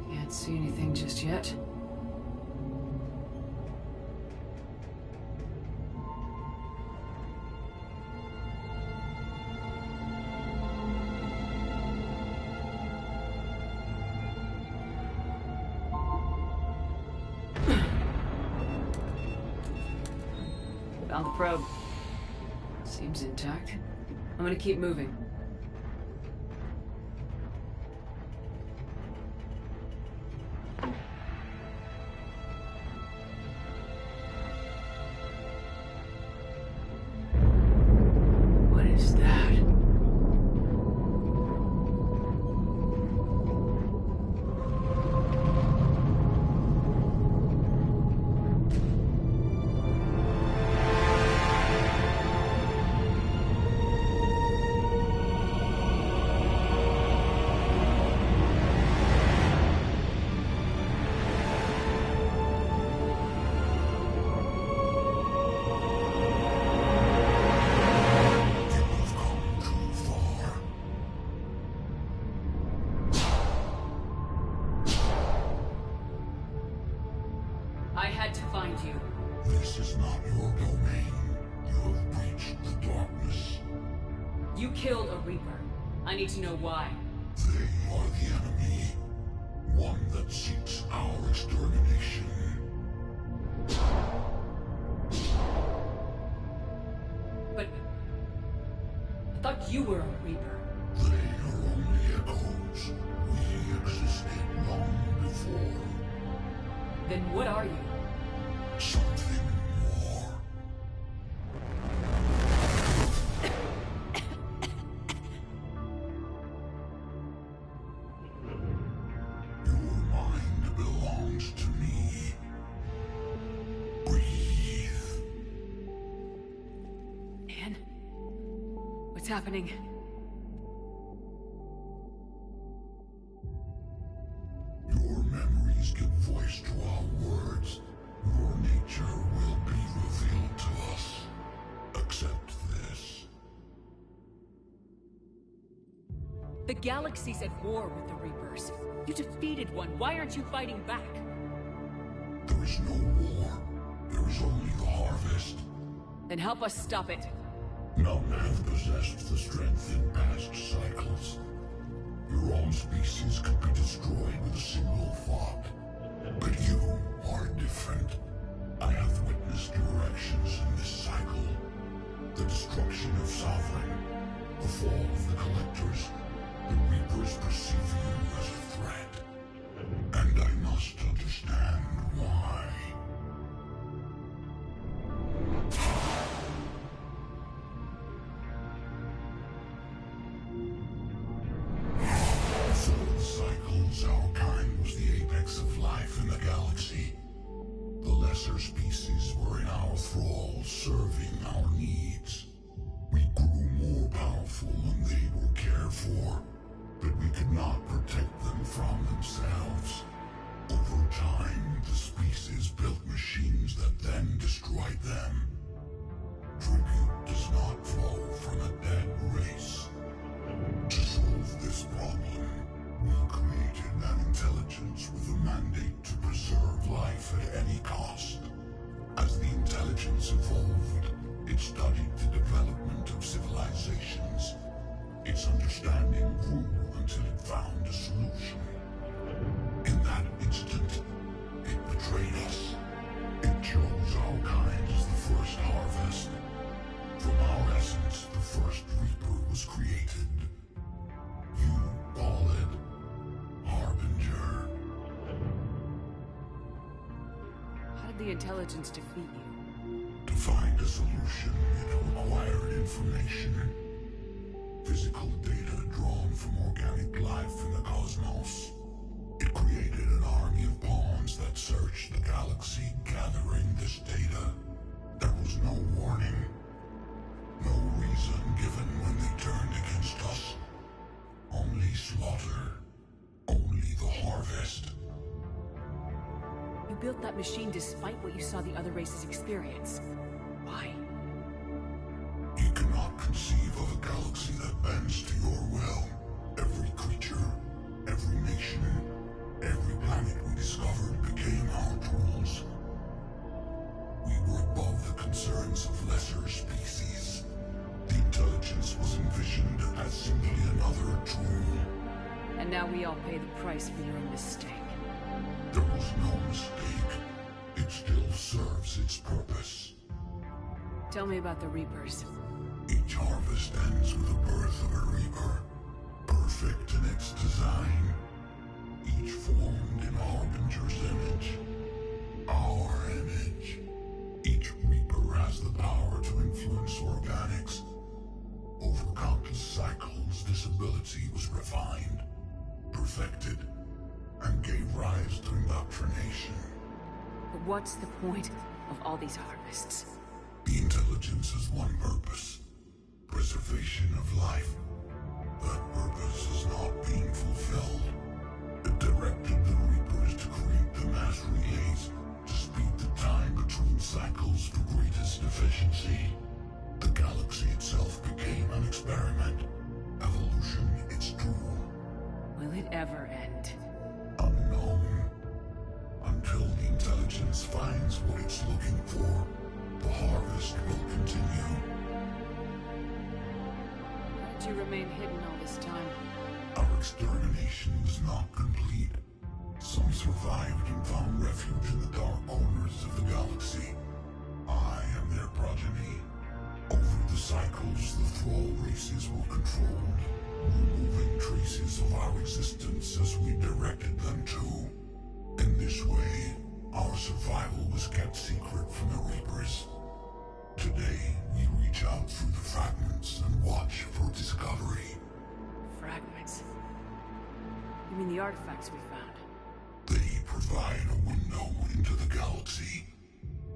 Can't see anything just yet. Found the probe. Seems intact. I'm gonna keep moving. What is that? I had to find you. This is not your domain. You have breached the darkness. You killed a Reaper. I need to know why. They are the enemy. One that seeks our extermination. But I thought you were a Reaper. They are only echoes. We existed long before. Then what are you? Something more. Your mind belongs to me. Breathe. Man? What's happening? Your memories give voice to our words. Your nature will be revealed to us. Accept this. The galaxy's at war with the Reapers. You defeated one. Why aren't you fighting back? There is no war. There is only the harvest. Then help us stop it. None have possessed the strength in past cycles. Your own species could be destroyed with a single thought. But you are different. I have witnessed your actions in this cycle. The destruction of Sovereign, the fall of the Collectors. The Reapers perceive you as a threat. And I must understand why. Before the cycles, our kind was the apex of life in the galaxy. The lesser species were in our thrall, serving our needs. We grew more powerful and they were cared for, but we could not protect them from themselves. Over time, the species built machines that then destroyed them. Tribute does not flow from a dead race. To solve this problem, we created an intelligence with a mandate to preserve life at any cost. As the intelligence evolved, it studied the development of civilizations. Its understanding grew until it found a solution. In that instant, it betrayed us. It chose our kind as the first harvest. From our essence, the first Reaper was created. You call it Harbinger. How did the intelligence defeat you? To find a solution, it required information. Physical data drawn from organic life in the cosmos. It created an army of pawns that searched the galaxy, gathering this data. There was no warning. No reason given when they turned against us. Only slaughter. Only the harvest. You built that machine despite what you saw the other races experience. Why? You cannot conceive of a galaxy that bends to your will. Every creature, every nation, every planet we discovered became our tools. We were above the concerns of lesser species. The intelligence was envisioned as simply another tool. And now we all pay the price for your mistake. There was no mistake. It still serves its purpose. Tell me about the Reapers. Each harvest ends with the birth of a Reaper. Perfect in its design. Each formed in Harbinger's image. Our image. Each Reaper has the power to influence organics. Over countless cycles, this ability was refined, perfected, and gave rise to indoctrination. But what's the point of all these harvests? The intelligence has one purpose. Preservation of life. That purpose is not being fulfilled. It directed the Reapers to create the mass relays to speed the time between cycles for greatest efficiency. The galaxy itself became an experiment. Evolution its tool. Will it ever end? Unknown. Until the intelligence finds what it's looking for, the harvest will continue. How did you remain hidden all this time? Our extermination was not complete. Some survived and found refuge in the dark corners of the galaxy. I am their progeny. Over the cycles, the thrall races were controlled, removing traces of our existence as we directed them to. In this way, our survival was kept secret from the Reapers. Today, we reach out through the fragments and watch for discovery. Fragments? You mean the artifacts we found? They provide a window into the galaxy.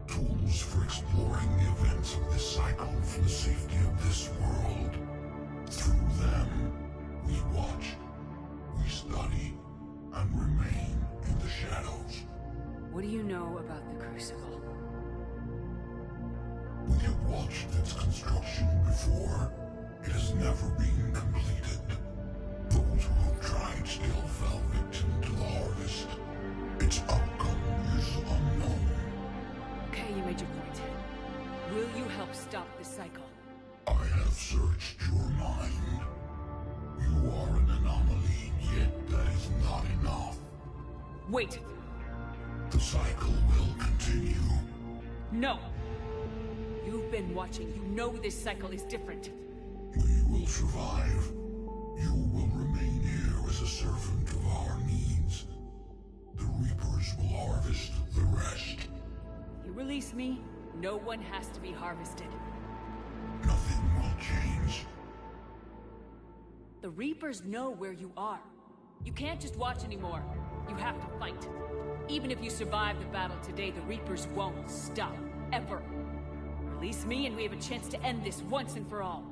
Tools for exploring the events of this cycle for the safety of this world. Through them, we watch, we study, and remain in the shadows. What do you know about the Crucible? We have watched its construction before. It has never been completed. Those who have tried still fell victim to the harvest. Its outcome is unknown. Okay, you made your point. Will you help stop this cycle? I have searched your mind. You are an anomaly, yet that is not enough. Wait! The cycle will continue. No! You've been watching. You know this cycle is different. We will survive. You will remain here as a servant of our needs. The Reapers will harvest the rest. You release me, no one has to be harvested. Nothing will change. The Reapers know where you are. You can't just watch anymore. You have to fight. Even if you survive the battle today, the Reapers won't stop. Ever. Release me and we have a chance to end this once and for all.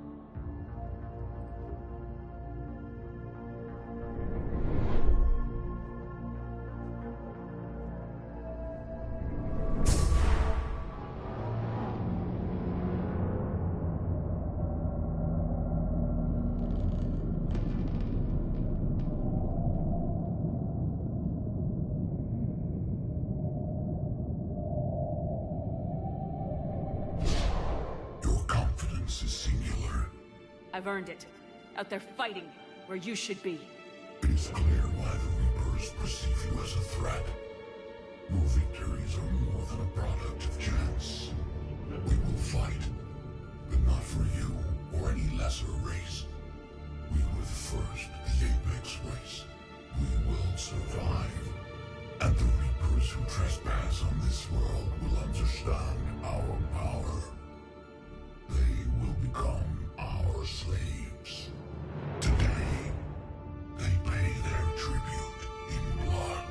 I've earned it. Out there fighting, where you should be. It is clear why the Reapers perceive you as a threat. Your victories are more than a product of chance. We will fight, but not for you or any lesser race. We were the first, the Apex race. We will survive. And the Reapers who trespass on this world will understand our power. They will become our slaves. Today, they pay their tribute in blood.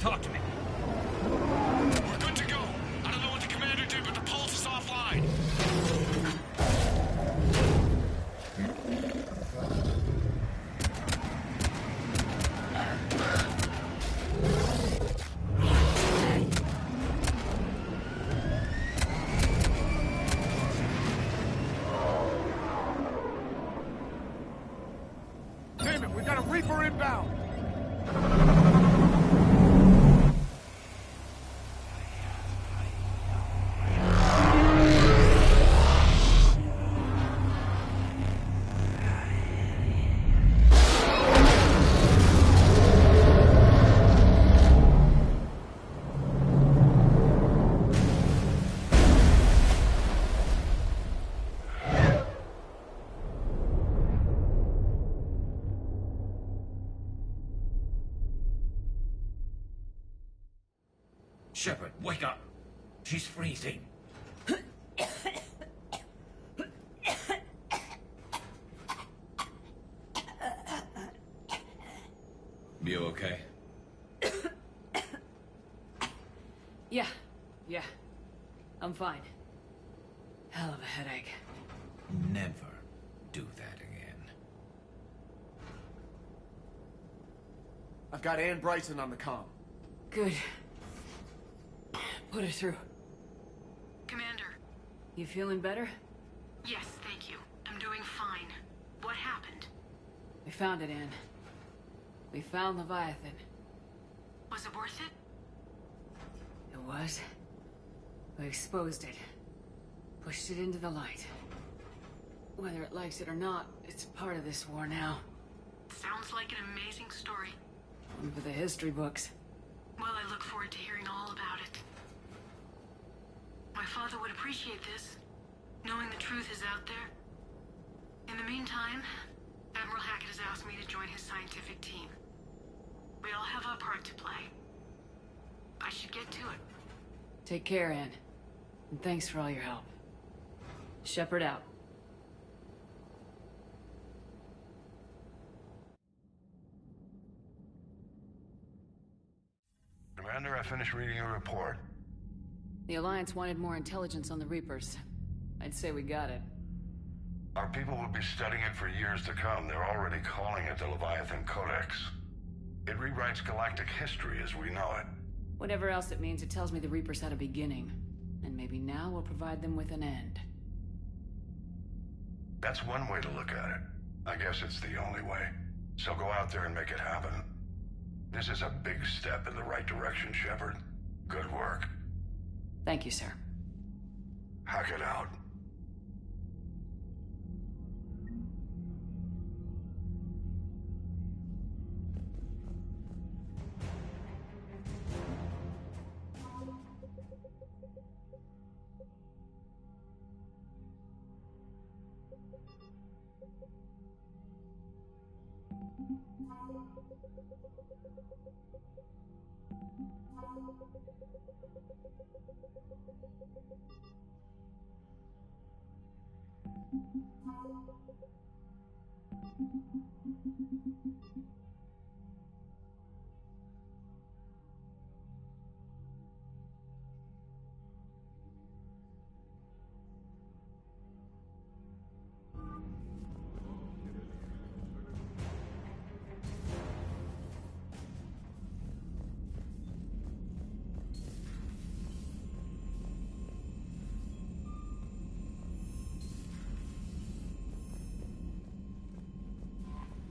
Talk to me. We're good to go. I don't know what the commander did, but the pulse is offline. Damn it, we got a Reaper inbound! Shepard, wake up! She's freezing. You okay? Yeah. I'm fine. Hell of a headache. Never do that again. I've got Ann Bryson on the comm. Good. Put her through. Commander. You feeling better? Yes, thank you. doing fine. What happened? We found it, Anne. We found Leviathan. Was it worth it? It was. We exposed it. Pushed it into the light. Whether it likes it or not, it's part of this war now. Sounds like an amazing story. One for the history books. Well, I look forward to hearing all about it. My father would appreciate this, knowing the truth is out there. In the meantime, Admiral Hackett has asked me to join his scientific team. We all have our part to play. I should get to it. Take care, Anne. And thanks for all your help. Shepard out. Commander, I finished reading your report. The Alliance wanted more intelligence on the Reapers. I'd say we got it. Our people will be studying it for years to come. They're already calling it the Leviathan Codex. It rewrites galactic history as we know it. Whatever else it means, it tells me the Reapers had a beginning. And maybe now we'll provide them with an end. That's one way to look at it. I guess it's the only way. So go out there and make it happen. This is a big step in the right direction, Shepard. Good work. Thank you, sir. Hackett out.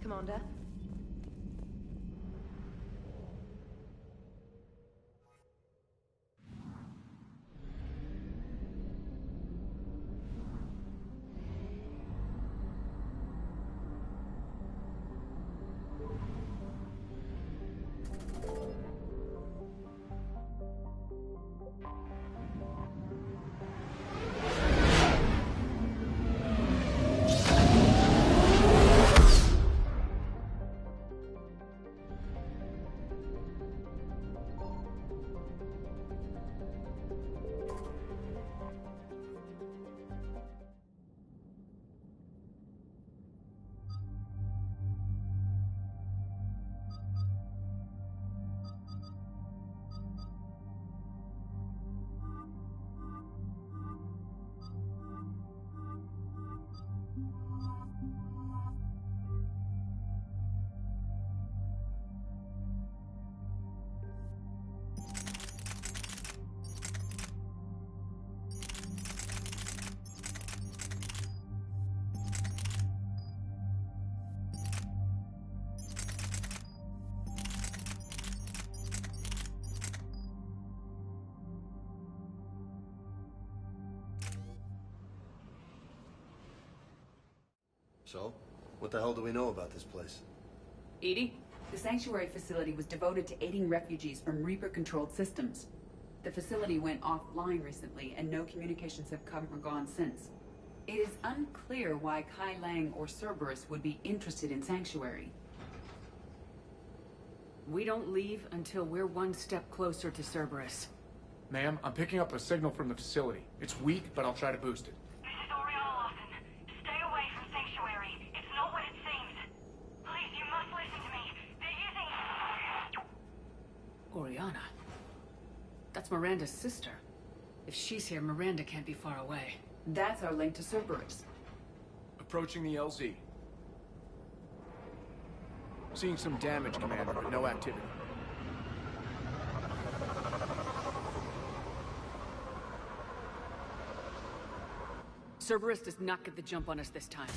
Commander? So, what the hell do we know about this place? EDI? The sanctuary facility was devoted to aiding refugees from Reaper-controlled systems. The facility went offline recently, and no communications have come or gone since. It is unclear why Kai Lang or Cerberus would be interested in Sanctuary. We don't leave until we're one step closer to Cerberus. Ma'am, I'm picking up a signal from the facility. It's weak, but I'll try to boost it. This is Oriana Lawson. Stay away from Sanctuary. It's not what it seems. Please, you must listen to me. They're using... Oriana? That's Miranda's sister. If she's here, Miranda can't be far away. That's our link to Cerberus. Approaching the LZ. Seeing some damage, Commander, but no activity. Cerberus does not get the jump on us this time.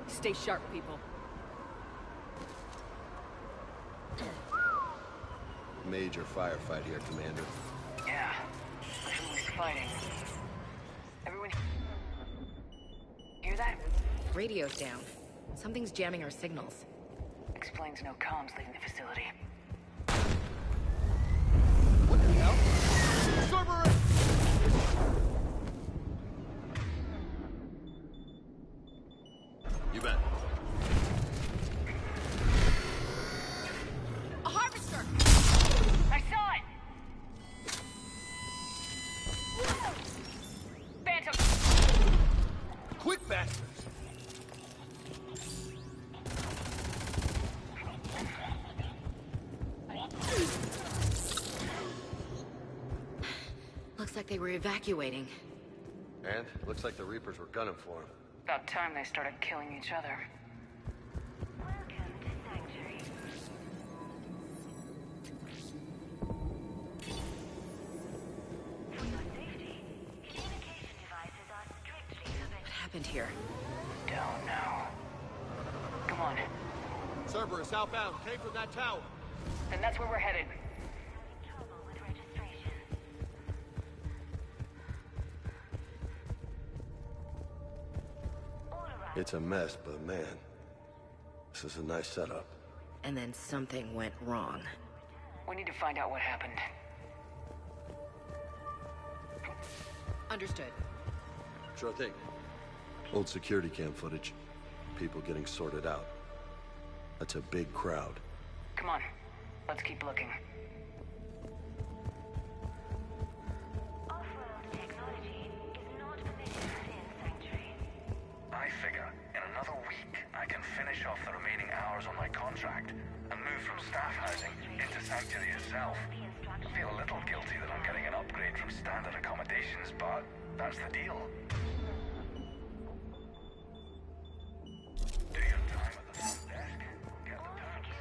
Stay sharp, people. Major firefight here, Commander. Yeah. Who's fighting? Everyone... Hear that? Radio's down. Something's jamming our signals. Explains no comms leaving the facility. What the hell? Cerberus! You bet. A harvester! I saw it! Phantom! Quick, bastards! Looks like they were evacuating. And looks like the Reapers were gunning for him. About time they started killing each other. What happened here? Don't know. Come on. Cerberus outbound, came from that tower. Then that's where we're headed. It's a mess, but man, this is a nice setup. And then something went wrong. We need to find out what happened. Understood. Sure thing. Old security cam footage. People getting sorted out. That's a big crowd. Come on. Let's keep looking. I figure in another week I can finish off the remaining hours on my contract and move from staff housing into Sanctuary itself. I feel a little guilty that I'm getting an upgrade from standard accommodations, but that's the deal. Do your time at the front desk. Get the perks.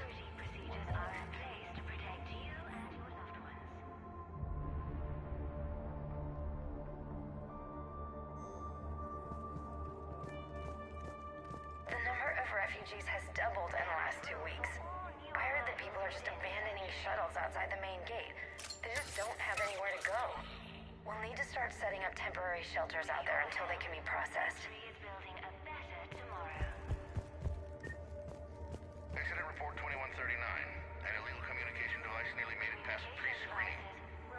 The number of refugees has doubled in the last 2 weeks. I heard that people are just abandoning shuttles outside the main gate. They just don't have anywhere to go. We'll need to start setting up temporary shelters out there until they can be processed. Incident report 2139. An illegal communication device nearly made it past pre-screening.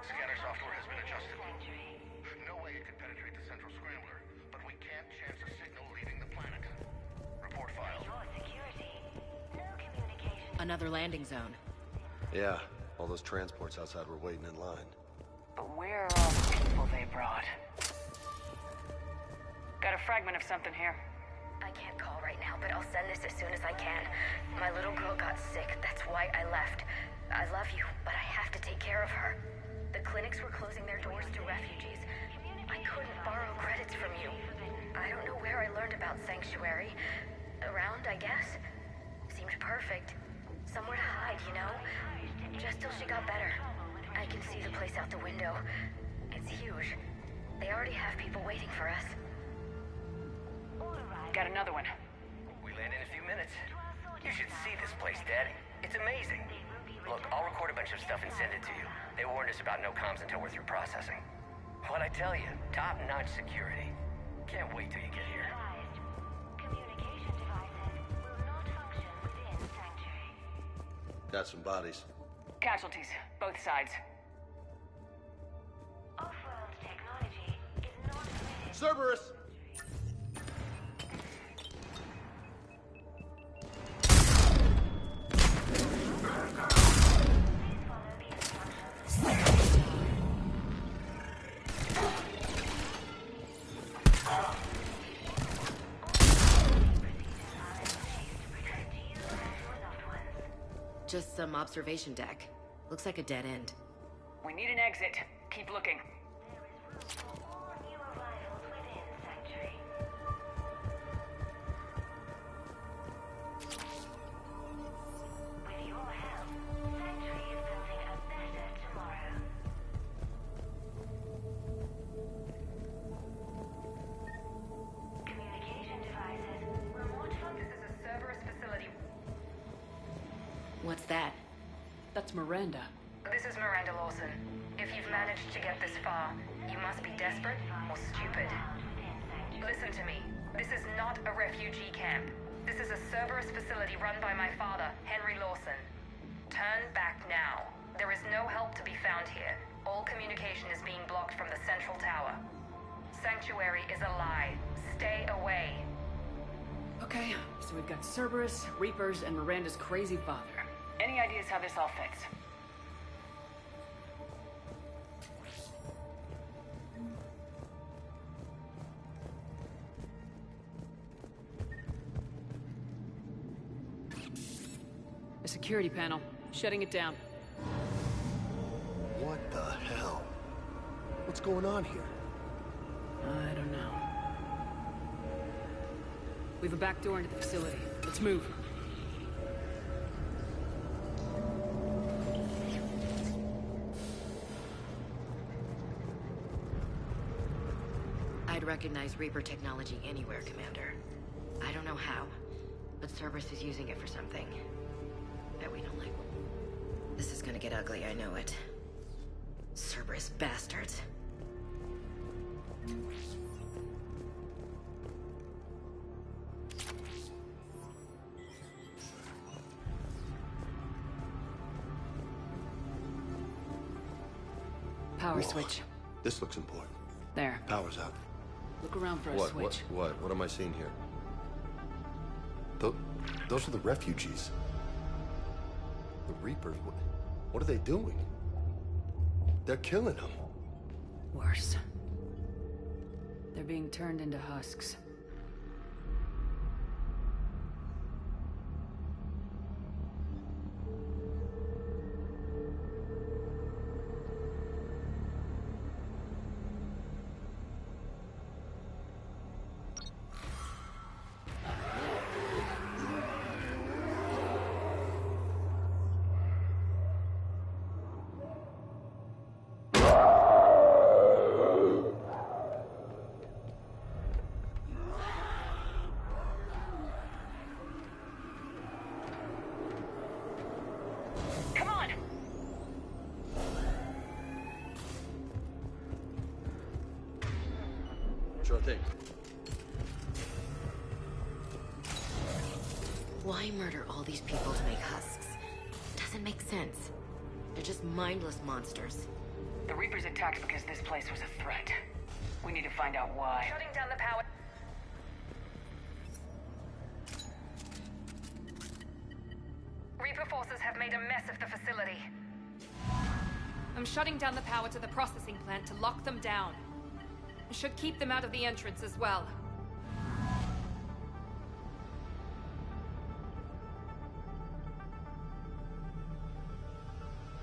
Scanner software has been adjusted. No way it could penetrate the central scrambler, but we can't chance a signal leaving the planet. Report filed. Another landing zone. Yeah, all those transports outside were waiting in line. But where are all the people they brought? Got a fragment of something here. I can't call right now, but I'll send this as soon as I can. My little girl got sick, that's why I left. I love you, but I have to take care of her. The clinics were closing their doors to refugees. I couldn't borrow credits from you. I don't know where I learned about Sanctuary. Around, I guess. Seemed perfect. Somewhere to hide, you know? Just till she got better. I can see the place out the window. It's huge. They already have people waiting for us. Got another one. We land in a few minutes. You should see this place, Dad. It's amazing. Look, I'll record a bunch of stuff and send it to you. They warned us about no comms until we're through processing. What'd I tell you? Top-notch security. Can't wait till you get here. Got some bodies. Casualties, both sides. Cerberus! Just some observation deck. Looks like a dead end. We need an exit. Keep looking. Miranda. This is Miranda Lawson. If you've managed to get this far, you must be desperate or stupid. Listen to me. This is not a refugee camp. This is a Cerberus facility run by my father, Henry Lawson. Turn back now. There is no help to be found here. All communication is being blocked from the central tower. Sanctuary is a lie. Stay away. Okay, so we've got Cerberus, Reapers, and Miranda's crazy father. Any ideas how this all fits? The security panel. Shutting it down. What the hell? What's going on here? I don't know. We've a back door into the facility. Let's move. I'd recognize Reaper technology anywhere, Commander. I don't know how, but Cerberus is using it for something that we don't like. This is gonna get ugly, I know it. Cerberus bastards. Power Whoa. switch. This looks important. There. Power's out. Look around for a switch. What am I seeing here? Those are the refugees. The Reapers, what are they doing? They're killing them. Worse. They're being turned into husks. Sure thing. Why murder all these people to make husks? Doesn't make sense. They're just mindless monsters. The Reapers attacked because this place was a threat. We need to find out why. Shutting down the power. Reaper forces have made a mess of the facility. I'm shutting down the power to the processing plant to lock them down. It should keep them out of the entrance as well.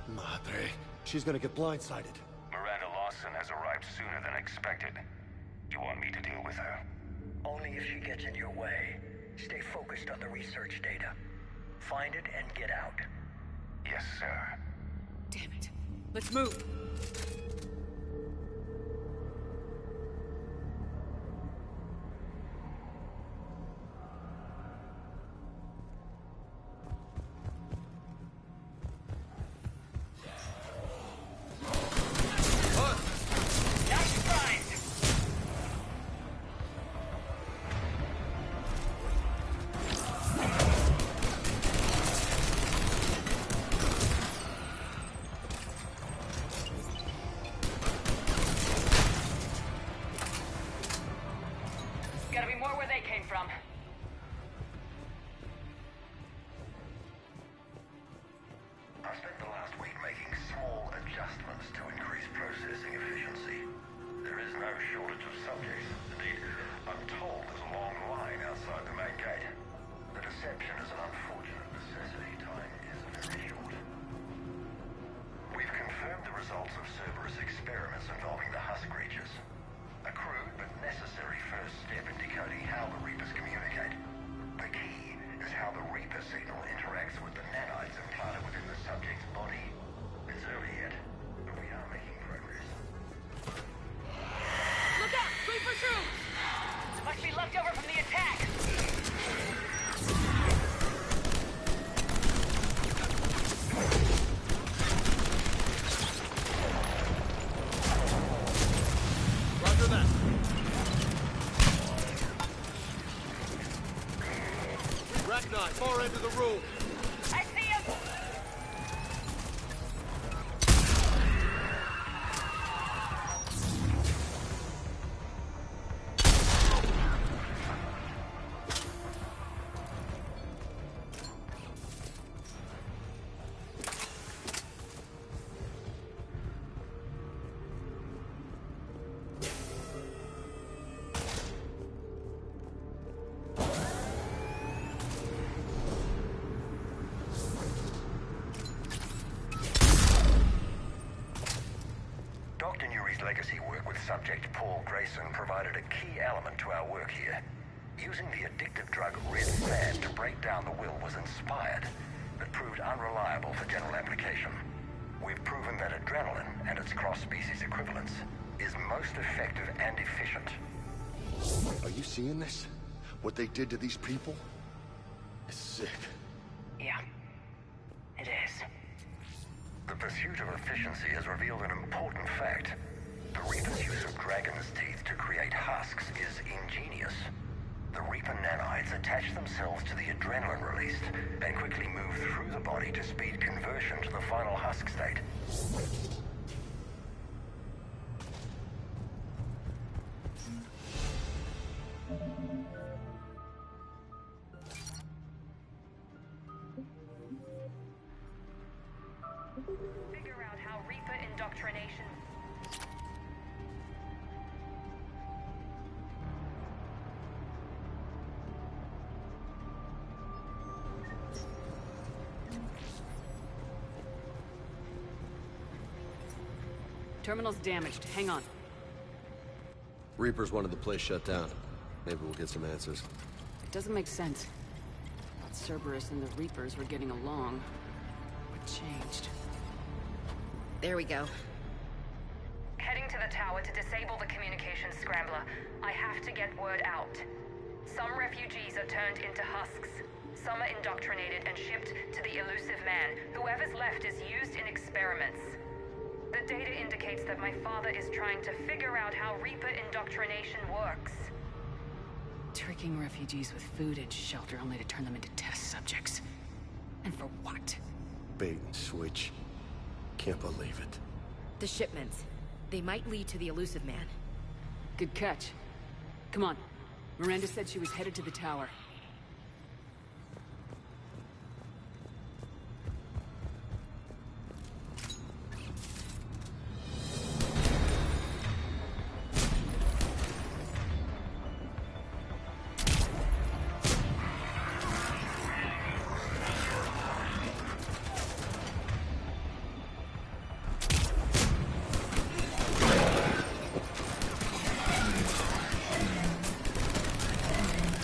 Madre, she's gonna get blindsided. Miranda Lawson has arrived sooner than expected. You want me to deal with her? Only if she gets in your way. Stay focused on the research data. Find it and get out. Yes, sir. Damn it. Let's move. Gotta be more where they came from. I spent the last week making small adjustments to increase processing efficiency. There is no shortage of subjects. Indeed, I'm told there's a long line outside the main gate. The deception is an unfortunate necessity. Time is very short. We've confirmed the results of Cerberus experiments involving the husk creatures. A crude but necessary first step in decoding how the Reapers communicate. The key is how the Reaper signal interacts with the nanites implanted within the subject's body. It's early yet, but we are making progress. Look out! Reaper troops! Must be left over from the attack! Ragnar, far end of the room. I see him! Dr. Nuri's legacy work with subject Paul Grayson provided a key element to our work here. Using the addictive drug red sand to break down the will was inspired, but proved unreliable for general application. We've proven that adrenaline and its cross-species equivalents is most effective and efficient. Are you seeing this? What they did to these people? It's sick. Yeah. It is. The pursuit of efficiency has revealed an important fact. The Reaper's use of dragon's teeth to create husks is ingenious. The Reaper nanites attach themselves to the adrenaline released and quickly move through the body to speed conversion to the final husk state. Figure out how Reaper indoctrination... Terminal's damaged. Hang on. Reapers wanted the place shut down. Maybe we'll get some answers. It doesn't make sense. Thought Cerberus and the Reapers were getting along. What changed? There we go. Heading to the tower to disable the communications scrambler. I have to get word out. Some refugees are turned into husks. Some are indoctrinated and shipped to the elusive man. Whoever's left is used in experiments. The data indicates that my father is trying to figure out how Reaper indoctrination works. Tricking refugees with food and shelter only to turn them into test subjects. And for what? Bait and switch. Can't believe it. The shipments. They might lead to the elusive man. Good catch. Come on. Miranda said she was headed to the tower.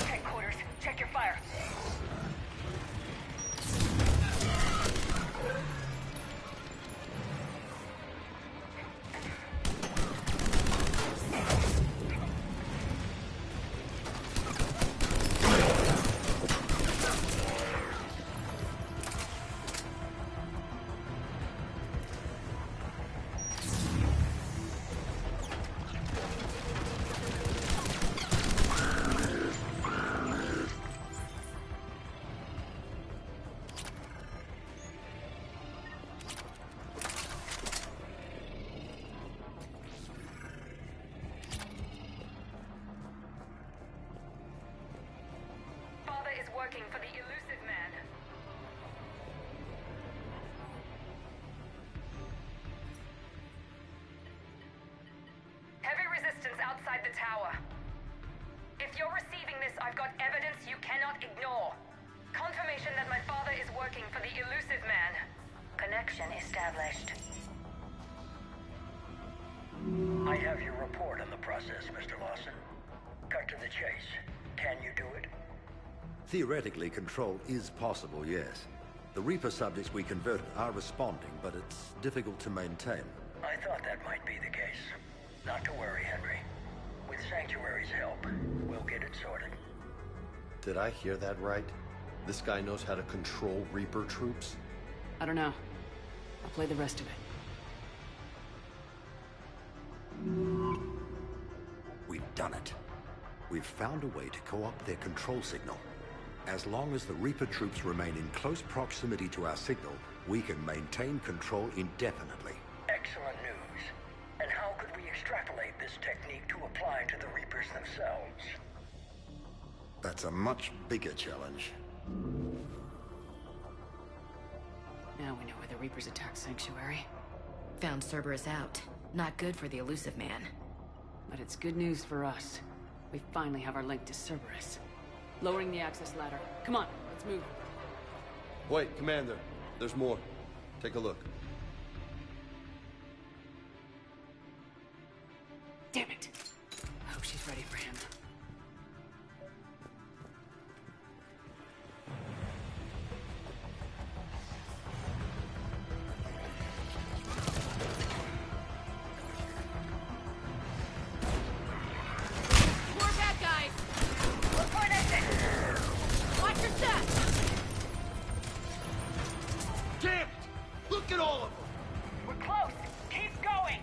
Headquarters, check your fire. Father is working for the elusive man. Heavy resistance outside the tower. If you're receiving this, I've got evidence you cannot ignore. Confirmation that my father is working for the elusive man. Connection established. I have your report on the process, Mr. Lawson. Cut to the chase. Can you do it? Theoretically, control is possible, yes. The Reaper subjects we converted are responding, but it's difficult to maintain. I thought that might be the case. Not to worry, Henry. With Sanctuary's help, we'll get it sorted. Did I hear that right? This guy knows how to control Reaper troops? I don't know. I'll play the rest of it. We've done it. We've found a way to co-opt their control signal. As long as the Reaper troops remain in close proximity to our signal, we can maintain control indefinitely. Excellent news. And how could we extrapolate this technique to apply to the Reapers themselves? That's a much bigger challenge. Now we know where the Reapers attacked Sanctuary. Found Cerberus out. Not good for the elusive man. But it's good news for us. We finally have our link to Cerberus. Lowering the access ladder. Come on, let's move. Wait, Commander. There's more. Take a look. Damn it! I hope she's ready for him. More bad guys! Look for an exit! Watch your step! Damn it! Look at all of them! We're close! Keep going!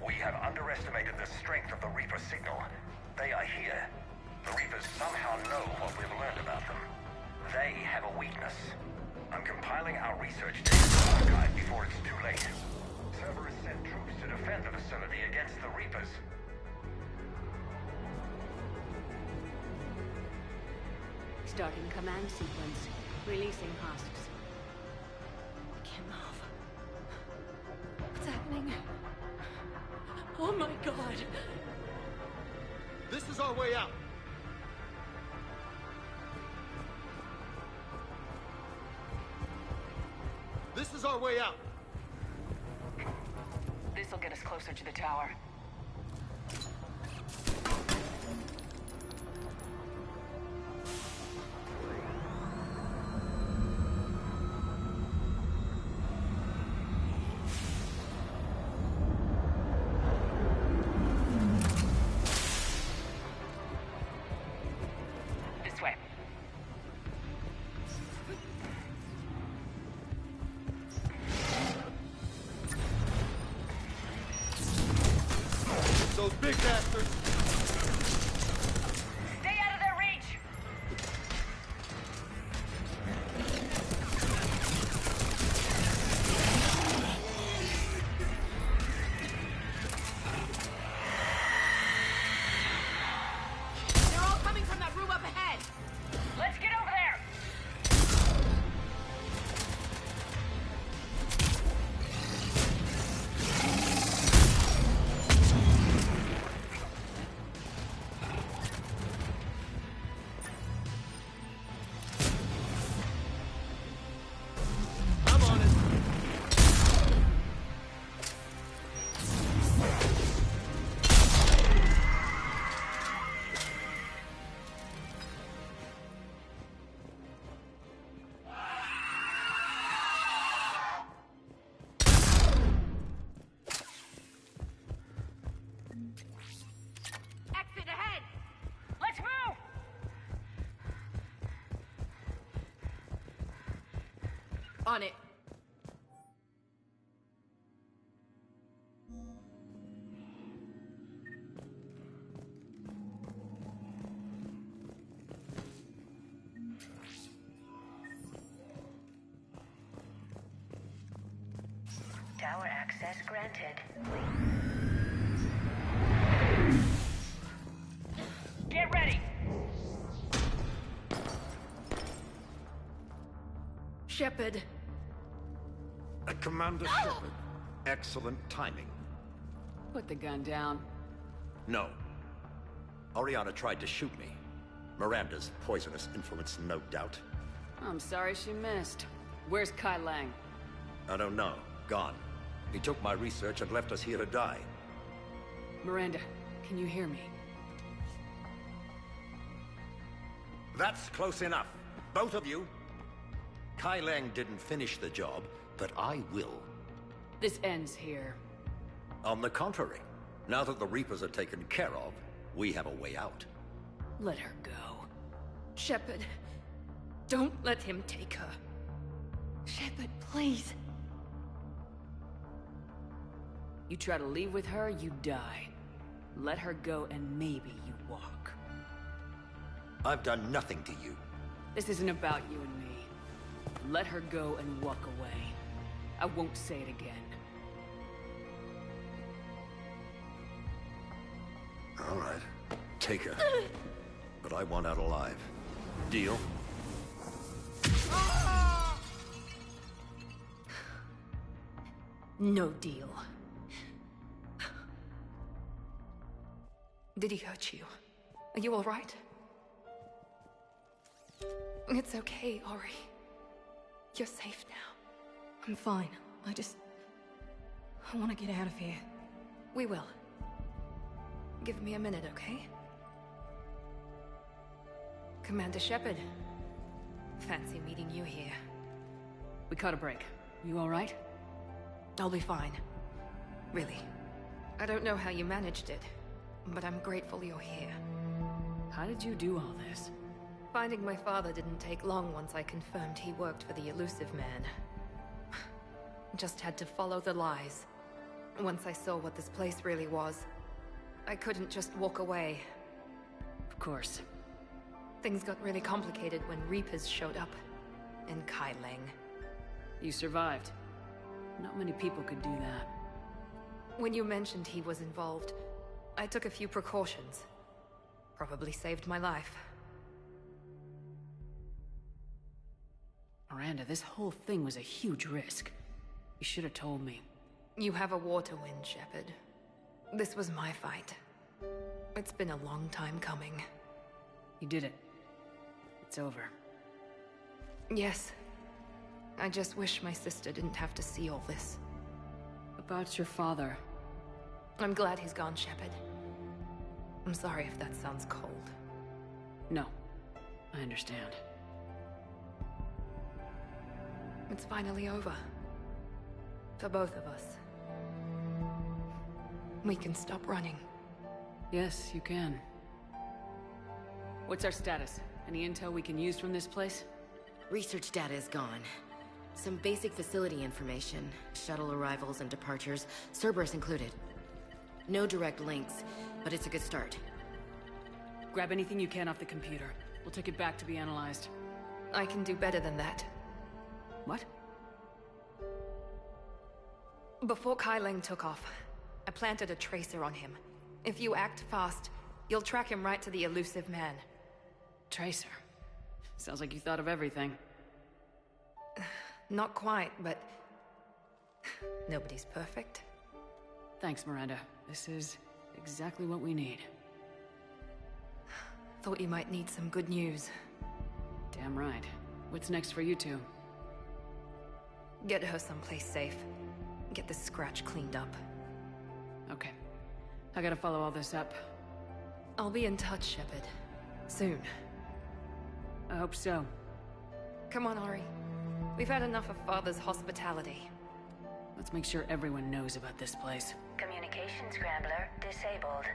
We have underestimated the strength of the Reaper signal. They are here. The Reapers somehow know what we've learned about them. They have a weakness. I'm compiling our research data to archive before it's too late. Cerberus sent troops to defend the facility against the Reapers. Starting command sequence. Releasing husks. I can't move. What's happening? Oh my god! This is our way out. This is our way out. This'll get us closer to the tower. This way. Those big bastards. Stay out of their reach! They're all coming from that room up ahead! Let's get over there! I'm on it. Exit ahead! Let's move! On it. Tower access granted. Get ready! Shepard. Commander Shepard. Excellent timing. Put the gun down. No. Oriana tried to shoot me. Miranda's poisonous influence, no doubt. I'm sorry she missed. Where's Kai Lang? I don't know. Gone. He took my research and left us here to die. Miranda, can you hear me? That's close enough. Both of you. Kai Lang didn't finish the job, but I will. This ends here. On the contrary, now that the Reapers are taken care of, we have a way out. Let her go. Shepard, don't let him take her. Shepard, please. You try to leave with her, you die. Let her go and maybe you walk. I've done nothing to you. This isn't about you and me. Let her go and walk away. I won't say it again. All right. Take her. But I want out alive. Deal? No deal. Did he hurt you? Are you all right? It's okay, Ori. You're safe now. I'm fine. I want to get out of here. We will. Give me a minute, okay? Commander Shepard. Fancy meeting you here. We caught a break. You all right? I'll be fine. Really. I don't know how you managed it, but I'm grateful you're here. How did you do all this? Finding my father didn't take long once I confirmed he worked for the Elusive Man. Just had to follow the lies. Once I saw what this place really was, I couldn't just walk away. Of course. Things got really complicated when Reapers showed up. And Kai Lang. You survived. Not many people could do that. When you mentioned he was involved, I took a few precautions. Probably saved my life. Miranda, this whole thing was a huge risk. You should have told me. You have a war to win, Shepard. This was my fight. It's been a long time coming. You did it. It's over. Yes. I just wish my sister didn't have to see all this. About your father. I'm glad he's gone, Shepard. I'm sorry if that sounds cold. No. I understand. It's finally over. For both of us. We can stop running. Yes, you can. What's our status? Any intel we can use from this place? Research data is gone. Some basic facility information, shuttle arrivals and departures, Cerberus included. No direct links, but it's a good start. Grab anything you can off the computer. We'll take it back to be analyzed. I can do better than that. What? Before Kai Lang took off, I planted a tracer on him. If you act fast, you'll track him right to the Elusive Man. Tracer? Sounds like you thought of everything. Not quite, but... nobody's perfect. Thanks, Miranda. This is exactly what we need. Thought you might need some good news. Damn right. What's next for you two? Get her someplace safe. Get this scratch cleaned up. Okay. I gotta follow all this up. I'll be in touch, Shepard. Soon. I hope so. Come on, Ori. We've had enough of Father's hospitality. Let's make sure everyone knows about this place. Communication scrambler disabled.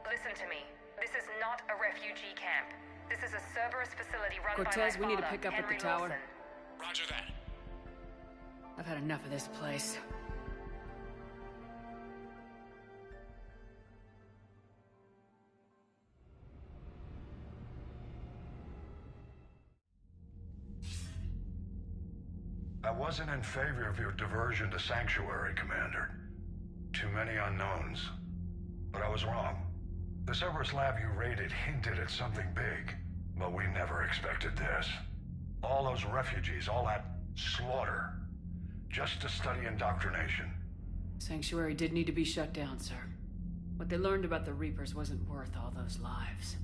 Listen to me. This is not a refugee camp. This is a Cerberus facility run by my Cortez, father, we need to pick up Henry at the tower. Wilson. Roger that. I've had enough of this place. I wasn't in favor of your diversion to Sanctuary, Commander. Too many unknowns. But I was wrong. The Cerberus lab you raided hinted at something big, but we never expected this. All those refugees, all that slaughter, just to study indoctrination. Sanctuary did need to be shut down, sir. What they learned about the Reapers wasn't worth all those lives.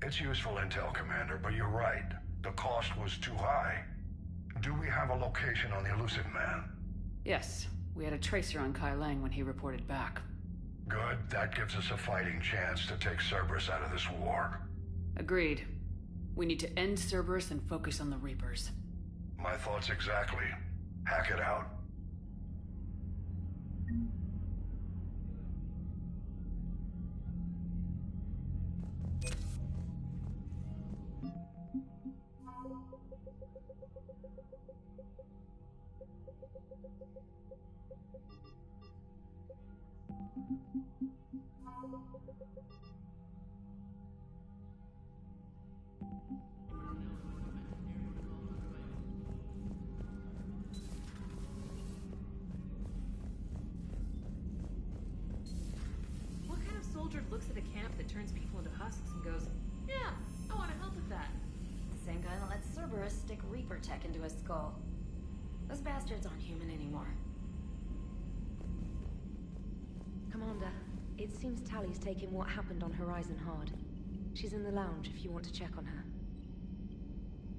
It's useful intel, Commander, but you're right. The cost was too high. Do we have a location on the elusive man? Yes, we had a tracer on Kai Lang when he reported back. Good, that gives us a fighting chance to take Cerberus out of this war. Agreed. We need to end Cerberus and focus on the Reapers. My thoughts exactly. Hack it out. What kind of soldier looks at a camp that turns people into husks and goes, yeah, I want to help with that? The same guy that lets Cerberus stick Reaper tech into his skull. Those bastards aren't human anymore. Commander, it seems Tally's taking what happened on Horizon hard. She's in the lounge if you want to check on her.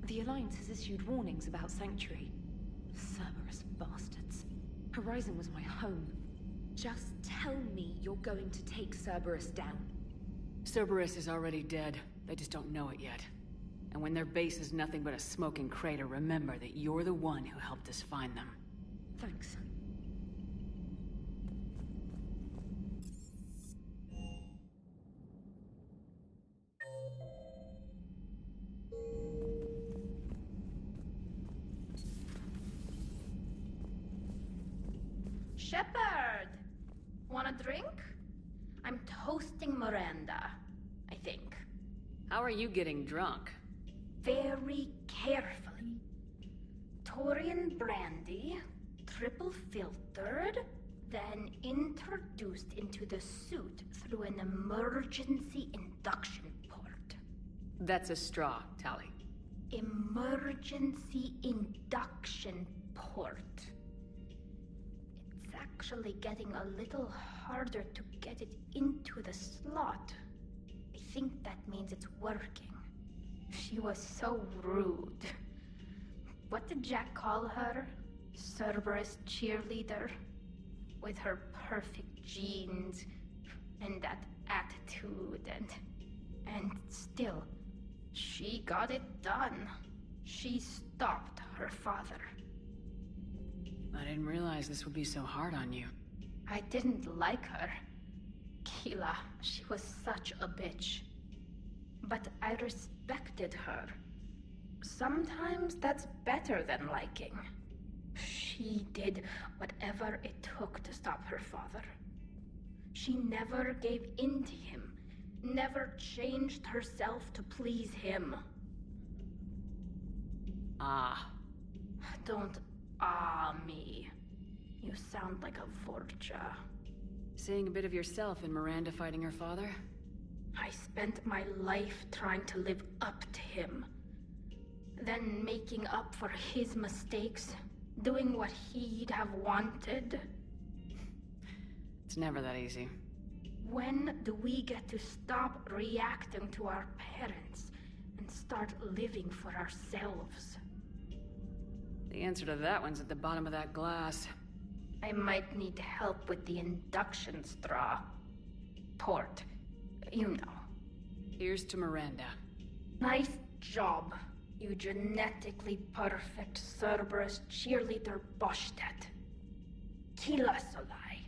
The Alliance has issued warnings about Sanctuary. Cerberus bastards. Horizon was my home. Just tell me you're going to take Cerberus down. Cerberus is already dead. They just don't know it yet. And when their base is nothing but a smoking crater, remember that you're the one who helped us find them. Thanks. Shepard! Want a drink? I'm toasting Miranda, I think. How are you getting drunk? Very carefully. Taurian brandy, triple filtered, then introduced into the suit through an emergency induction port. That's a straw, Tally. Emergency induction port. It's actually getting a little harder to get it into the slot. I think that means it's working. She was so rude. What did Jack call her? Cerberus cheerleader? With her perfect genes and that attitude and still, she got it done. She stopped her father. I didn't realize this would be so hard on you. I didn't like her. Keela, she was such a bitch. But I respected her. Sometimes that's better than liking. She did whatever it took to stop her father. She never gave in to him, never changed herself to please him. Ah. Don't me. You sound like a Vorcha. Seeing a bit of yourself in Miranda fighting her father? I spent my life trying to live up to him. Then making up for his mistakes, doing what he'd have wanted. It's never that easy. When do we get to stop reacting to our parents and start living for ourselves? The answer to that one's at the bottom of that glass. I might need help with the induction straw. Port. You know. Here's to Miranda. Nice job, you genetically perfect Cerberus cheerleader Boschtet. Kila Solai.